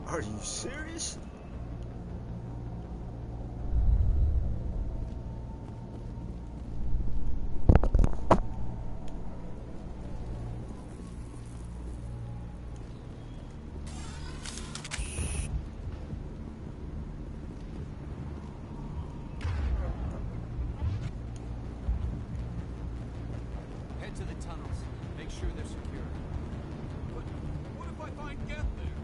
Are you serious? Head to the tunnels. Make sure they're secure. But what if I find Geth there?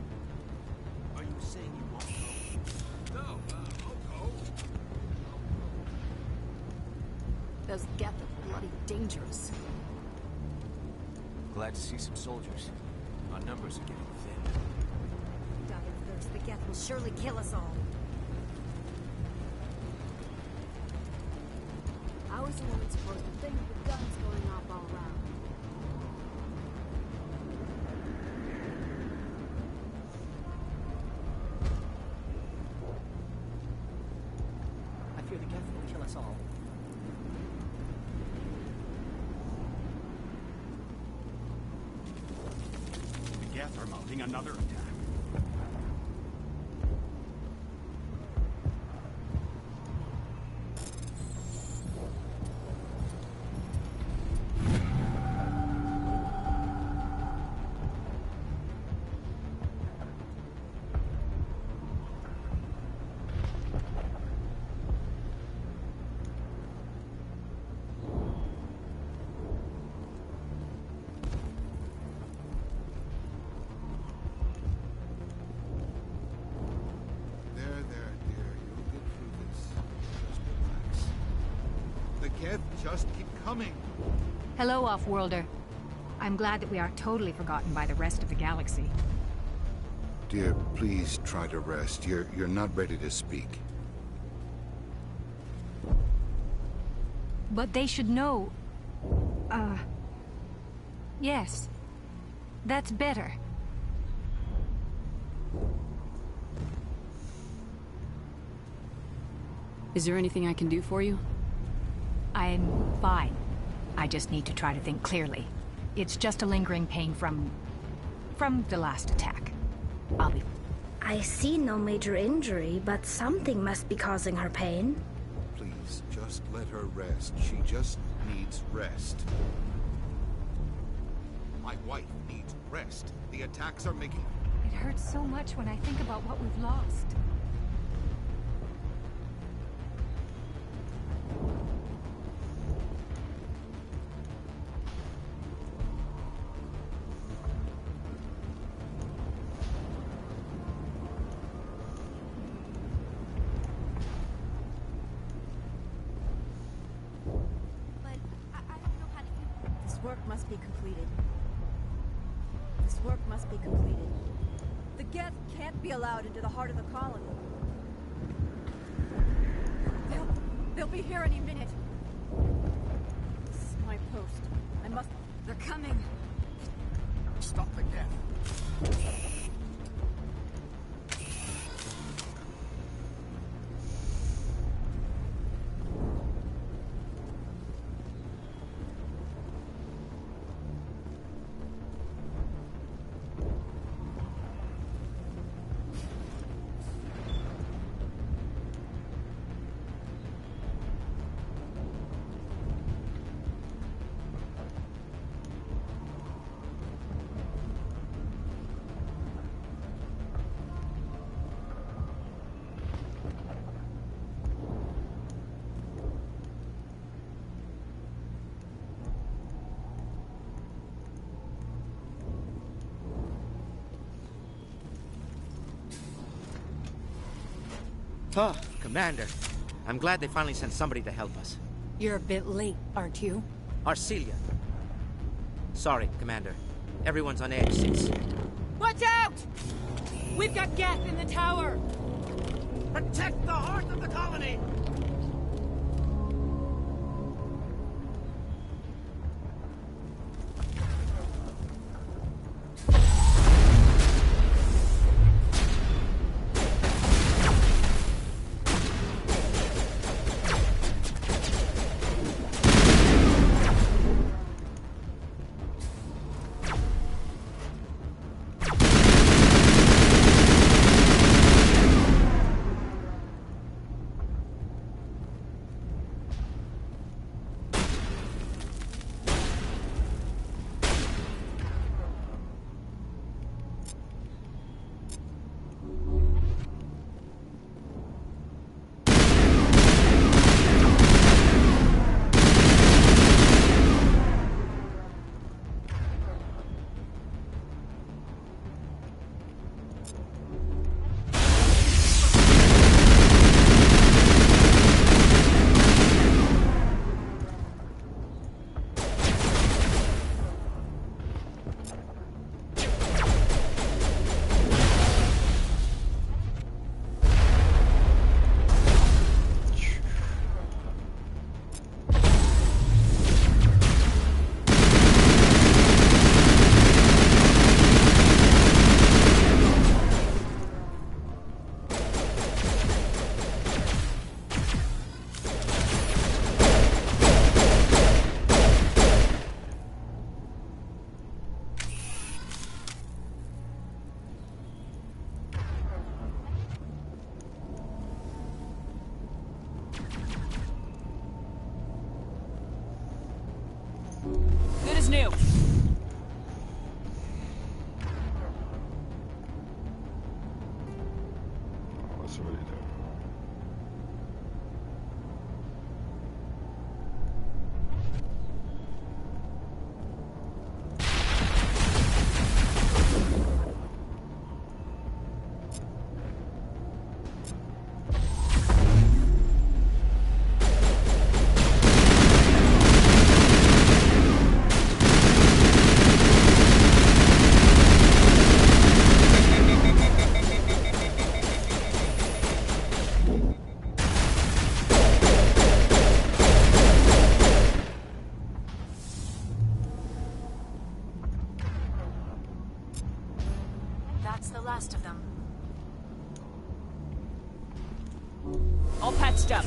Are you saying you won't go? No, I'll go. Those Geth are bloody dangerous. Glad to see some soldiers. Our numbers are getting thin. Die of thirst. The Geth will surely kill us all. How is a woman supposed to think with guns going off all around? I fear the Geth will kill us all. The Geth are mounting another attack. Just keep coming. Hello, Off-Worlder. I'm glad that we aren't totally forgotten by the rest of the galaxy. Dear, please try to rest. You're not ready to speak. But they should know... Yes. That's better. Is there anything I can do for you? I'm fine. I just need to try to think clearly. It's just a lingering pain from the last attack. I'll be... I see no major injury, but something must be causing her pain. Please, just let her rest. She just needs rest. My wife needs rest. The attacks are making... It hurts so much when I think about what we've lost. Work must be completed. This work must be completed. The Geth can't be allowed into the heart of the colony. They'll be here any minute. This is my post. I must... They're coming. Stop the Geth. Oh, Commander. I'm glad they finally sent somebody to help us. You're a bit late, aren't you? Arcelia. Sorry, Commander. Everyone's on edge since... Watch out! We've got Geth in the tower! Protect the heart of the colony! Good as new. What's already there? That's the last of them. All patched up.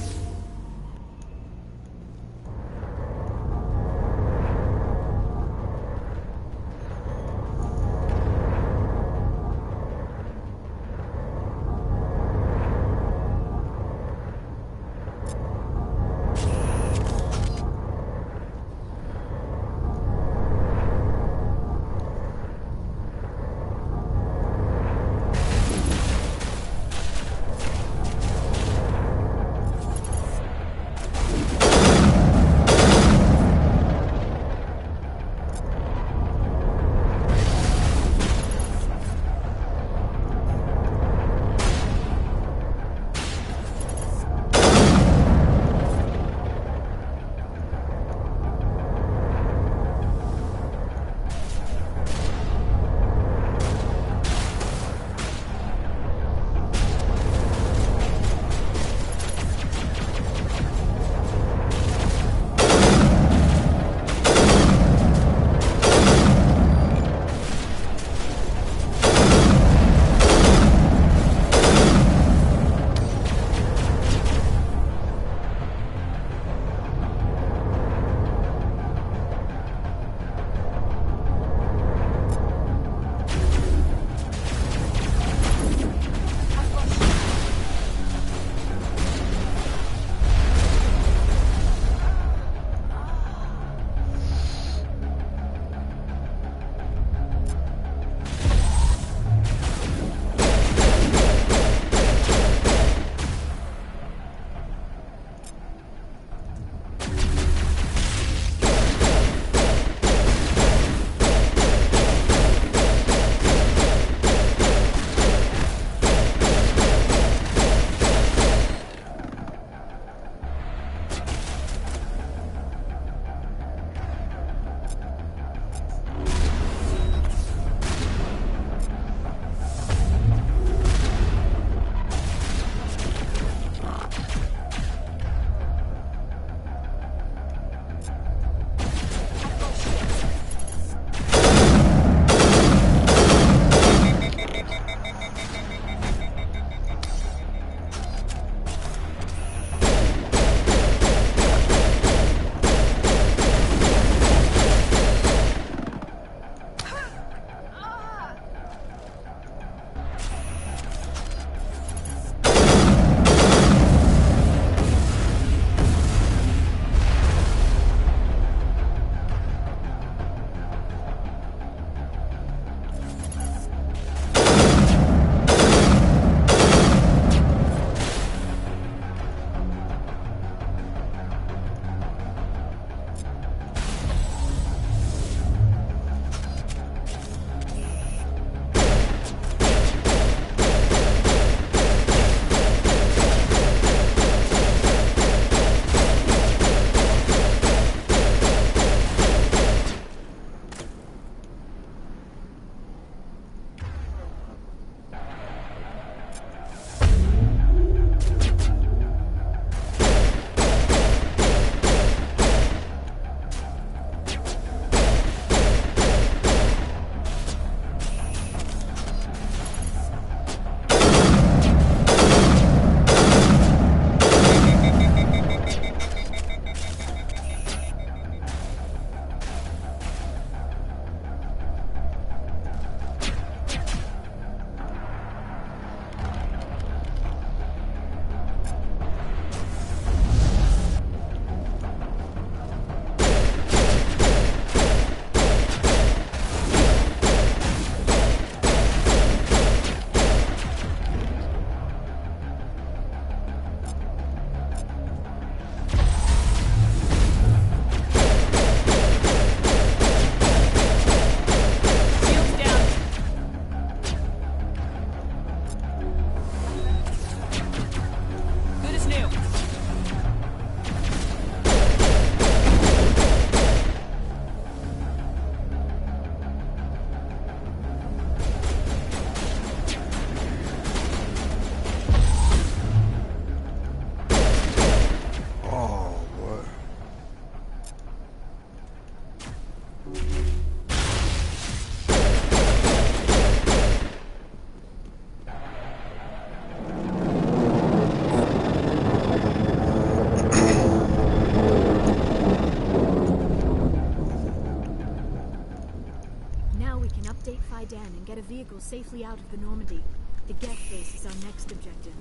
people safely out of the Normandy. The Geth base is our next objective.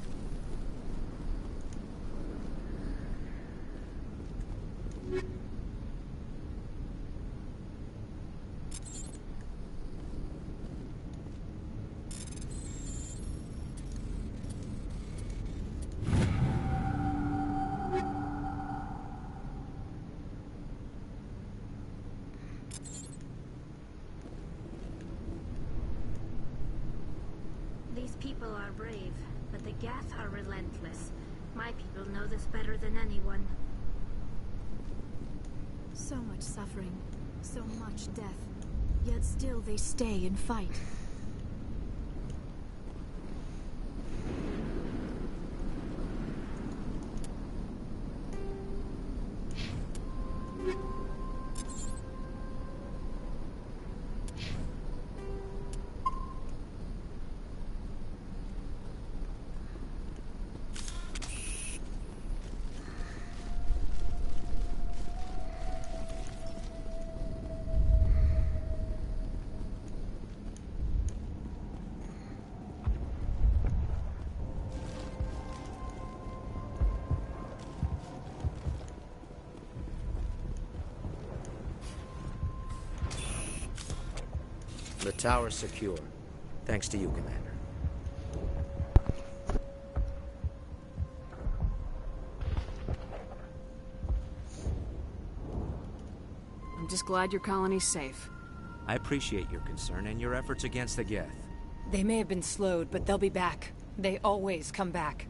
These people are brave, but the Geth are relentless. My people know this better than anyone. So much suffering, so much death. Yet still they stay and fight. The tower's secure. Thanks to you, Commander. I'm just glad your colony's safe. I appreciate your concern and your efforts against the Geth. They may have been slowed, but they'll be back. They always come back.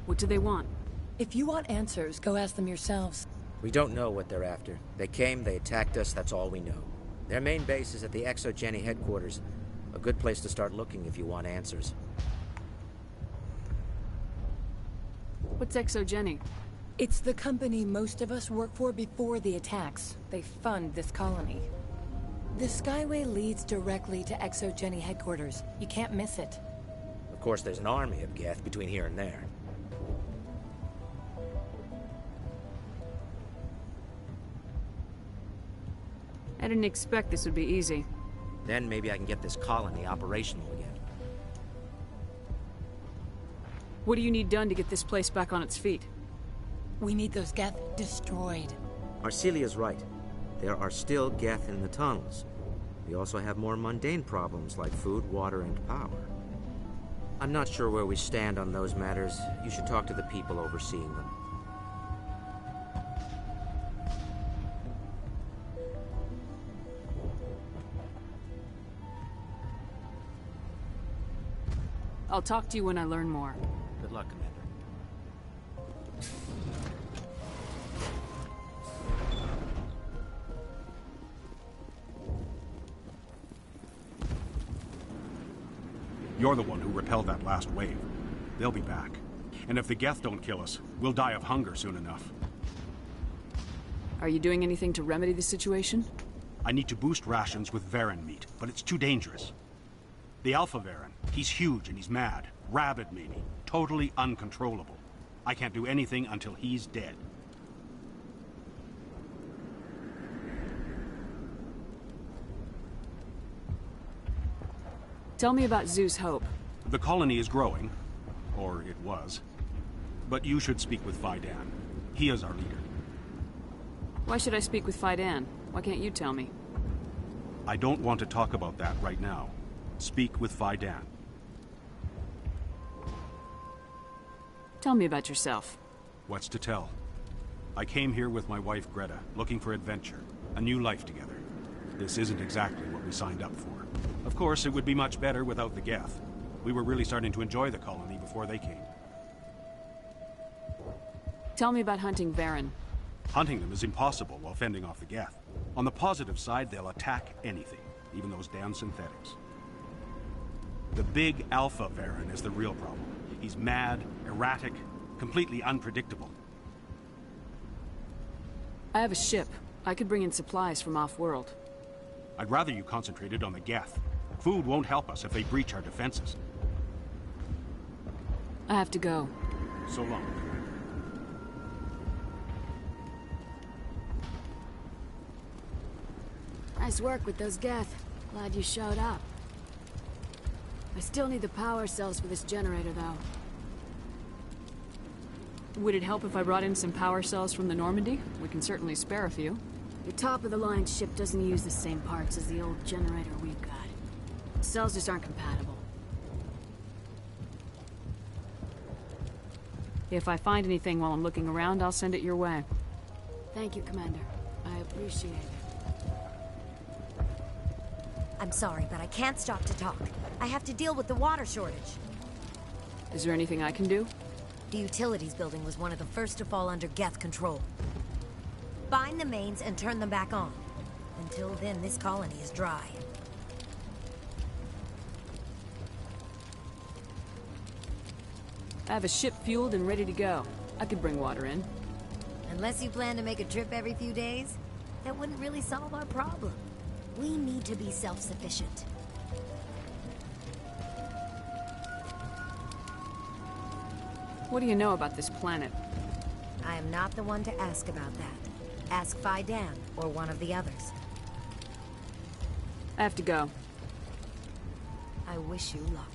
What do they want? If you want answers, go ask them yourselves. We don't know what they're after. They came, they attacked us, that's all we know. Their main base is at the ExoGeni headquarters. A good place to start looking if you want answers. What's ExoGeni? It's the company most of us work for before the attacks. They fund this colony. The Skyway leads directly to ExoGeni headquarters. You can't miss it. Of course, there's an army of Geth between here and there. I didn't expect this would be easy. Then maybe I can get this colony operational again. What do you need done to get this place back on its feet? We need those Geth destroyed. Arcelia's right. There are still Geth in the tunnels. We also have more mundane problems like food, water, and power. I'm not sure where we stand on those matters. You should talk to the people overseeing them. I'll talk to you when I learn more. Good luck, Commander. You're the one who repelled that last wave. They'll be back. And if the Geth don't kill us, we'll die of hunger soon enough. Are you doing anything to remedy the situation? I need to boost rations with Varen meat, but it's too dangerous. The Alpha Varen, he's huge and he's mad. Rabid, maybe. Totally uncontrollable. I can't do anything until he's dead. Tell me about Zeus Hope. The colony is growing. Or it was. But you should speak with Vidan. He is our leader. Why should I speak with Fidan? Why can't you tell me? I don't want to talk about that right now. Speak with Vidan. Tell me about yourself. What's to tell? I came here with my wife Greta, looking for adventure, a new life together. This isn't exactly what we signed up for. Of course, it would be much better without the Geth. We were really starting to enjoy the colony before they came. Tell me about hunting Varen. Hunting them is impossible while fending off the Geth. On the positive side, they'll attack anything, even those damn synthetics. The big Alpha Varen is the real problem. He's mad, erratic, completely unpredictable. I have a ship. I could bring in supplies from off-world. I'd rather you concentrated on the Geth. Food won't help us if they breach our defenses. I have to go. So long. Nice work with those Geth. Glad you showed up. I still need the power cells for this generator, though. Would it help if I brought in some power cells from the Normandy? We can certainly spare a few. The top-of-the-line ship doesn't use the same parts as the old generator we've got. The cells just aren't compatible. If I find anything while I'm looking around, I'll send it your way. Thank you, Commander. I appreciate it. I'm sorry, but I can't stop to talk. I have to deal with the water shortage. Is there anything I can do? The utilities building was one of the first to fall under Geth control. Find the mains and turn them back on. Until then, this colony is dry. I have a ship fueled and ready to go. I could bring water in. Unless you plan to make a trip every few days, that wouldn't really solve our problem. We need to be self-sufficient. What do you know about this planet? I am not the one to ask about that. Ask Phi Dan or one of the others. I have to go. I wish you luck.